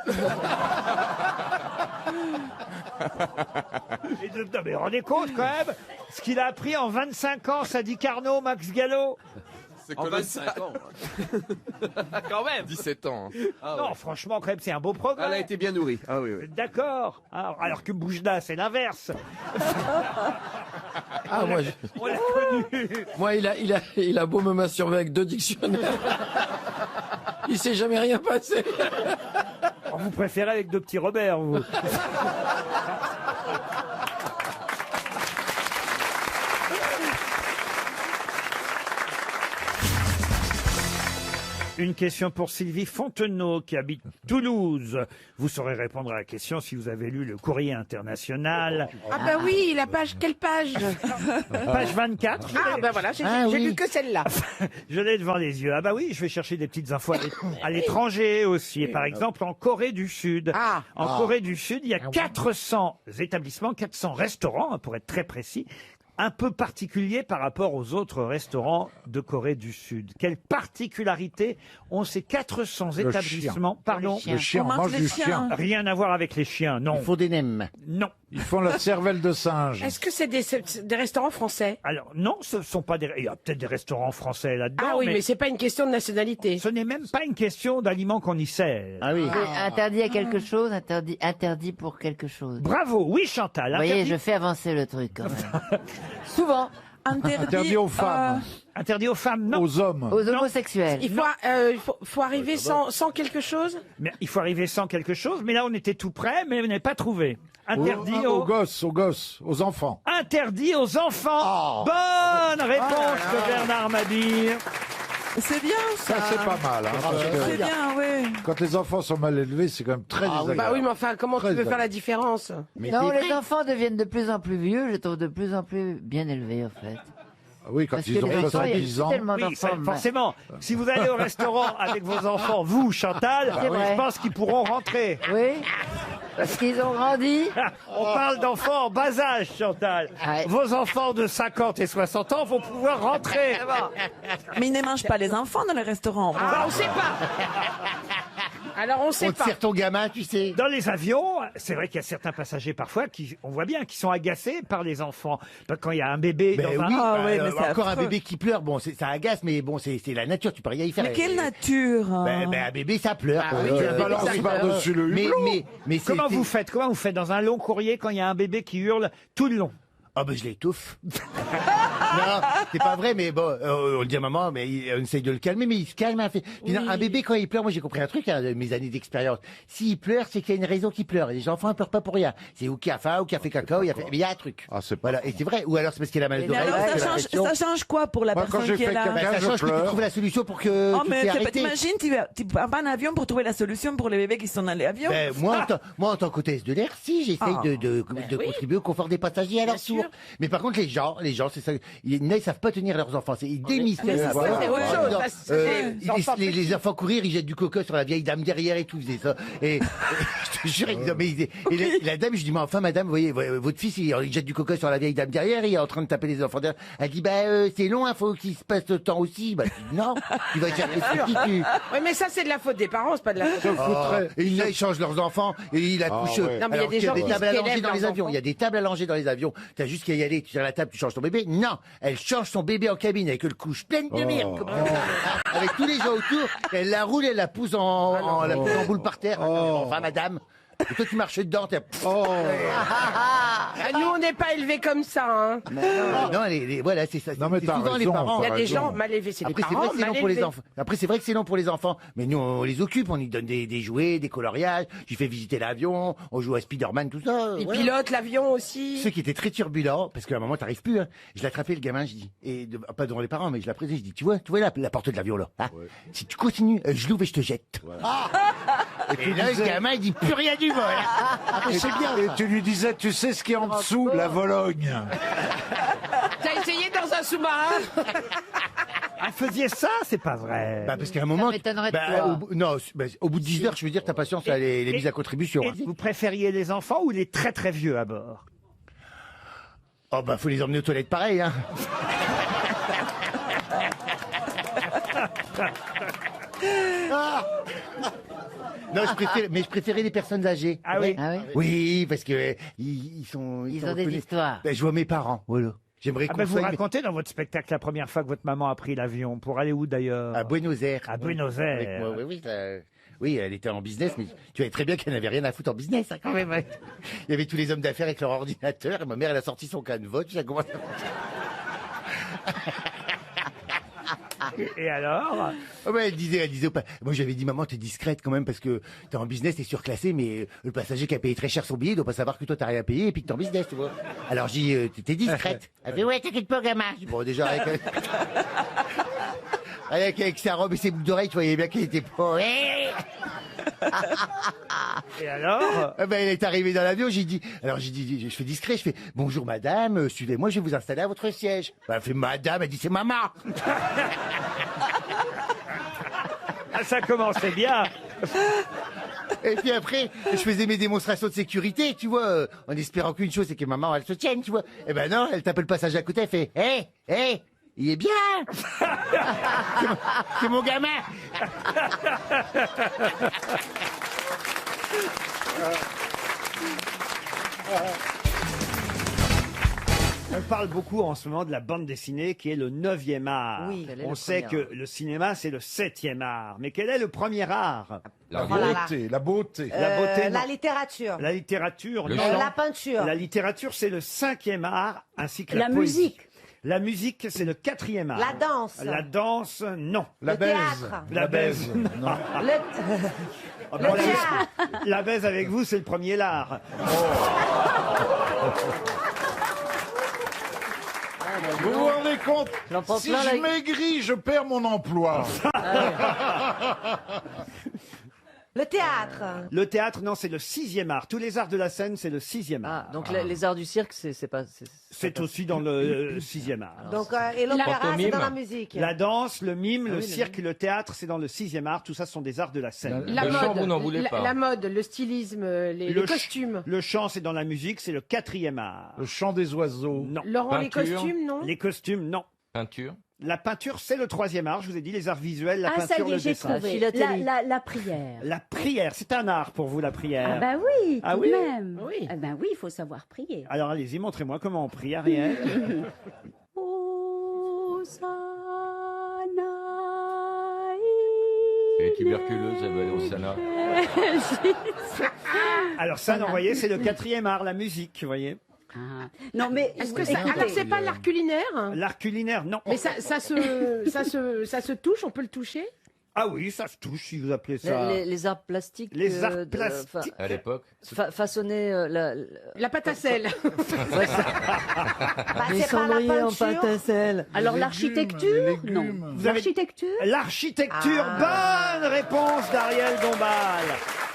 Non mais rendez compte quand même ce qu'il a appris en 25 ans, Sadi Carnot, Max Gallo. C'est En colossal. 25 ans. Quand même. 17 ans. Hein. Non, franchement, quand même, c'est un beau progrès. Elle a été bien nourrie. Ah oui, oui. D'accord. Alors que Boujna, c'est l'inverse. Ah, moi, On l'a connu. moi il a beau me masturber avec 2 dictionnaires. Il s'est jamais rien passé. Oh, vous préférez avec 2 petits Robert, vous. Une question pour Sylvie Fontenot qui habite Toulouse. Vous saurez répondre à la question si vous avez lu le Courrier International. Ah bah oui, la page, quelle page? Page 24. Ah bah voilà, j'ai lu que celle-là. Je l'ai devant les yeux. Ah bah oui, je vais chercher des petites infos à l'étranger aussi. Et par exemple, en Corée du Sud. En Corée du Sud, il y a 400 établissements, 400 restaurants, hein, pour être très précis, un peu particulier par rapport aux autres restaurants de Corée du Sud. Quelle particularité ont ces 400 Le établissements? chien. Pardon? Le chien, on mange du chien. Rien à voir avec les chiens, non. Il faut des nems. Non. Ils font la cervelle de singe. Est-ce que c'est des restaurants français? Alors non, ce ne sont pas des... Il y a peut-être des restaurants français là-dedans. Ah oui, mais c'est pas une question de nationalité. Ce n'est même pas une question d'aliments qu'on y sert. Ah oui. Interdit à quelque chose, interdit pour quelque chose. Bravo, oui Chantal. Vous voyez, interdit- je fais avancer le truc quand même. Souvent. Interdit aux femmes. Interdit aux femmes, non. Aux hommes. Aux homosexuels. Il faut arriver sans quelque chose? Mais il faut arriver sans quelque chose, mais là on était tout près, mais on n'est pas trouvé. Interdit aux gosses, aux enfants. Interdit aux enfants. Bonne réponse de Bernard Mabille. C'est bien ça. Ça, c'est pas mal. Hein, parce que C'est bien, oui. quand les enfants sont mal élevés, c'est quand même très désagréable. Bah oui, mais enfin, comment tu veux faire la différence? Non, les enfants deviennent de plus en plus vieux, je les trouve de plus en plus bien élevés, en fait. Oui, quand Parce ils que ont les enfants, il y a 70 ans. tellement Oui, d'enfants, mais- forcément. Si vous allez au restaurant avec vos enfants, vous, Chantal, C'est vrai. je pense qu'ils pourront rentrer. Oui, parce qu'ils ont grandi. On parle d'enfants en bas âge, Chantal. Vos enfants de 50 et 60 ans vont pouvoir rentrer. Mais ils ne mangent pas les enfants dans les restaurants. Ah, on sait pas. Alors on sait On te sert ton gamin, tu sais. Dans les avions, c'est vrai qu'il y a certains passagers parfois qui, on voit bien, qui sont agacés par les enfants. Quand il y a un bébé Ben dans un... oui, encore un bébé qui pleure, bon, ça agace, mais bon, c'est la nature, tu peux rien y faire. Mais quelle nature Ben, un bébé, ça pleure. Ah oui, un ballon ça par-dessus pleure. le hublot. Mais Comment vous faites dans un long courrier quand il y a un bébé qui hurle tout le long? Ah ben je l'étouffe. Non, c'est pas vrai, mais bon, on le dit à maman, mais on essaye de le calmer, mais il se calme. Puis non, un bébé, quand il pleure, moi j'ai compris un truc, hein, de mes années d'expérience. S'il pleure, c'est qu'il y a une raison qu'il pleure. Et les enfants ne pleurent pas pour rien. C'est ou qui a faim, ou qui a fait caca, ou mais il y a un truc. Voilà, et c'est vrai. Ou alors c'est parce qu'il a mal Mais d'oreille. alors, ça change quoi pour la personne qui est là? Ça change que tu trouves la solution pour que Oh, tu mais t'es arrêté. t'imagines, tu prends pas un avion pour trouver la solution pour les bébés qui sont dans l'avion? Ben, moi, en tant qu'hôtesse de l'air, si, j'essaye de contribuer au confort des passagers à leur tour. Mais par contre, les gens, c'est ça, ils savent pas tenir leurs enfants. Ils démystifient. Mais ça, c'est autre chose. Les enfants courir, ils jettent du coca sur la vieille dame derrière et tout, ils faisaient ça. Et je te jure, la dame, je dis, mais enfin, madame, vous voyez, votre fils, il jette du coca sur la vieille dame derrière, il est en train de taper les enfants derrière. Elle dit, c'est long, il faut qu'il se passe le temps aussi. Bah, je dis, non, tu vas chercher ce petit cul. Oui, mais ça, c'est de la faute des parents, c'est pas de la faute. Et ils changent leurs enfants et ils accouchent. Non, mais il y a des gens qui tables à langer élèvent dans les leurs avions. Il y a des tables à langer dans les avions. T'as juste qu'à y aller, tu tires la table, tu changes ton bébé. Non, elle change son bébé en cabine avec le couche pleine de merde. Avec tous les gens autour, elle la roule, elle la pousse en boule par terre. Enfin, madame. Et toi, tu marches dedans, Nous, on n'est pas élevés comme ça, hein. Non, voilà, c'est ça. Non, mais C'est t'as souvent les raison, parents. Il y a des gens mal élevés, c'est les Après, c'est vrai parents que c'est long mal pour les élevés. enfants. Après, c'est vrai que c'est long pour les enfants. Mais nous, on les occupe, on y donne des jouets, des coloriages. J'y fais visiter l'avion, on joue à Spider-Man, tout ça. Ils voilà. pilotent l'avion aussi. Ceux qui étaient très turbulents, parce qu'à un moment, t'arrives plus, hein. Je l'attrapais, le gamin, je dis, pas devant les parents, mais je l'apprêtais, je dis, tu vois la porte de l'avion, là, hein. Si tu continues, je l'ouvre et je te jette. Et là, le gamin, il dit, plus rien du vol. C'est bien. Et tu lui disais, tu sais ce qui est en dessous, la Vologne. T'as essayé dans un sous-marin? Ah, faisiez ça, c'est pas vrai. Parce qu'à un moment, m'étonnerait de toi. au bout de 10 heures, je veux dire, ta patience, elle est mise à contribution. Et vous préfériez les enfants ou les très très vieux à bord? Oh, faut les emmener aux toilettes pareil, hein. Non, je préférais les personnes âgées. Ah oui? Ah oui? Oui, parce que ils sont Ils ont des reconnus. histoires. Je vois mes parents, voilà. J'aimerais qu'on Vous soit- racontez dans votre spectacle la première fois que votre maman a pris l'avion. Pour aller où d'ailleurs? à Buenos Aires. À Buenos Avec Aires. moi, oui, oui, elle était en business, mais tu savais très bien qu'elle n'avait rien à foutre en business, hein, quand même. Ouais. Il y avait tous les hommes d'affaires avec leur ordinateur, et ma mère, elle a sorti son canevas, tu sais comment ça Et alors? Oh, elle disait, moi j'avais dit, maman, t'es discrète quand même parce que t'es en business, t'es surclassé, mais le passager qui a payé très cher son billet doit pas savoir que toi t'as rien payé et puis que t'es en business, tu vois. Alors j'ai dit, t'es discrète. Elle fait, ouais, t'inquiète pas, gamin. Je dis, bon, déjà, avec sa robe et ses boucles d'oreilles, tu voyais bien qu'elle était pas. Et alors? Elle est arrivée dans l'avion, j'ai dit, je fais discret, je fais, bonjour madame, suivez-moi, je vais vous installer à votre siège. Elle fait, madame, elle dit, c'est maman. Ah, ça commençait bien. Et puis après, je faisais mes démonstrations de sécurité, tu vois, en espérant qu'une chose, c'est que maman, elle se tienne, tu vois. Eh ben non, elle tape le passage à côté, elle fait, hé, il est bien. C'est mon gamin. On parle beaucoup en ce moment de la bande dessinée qui est le 9e art. Oui. Quel est On le sait premier que le cinéma, c'est le 7e art. Mais quel est le premier art? La Oh là là. beauté, la beauté. La beauté, non. La littérature. La littérature, non. La peinture. La littérature, c'est le 5e art, ainsi que la La poésie. musique. La musique, c'est le 4e art. La danse. La danse, non. La Le baise. théâtre. La baise, non. Le... Ah, bon, la baise avec vous, c'est le premier lard. Vous vous rendez compte? J'en pense Si plein, je là. maigris, je perds mon emploi. Le théâtre. Le théâtre, non, c'est le 6e art. Tous les arts de la scène, c'est le 6e art. Donc les arts du cirque, c'est pas. C'est aussi dans le 6e art. Donc, et l'opéra, c'est dans la musique. La danse, le mime, le oui, cirque, le théâtre, c'est dans le 6e art. Tout ça sont des arts de la scène. La Le chant, mode, vous n'en voulez pas. la mode, le stylisme, les Le costumes. Le chant, c'est dans la musique, c'est le 4e art. Le chant des oiseaux. Non. Laurent, les Peinture. costumes, non? Les costumes, non. Peinture. La peinture, c'est le 3e art. Je vous ai dit, les arts visuels, la Ah, ça peinture, y est, le j'ai dessin. trouvé. philatélie. La prière. La prière, c'est un art pour vous, la prière. Ah bah oui, Ah tout oui de même. Oui. Ah ben oui, il faut savoir prier. Alors allez-y, montrez-moi comment on prie, Ariel. Elle est tuberculeuse, elle va aller au Sana. Alors ça, non, vous voyez, c'est le 4e art, la musique, vous voyez. Non mais Est-ce que alors c'est pas l'art culinaire? L'art culinaire, non. Mais ça se touche, on peut le toucher? Ah oui, ça se touche, si vous appelez ça. Les arts plastiques. Les arts plastiques. À l'époque. Façonner la pâte à sel. Bah, c'est pas la peinture. à sel. alors l'architecture, non. Vous avez- L'architecture. L'architecture, bonne réponse d'Ariel Dombal.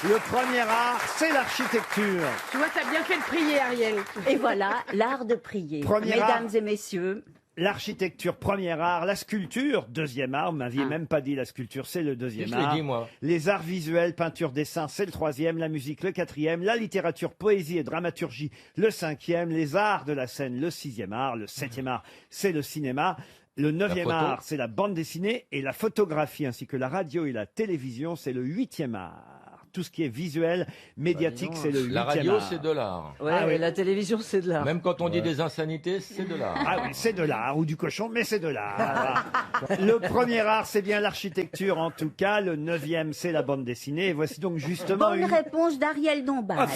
Le premier art, c'est l'architecture. Tu vois, t'as bien fait de prier, Ariel. Et voilà, l'art de prier. Premier Mesdames art. et messieurs. L'architecture, premier art. La sculpture, 2e art. Vous m'aviez même pas dit la sculpture, c'est le 2e Je art. l'ai dit, moi. Les arts visuels, peinture, dessin, c'est le 3e. La musique, le 4e. La littérature, poésie et dramaturgie, le 5e. Les arts de la scène, le 6e art. Le 7e art, c'est le cinéma. Le 9e photo. art, c'est la bande dessinée. Et la photographie, ainsi que la radio et la télévision, c'est le 8e art. Tout ce qui est visuel, médiatique, c'est le 8e La radio, art. c'est de l'art. Ouais, Ah oui. la télévision, c'est de l'art. Même quand on dit des insanités, c'est de l'art. Ah oui, c'est de l'art, ou du cochon, mais c'est de l'art. Le premier art, c'est bien l'architecture, en tout cas. Le 9e, c'est la bande dessinée. Et voici donc justement Bonne une... réponse d'Ariel Dombal.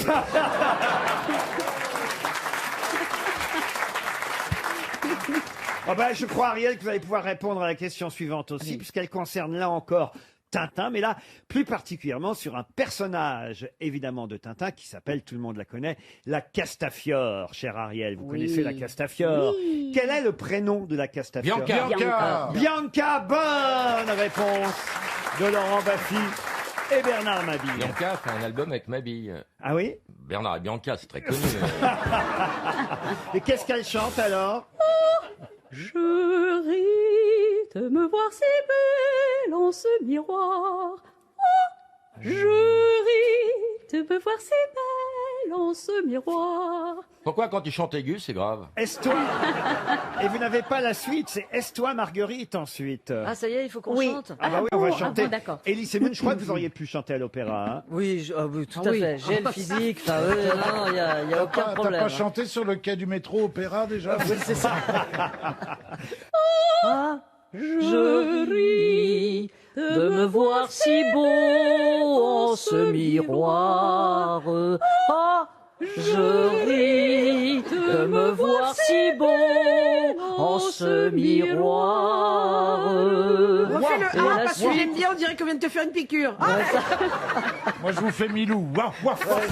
Ah ben, je crois, Ariel, que vous allez pouvoir répondre à la question suivante aussi, puisqu'elle concerne là encore Tintin, mais là, plus particulièrement sur un personnage, évidemment, de Tintin, qui s'appelle, tout le monde la connaît, la Castafiore, cher Ariel. Vous connaissez la Castafiore. Oui. Quel est le prénom de la Castafiore? Bianca. Bianca, bonne réponse de Laurent Baffy et Bernard Mabille. Bianca fait un album avec Mabille. Ah oui? Bernard et Bianca, c'est très connu. Et qu'est-ce qu'elle chante alors? Je ris de me voir si belle en ce miroir. Oh, je ris de me voir si belle en ce miroir. Pourquoi quand tu chantes aigu, c'est grave? Est-toi? Et vous n'avez pas la suite, c'est Est-toi Marguerite ensuite. Ah, ça y est, il faut qu'on Oui. chante. Ah bah oui, on va bon, chanter. ah bon, d'accord. Elie Semoun, je crois que vous auriez pu chanter à l'opéra. Hein. Oui, tout à fait. J'ai le physique. Enfin, non, il y a aucun T'as problème. pas chanté sur le quai du métro Opéra déjà? C'est ça. Je ris de me voir si beau en ce miroir. Ah, je ris de me voir si beau en ce miroir. Refais le Et A la parce que suite. j'aime bien, on dirait qu'on vient de te faire une piqûre. Ah, Moi, je vous fais Milou. Waf, waf, waf.